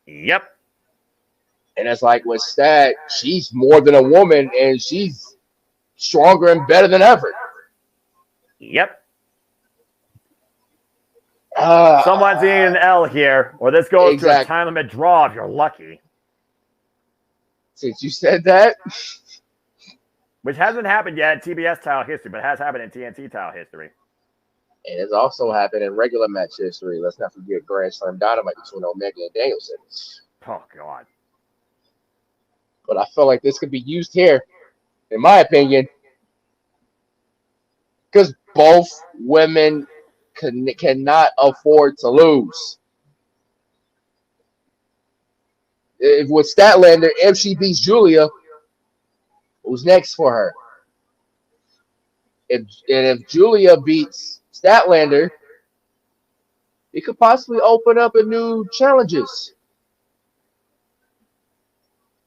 Yep. And it's like with Stat, she's more than a woman, and she's stronger and better than ever. Yep. Someone's eating an L here, or this goes to a time limit draw if you're lucky. Since you said that. Which hasn't happened yet in TBS title history, but has happened in TNT title history. And it's also happened in regular match history. Let's not forget Grand Slam Dynamite between Omega and Danielson. Oh, God. But I feel like this could be used here, in my opinion, because both women cannot afford to lose. If with Statlander, if she beats Julia, who's next for her? If Julia beats Statlander, it could possibly open up a new challenges.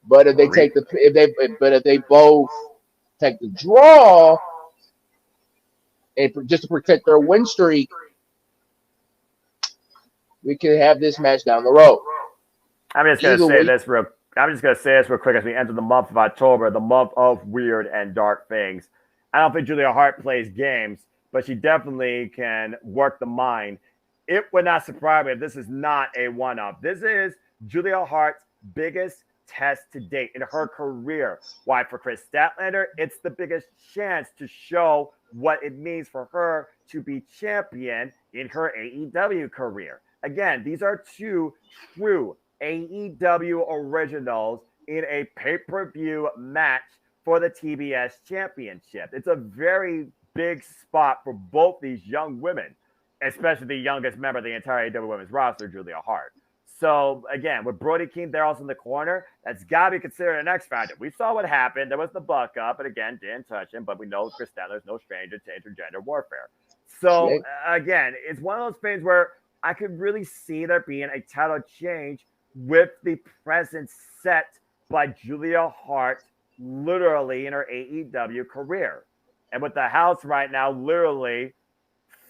But if they take if they both take the draw, and just to protect their win streak, we could have this match down the road. I'm just gonna say this real quick as we enter the month of October, the month of weird and dark things. I don't think Julia Hart plays games, but she definitely can work the mind. It would not surprise me if this is not a one-up. This is Julia Hart's biggest test to date in her career. Why, for Chris Statlander, it's the biggest chance to show what it means for her to be champion in her AEW career. Again, these are two true AEW originals in a pay-per-view match for the TBS championship. It's a very big spot for both these young women, especially the youngest member of the entire AEW women's roster, Julia Hart. So again, with Brody King there also in the corner, that's got to be considered an X factor. We saw what happened. There was the buck up, and again, didn't touch him. But we know Chris Statler's no stranger to intergender warfare. So again, it's one of those things where I could really see there being a title change with the presence set by Julia Hart literally in her AEW career. And with the house right now literally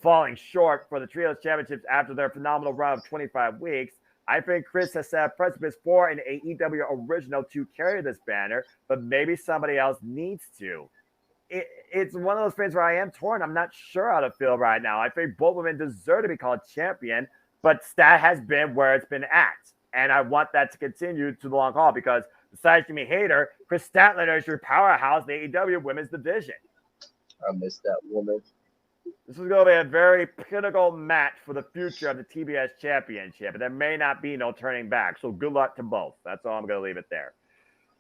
falling short for the Trios Championships after their phenomenal run of 25 weeks, I think Chris has set a precipice for an AEW original to carry this banner, but maybe somebody else needs to. It's one of those things where I am torn. I'm not sure how to feel right now. I think both women deserve to be called champion, but that has been where it's been at. And I want that to continue to the long haul because besides Jimmy Hayter, Chris Statler is your powerhouse, the AEW women's division. I miss that woman. This is going to be a very pinnacle match for the future of the TBS Championship, and there may not be no turning back. So good luck to both. That's all I'm going to leave it there.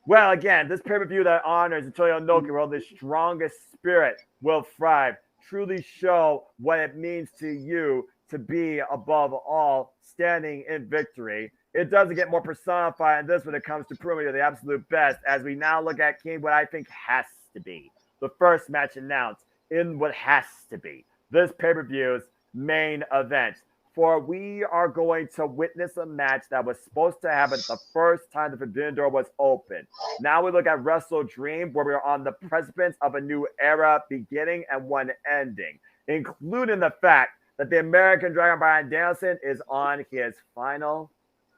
Well, again, this pay-per-view that honors Antonio Inoki World, the strongest spirit will thrive. Truly show what it means to you to be above all, standing in victory. It doesn't get more personified in this when it comes to proving you're the absolute best, as we now look at King, what I think has to be the first match announced in what has to be this pay-per-view's main event. For we are going to witness a match that was supposed to happen the first time the Forbidden Door was open. Now we look at Wrestle Dream, where we are on the precipice of a new era beginning and one ending, including the fact that the American Dragon Bryan Danielson is on his final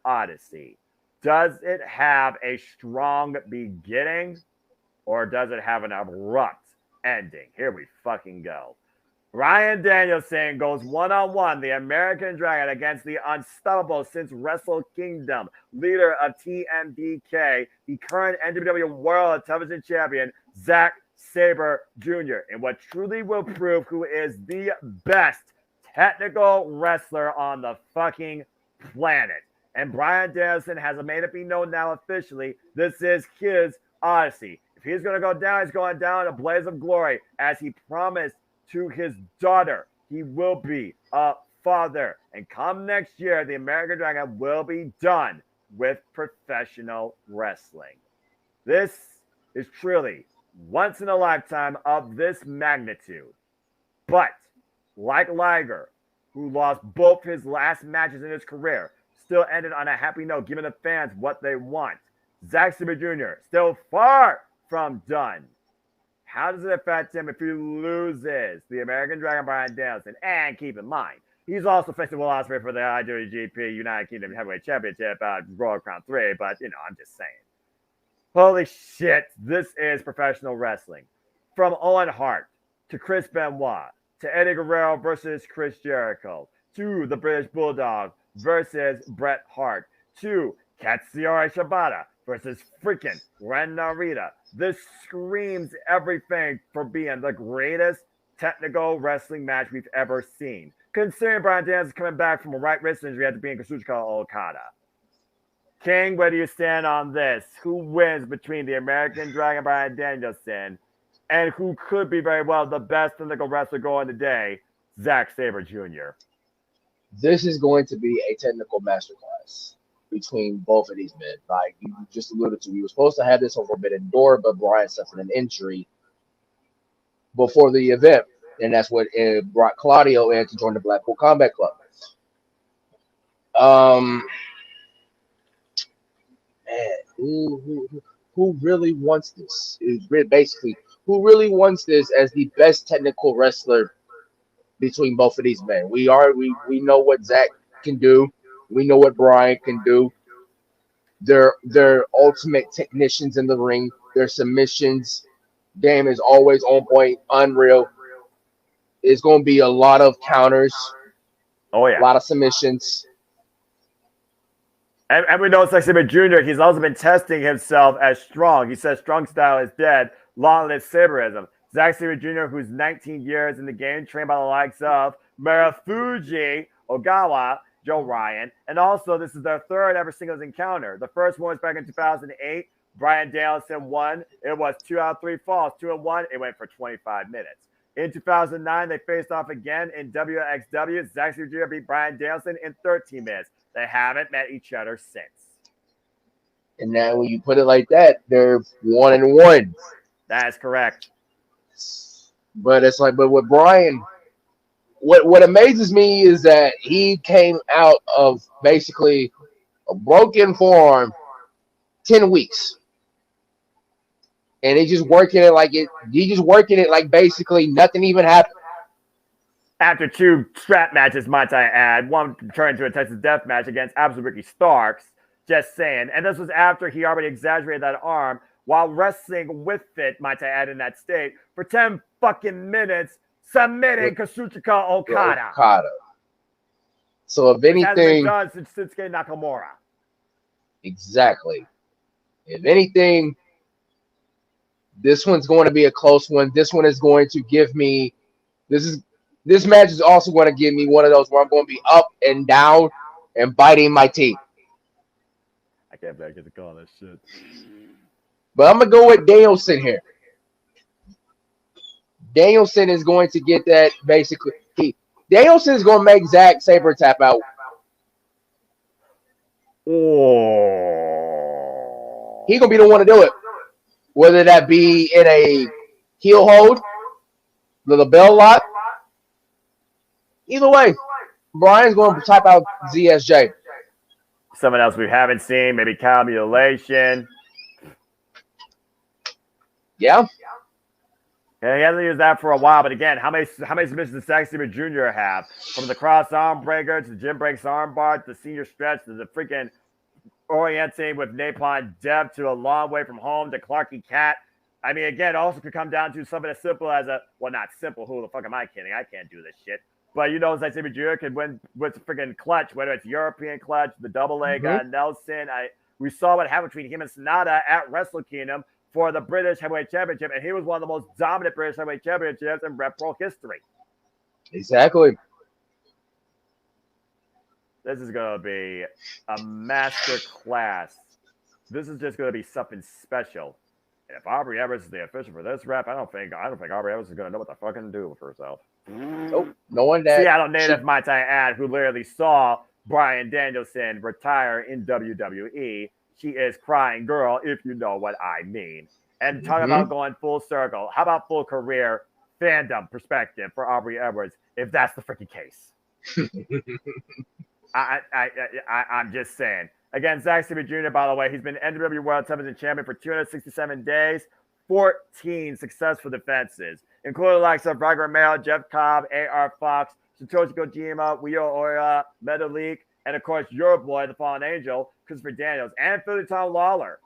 odyssey. Does it have a strong beginning, or does it have an abrupt ending? Here we fucking go. Bryan Danielson goes one-on-one, the American Dragon, against the unstoppable since Wrestle Kingdom, leader of TMDK, the current NWW World Television Champion, Zack Sabre Jr., in what truly will prove who is the best technical wrestler on the fucking planet. And Bryan Danielson has made it be known now officially, this is his odyssey. If he's going to go down, he's going down in a blaze of glory, as he promised to his daughter. He will be a father. And come next year, the American Dragon will be done with professional wrestling. This is truly once in a lifetime of this magnitude. But like Liger, who lost both his last matches in his career, still ended on a happy note, giving the fans what they want. Zack Sabre Jr. still far from done. How does it affect him if he loses the American Dragon Bryan Danielson? And keep in mind, he's also facing Will Ospreay for the IWGP United Kingdom Heavyweight Championship, Royal Crown 3, but, I'm just saying. Holy shit, this is professional wrestling. From Owen Hart to Chris Benoit to Eddie Guerrero versus Chris Jericho to the British Bulldog versus Bret Hart to Katsuyori Shibata versus freaking Ren Narita. This screams everything for being the greatest technical wrestling match we've ever seen. Considering Bryan Danielson coming back from a right wrist injury after being Kazuchika Okada. King, where do you stand on this? Who wins between the American Dragon Bryan Danielson and who could be very well the best technical wrestler going today, Zack Sabre Jr.? This is going to be a technical masterclass between both of these men. Like you just alluded to, we were supposed to have this on Forbidden Door, but Bryan suffered an injury before the event, and that's what brought Claudio in to join the Blackpool Combat Club. Man, who really wants this? Basically, who really wants this as the best technical wrestler between both of these men? We know what Zack can do. We know what Bryan can do. They're ultimate technicians in the ring. Their submissions game is always on point, unreal. It's going to be a lot of counters. Oh, yeah. A lot of submissions. And we know Zack Sabre Jr., he's also been testing himself as strong. He says strong style is dead. Long live Sabreism. Zack Sabre Jr., who's 19 years in the game, trained by the likes of Marufuji Ogawa, Joe Ryan, and also this is their third ever singles encounter. The first one was back in 2008. Bryan Danielson won. It was 2 out of 3 falls, 2 and 1. It went for 25 minutes. In 2009, they faced off again in WXW. Zack Jr. beat Bryan Danielson in 13 minutes. They haven't met each other since. And now when you put it like that, they're 1-1. That is correct. But it's like, but with Bryan, what amazes me is that he came out of basically a broken forearm 10 weeks. And he's just working it like basically nothing even happened. After 2 strap matches, might I add, one turned into a Texas death match against absolute Ricky Starks. Just saying. And this was after he already exaggerated that arm while wrestling with it, might I add, in that state for 10 fucking minutes, submitting Kazuchika Okada. So if anything, hasn't been done since Shinsuke Nakamura. Exactly. If anything, this one's going to be a close one. This one is going to give me this match is also going to give me one of those where I'm going to be up and down and biting my teeth. I can't believe I get to call this shit. But I'm going to go with Danielson here. Danielson is going to get that basically. Danielson is going to make Zack Sabre tap out. Oh. He's going to be the one to do it. Whether that be in a heel hold, the bell lock. Either way, Bryan's going to tap out ZSJ. Someone else we haven't seen, maybe cow mutilation. Yeah. Yeah, he hasn't used that for a while, but again, how many submissions does Zack Sabre Jr. have? From the cross arm breaker to the Jim Breaks arm bar to the senior stretch to the freaking orienting with Napalm Death to a long way from home to Clarky Cat. I mean, again, it also could come down to something as simple as not simple, who the fuck am I kidding? I can't do this shit. But you know, Zack Sabre Jr. can win with the freaking clutch, whether it's European clutch, the double leg Nelson. We saw what happened between him and Sonata at Wrestle Kingdom for the British Heavyweight Championship, and he was one of the most dominant British Heavyweight Championships in Rep Pro history. Exactly. This is going to be a master class. This is just going to be something special. And if Aubrey Evans is the official for this rep, I don't think Aubrey Evans is going to know what to fucking do for herself. Nope. Knowing that Seattle native, might I add, who literally saw Bryan Danielson retire in WWE. She is crying girl, if you know what I mean. And talking about going full circle. How about full career fandom perspective for Aubrey Edwards, if that's the freaking case? I'm just saying. Again, Zack Sabre Jr., by the way, he's been NWA World Television Champion for 267 days, 14 successful defenses, including the likes of Roger Romero, Jeff Cobb, A.R. Fox, Satoshi Kojima, Wio Ora, Metalik, and of course, your boy, the Fallen Angel, Christopher Daniels, and Philly Tom Lawler.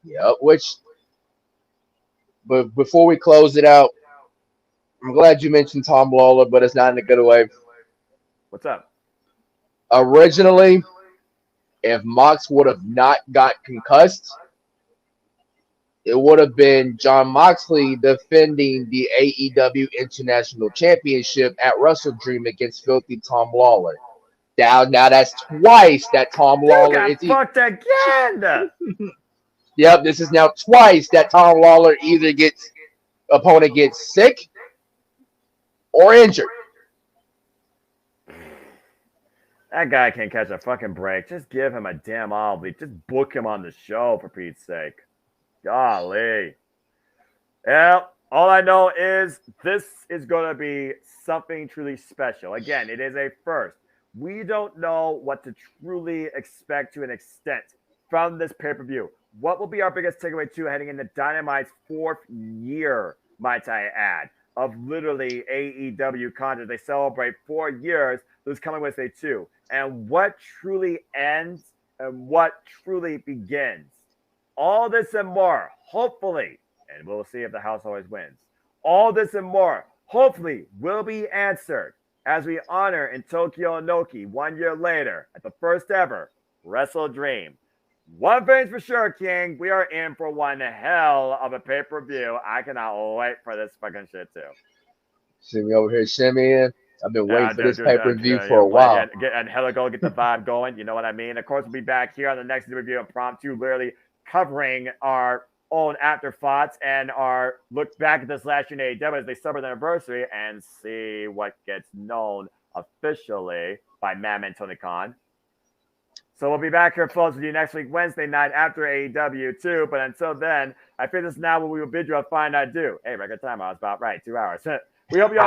Yeah, but before we close it out, I'm glad you mentioned Tom Lawler, but it's not in a good way. What's up? Originally, if Mox would have not got concussed, it would have been Jon Moxley defending the AEW International Championship at Wrestle Dream against Filthy Tom Lawler. Now that's twice that Tom Lawler is fucked again. Yep, this is now twice that Tom Lawler either opponent gets sick or injured. That guy can't catch a fucking break. Just give him a damn Ollie. Just book him on the show, for Pete's sake. Golly. Well, all I know is this is going to be something truly special. Again, it is a first. We don't know what to truly expect to an extent from this pay-per-view. What will be our biggest takeaway, too, heading into Dynamite's 4th year, might I add, of literally AEW content. They celebrate 4 years. This coming with a 2. And what truly ends and what truly begins. All this and more, hopefully, and we'll see if the house always wins. All this and more, hopefully, will be answered as we honor in Tokyo Inoki 1 year later at the first ever Wrestle Dream. One thing's for sure, King. We are in for one hell of a pay-per-view. I cannot wait for this fucking shit, too. See me over here shimmying. I've been waiting for this pay-per-view for a while. And hella go get the vibe going. You know what I mean? Of course, we'll be back here on the next review impromptu, literally covering our own afterthoughts and our look back at this last year in AEW as they celebrate their anniversary and see what gets known officially by Madman Tony Khan. So we'll be back here, folks, with you next week, Wednesday night after AEW too. But until then, I think this is now what we will bid you a fine adieu. Hey, record time, I was about right, 2 hours. We hope you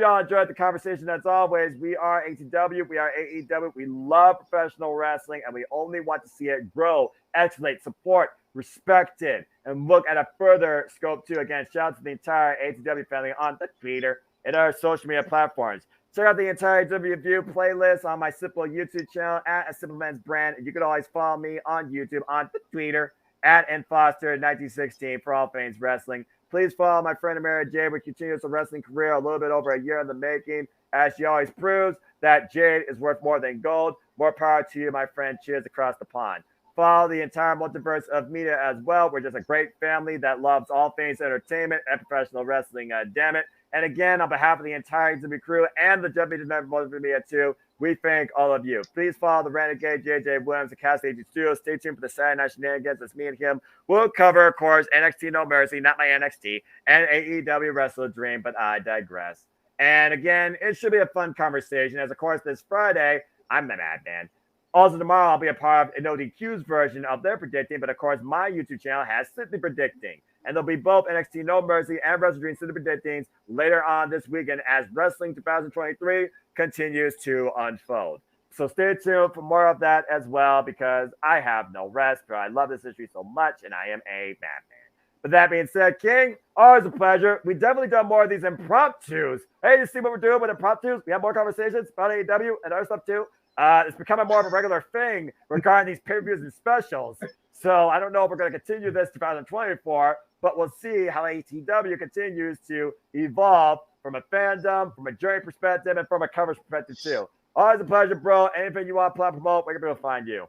all enjoyed the conversation. As always, we are ATW, we are AEW. We love professional wrestling, and we only want to see it grow, escalate, support, respect it, and look at a further scope too. Again, shout out to the entire ATW family on the Twitter and our social media platforms. Check out the entire ATW View playlist on my Simple YouTube channel at A Simple Man's Brand. And you can always follow me on YouTube, on the Twitter, at nfoster1916 for all things wrestling. Please follow my friend Amara Jade, who continues a wrestling career a little bit over a year in the making, as she always proves that Jade is worth more than gold. More power to you, my friend. Cheers across the pond. Follow the entire multiverse of media as well. We're just a great family that loves all things entertainment and professional wrestling, damn it. And again, on behalf of the entire ATW crew and the Jeff Meacham Network media too, we thank all of you. Please follow the Renegade JJ Williams and Casa D18 Studios. Stay tuned for the Saturday Night Shenanigans. It's me and him. We'll cover, of course, NXT No Mercy, not my NXT, and AEW Wrestle Dream, but I digress. And again, it should be a fun conversation, as of course this Friday, I'm the Madman. Also tomorrow, I'll be a part of NoDQ's version of their predicting, but of course, my YouTube channel has Simply Predicting. And there'll be both NXT No Mercy and Wrestle Dream Simply Predicting later on this weekend as Wrestling 2023 continues to unfold. So stay tuned for more of that as well, because I have no rest, but I love this history so much, and I am a madman. With that being said, King, always a pleasure. We definitely done more of these impromptus. Hey, you see what we're doing with impromptus? We have more conversations about AEW and other stuff too. It's becoming more of a regular thing regarding these pay-per-views and specials. So I don't know if we're going to continue this 2024, but we'll see how ATW continues to evolve from a fandom, from a journey perspective, and from a coverage perspective too. Always a pleasure, bro. Anything you want to promote, where can people find you?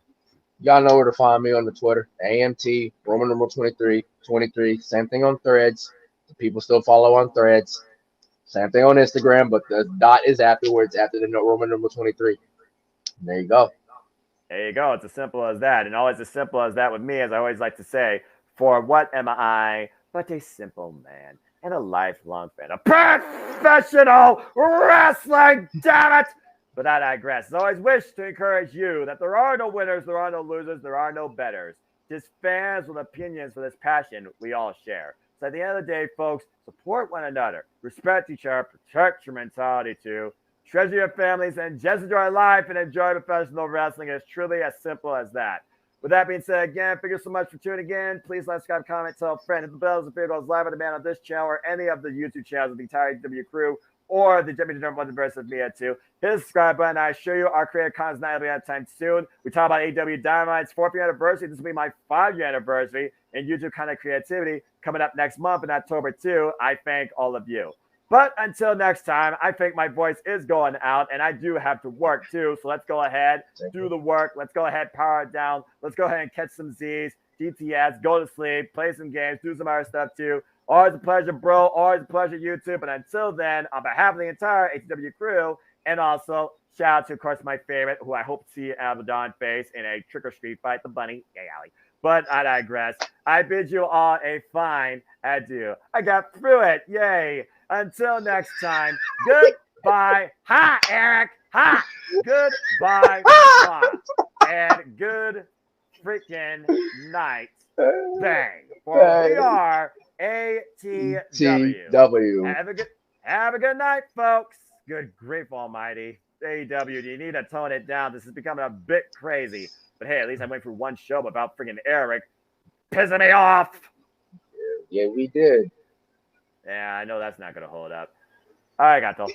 Y'all know where to find me on the Twitter. AMT, Roman number 23. Same thing on Threads. People still follow on Threads. Same thing on Instagram, but the dot is afterwards, after the Roman number 23. There you go. There you go. It's as simple as that. And always as simple as that with me, as I always like to say, for what am I but a simple man and a lifelong fan of professional wrestling, damn it! But I digress. I always wish to encourage you that there are no winners, there are no losers, there are no betters. Just fans with opinions for this passion we all share. So at the end of the day, folks, support one another, respect each other, protect your mentality too, treasure your families, and just enjoy life and enjoy professional wrestling. It's truly as simple as that. With that being said, again, thank you so much for tuning in. Please like, subscribe, comment, tell a friend, hit the bells if it goes live on demand on this channel or any of the YouTube channels of the entire ATW crew or the Jeff Meacham Network Multiverse of media too. Hit the subscribe button. I assure you our creative content is not going to be out time soon. We talk about AEW Dynamite's 4th year anniversary. This will be my 5-year anniversary in YouTube content creativity coming up next month in October too. I thank all of you. But until next time, I think my voice is going out, and I do have to work too. So let's go ahead, do the work. Let's go ahead, power it down. Let's go ahead and catch some Z's, GTS, go to sleep, play some games, do some other stuff too. Always a pleasure, bro. Always a pleasure, YouTube. But until then, on behalf of the entire ATW crew, and also shout out to, of course, my favorite, who I hope to see out of the Dawn face in a trick-or-treat fight, the bunny. Yay, Allie. But I digress. I bid you all a fine adieu. I got through it. Yay. Until next time, goodbye. Ha, Eric. Ha. Goodbye. Ha. And good freaking night. Bang. For we are ATW. Have a good night, folks. Good grief almighty. AEW, you need to tone it down. This is becoming a bit crazy. But hey, at least I went through one show without freaking Eric pissing me off. Yeah, we did. Yeah, I know that's not going to hold up. All right, Gato.